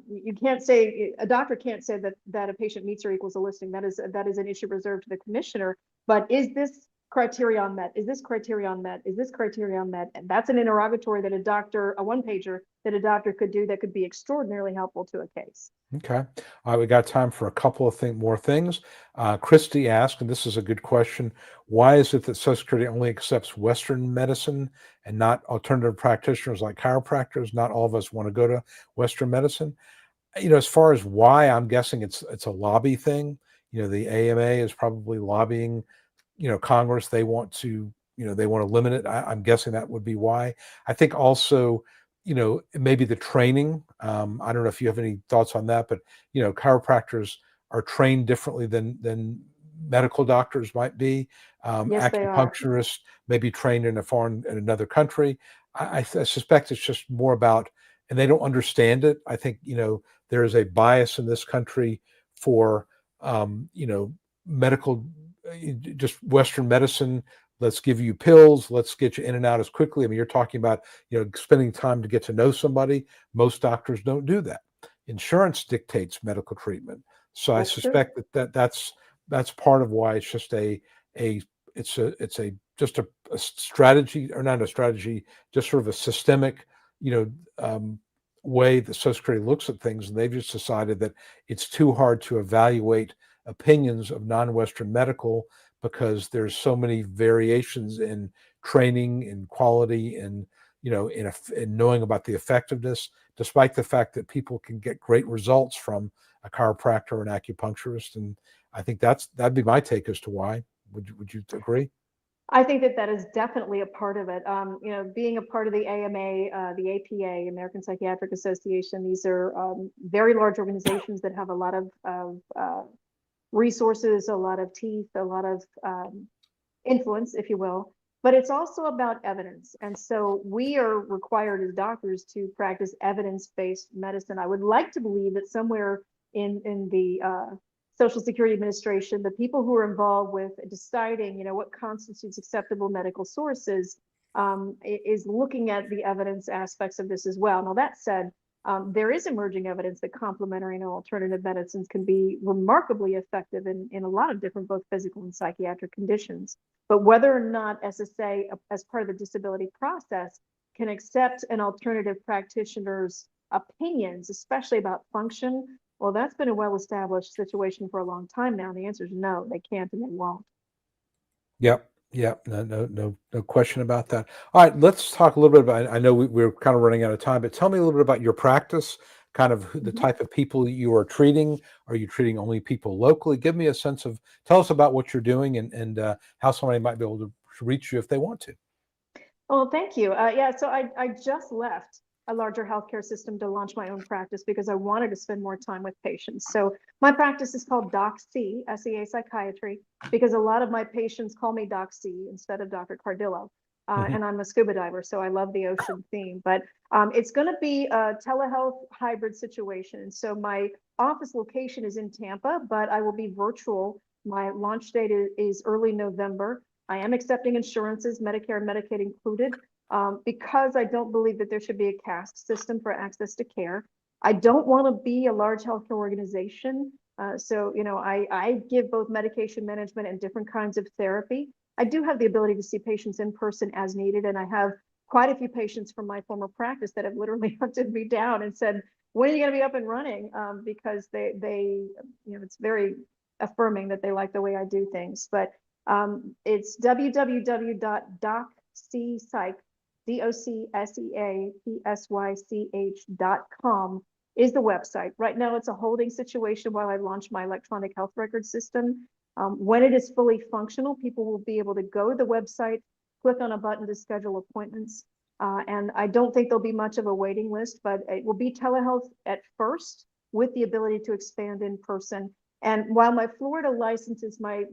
[SPEAKER 2] you can't say, a doctor can't say that a patient meets or equals a listing. That is an issue reserved to the commissioner. But is this criterion met? Is this criterion met? Is this criterion met? And that's an interrogatory that a one-pager that a doctor could do that could be extraordinarily helpful to a case.
[SPEAKER 1] Okay. All right, we got time for a couple of more things. Christy asked, and this is a good question, why is it that Social Security only accepts Western medicine and not alternative practitioners like chiropractors? Not all of us want to go to Western medicine. As far as why, I'm guessing it's a lobby thing. The AMA is probably lobbying, Congress. They want to, limit it. I'm guessing that would be why. I think also, maybe the training. I don't know if you have any thoughts on that, but chiropractors are trained differently than medical doctors might be.
[SPEAKER 2] Yes, they are.
[SPEAKER 1] Acupuncturists may be trained in another country. I suspect it's just more about, and they don't understand it. I think there is a bias in this country for medical, just Western medicine. Let's give you pills. Let's get you in and out as quickly. I mean, you're talking about, spending time to get to know somebody. Most doctors don't do that. Insurance dictates medical treatment. So I suspect that's part of why it's just a strategy, or not a strategy, just sort of a systemic, way the Social Security looks at things. And they've just decided that it's too hard to evaluate opinions of non-Western medical, because there's so many variations in training, in quality, and in knowing about the effectiveness, despite the fact that people can get great results from a chiropractor or an acupuncturist. And I think that'd be my take as to why. Would you agree?
[SPEAKER 2] I think that is definitely a part of it. Being a part of the AMA, the APA, American Psychiatric Association, these are very large organizations that have a lot of resources, a lot of teeth, a lot of influence, if you will. But it's also about evidence. And so we are required as doctors to practice evidence-based medicine. I would like to believe that somewhere in the Social Security Administration, the people who are involved with deciding, what constitutes acceptable medical sources, is looking at the evidence aspects of this as well. Now, that said, there is emerging evidence that complementary and alternative medicines can be remarkably effective in a lot of different, both physical and psychiatric conditions. But whether or not SSA, as part of the disability process, can accept an alternative practitioner's opinions, especially about function, well, that's been a well-established situation for a long time now. The answer is no, they can't and they won't.
[SPEAKER 1] Yep. No question about that. All right, let's talk a little bit about, I know we're kind of running out of time, but tell me a little bit about your practice, kind of the type of people you are treating. Are you treating only people locally? Give me a sense of, tell us about what you're doing and how somebody might be able to reach you if they want to.
[SPEAKER 2] Well, thank you. So I just left a larger healthcare system to launch my own practice because I wanted to spend more time with patients. So my practice is called Doc C, SEA Psychiatry, because a lot of my patients call me Doc C instead of Dr. Cardillo. And I'm a scuba diver, so I love the ocean theme. But it's going to be a telehealth hybrid situation. And so my office location is in Tampa, but I will be virtual. My launch date is early November. I am accepting insurances, Medicare and Medicaid included. Because I don't believe that there should be a caste system for access to care. I don't want to be a large healthcare organization. I give both medication management and different kinds of therapy. I do have the ability to see patients in person as needed. And I have quite a few patients from my former practice that have literally hunted me down and said, when are you going to be up and running? Because they it's very affirming that they like the way I do things. But it's www.docpsych, DOCSEAPSYCH.com is the website. Right now, it's a holding situation while I launch my electronic health record system. When it is fully functional, people will be able to go to the website, click on a button to schedule appointments. And I don't think there'll be much of a waiting list, but it will be telehealth at first with the ability to expand in person. And while my Florida license is my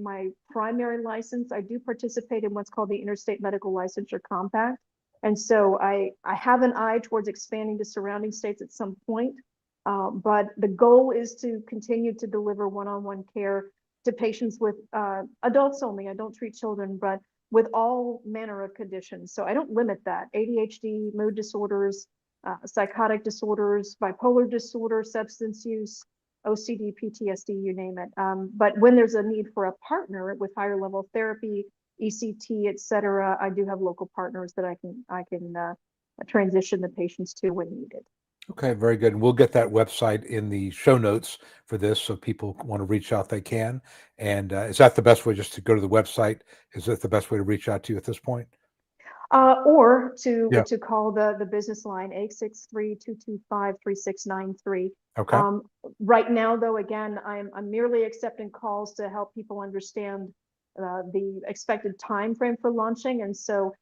[SPEAKER 2] primary license, I do participate in what's called the Interstate Medical Licensure Compact. And so I have an eye towards expanding to surrounding states at some point. But the goal is to continue to deliver one-on-one care to patients with adults only. I don't treat children, but with all manner of conditions. So I don't limit that. ADHD, mood disorders, psychotic disorders, bipolar disorder, substance use, OCD, PTSD, you name it. But when there's a need for a partner with higher level therapy, ECT, et cetera. I do have local partners that I can transition the patients to when needed.
[SPEAKER 1] Okay, very good. And we'll get that website in the show notes for this, so people want to reach out, they can. And is that the best way, just to go to the website? Is that the best way to reach out to you at this point?
[SPEAKER 2] Or
[SPEAKER 1] Yeah.
[SPEAKER 2] to call the business line 863-225-3693.
[SPEAKER 1] Okay.
[SPEAKER 2] Right now, though, again, I'm merely accepting calls to help people understand the expected time frame for launching, and so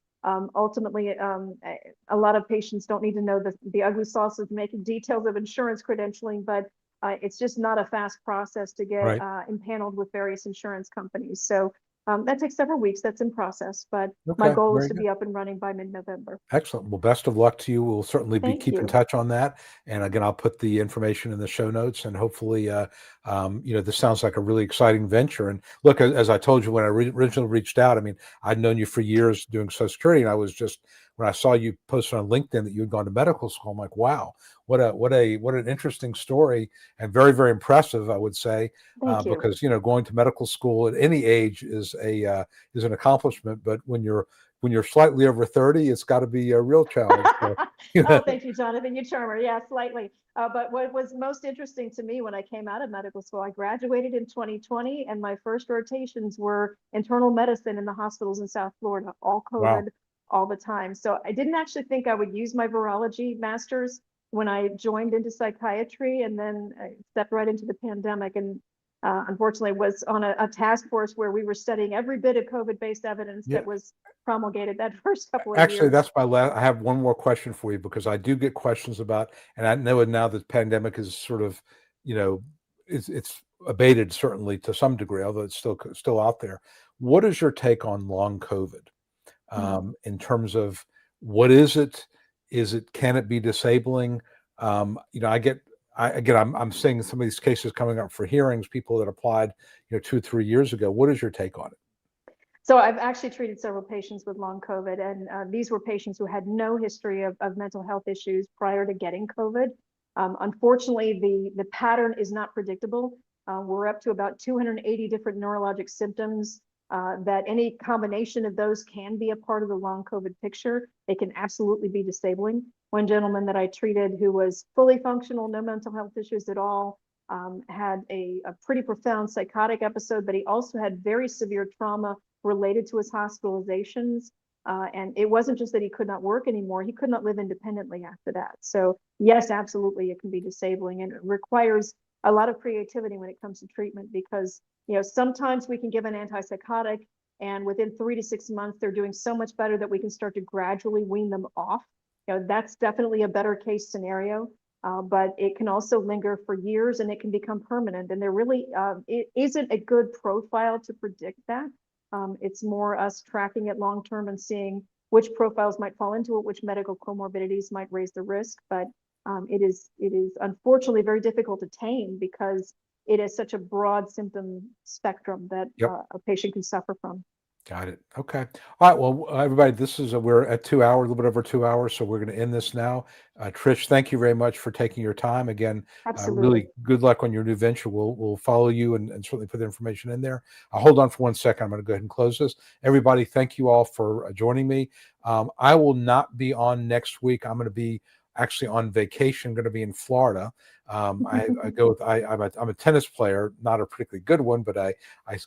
[SPEAKER 2] ultimately, a lot of patients don't need to know the ugly sausage making details of insurance credentialing, but it's just not a fast process to get
[SPEAKER 1] Right.
[SPEAKER 2] impaneled with various insurance companies. So that takes several weeks. That's in process, but my
[SPEAKER 1] Okay.
[SPEAKER 2] goal is
[SPEAKER 1] Very
[SPEAKER 2] to
[SPEAKER 1] good.
[SPEAKER 2] be up and running by mid-November.
[SPEAKER 1] Excellent. Well, best of luck to you. We'll certainly
[SPEAKER 2] Thank
[SPEAKER 1] keep in
[SPEAKER 2] you.
[SPEAKER 1] touch on that. And again, I'll put the information in the show notes, and hopefully, this sounds like a really exciting venture. And look, as I told you when I originally reached out, I mean, I'd known you for years doing Social Security, and I was just, when I saw you posted on LinkedIn that you had gone to medical school, I'm like, wow, what an interesting story, and very, very impressive, I would say,
[SPEAKER 2] Thank you.
[SPEAKER 1] because going to medical school at any age is an accomplishment, but when you're slightly over 30, it's got to be a real challenge. So,
[SPEAKER 2] Oh, thank you, Jonathan. You charmer. Yeah, slightly. But what was most interesting to me when I came out of medical school, I graduated in 2020, and my first rotations were internal medicine in the hospitals in South Florida, all
[SPEAKER 1] wow.
[SPEAKER 2] COVID, all the time. So I didn't actually think I would use my virology master's when I joined into psychiatry, and then I stepped right into the pandemic, and unfortunately was on a task force where we were studying every bit of COVID-based evidence
[SPEAKER 1] Yeah.
[SPEAKER 2] that was promulgated that first couple of
[SPEAKER 1] Actually,
[SPEAKER 2] years.
[SPEAKER 1] that's my last. I have one more question for you, because I do get questions about, and I know now that the pandemic is sort of, it's abated certainly to some degree, although it's still out there. What is your take on long COVID, in terms of what is it? Can it be disabling? I'm seeing some of these cases coming up for hearings, people that applied, 2-3 years ago. What is your take on it?
[SPEAKER 2] So I've actually treated several patients with long COVID, and these were patients who had no history of mental health issues prior to getting COVID. Unfortunately, the pattern is not predictable. We're up to about 280 different neurologic symptoms that any combination of those can be a part of the long COVID picture. They can absolutely be disabling. One gentleman that I treated who was fully functional, no mental health issues at all, had a pretty profound psychotic episode, but he also had very severe trauma related to his hospitalizations. And it wasn't just that he could not work anymore, he could not live independently after that. So yes, absolutely, it can be disabling, and it requires a lot of creativity when it comes to treatment, because sometimes we can give an antipsychotic, and within 3 to 6 months, they're doing so much better that we can start to gradually wean them off. That's definitely a better case scenario. But it can also linger for years, and it can become permanent. And there really it isn't a good profile to predict that. It's more us tracking it long term and seeing which profiles might fall into it, which medical comorbidities might raise the risk. But it is unfortunately very difficult to tame, because it is such a broad symptom spectrum that
[SPEAKER 1] Yep.
[SPEAKER 2] a patient can suffer from.
[SPEAKER 1] Got it. Okay. All right. Well, everybody, we're at 2 hours, a little bit over 2 hours, so we're going to end this now. Trish, thank you very much for taking your time. Again,
[SPEAKER 2] Absolutely.
[SPEAKER 1] really good luck on your new venture. We'll follow you, and certainly put the information in there. I'll hold on for 1 second. I'm going to go ahead and close this. Everybody, thank you all for joining me. I will not be on next week. I'm going to be actually on vacation, going to be in Florida. I'm a tennis player, not a particularly good one, but I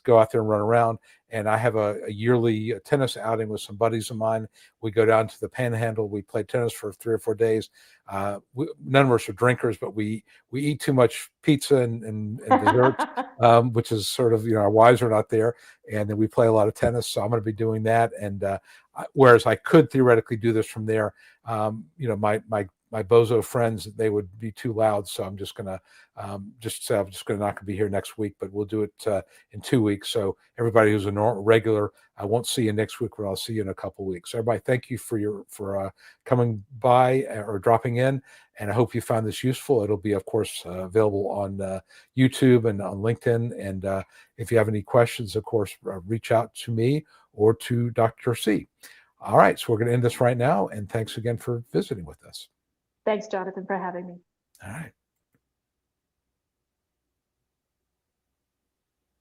[SPEAKER 1] go out there and run around, and I have a yearly tennis outing with some buddies of mine. We go down to the Panhandle. We play tennis for 3 or 4 days. None of us are drinkers, but we eat too much pizza and desserts, which is sort of, our wives are not there, and then we play a lot of tennis. So I'm going to be doing that, and whereas I could theoretically do this from there, my bozo friends, they would be too loud. So I'm just gonna I'm just gonna not gonna be here next week, but we'll do it in 2 weeks. So everybody who's a regular, I won't see you next week, but I'll see you in a couple of weeks. Everybody, thank you for coming by or dropping in, and I hope you found this useful. It'll be, of course, available on YouTube and on LinkedIn. And if you have any questions, of course, reach out to me or to Dr. C. All right, so we're going to end this right now, and thanks again for visiting with us.
[SPEAKER 2] Thanks, Jonathan, for having me.
[SPEAKER 1] All right.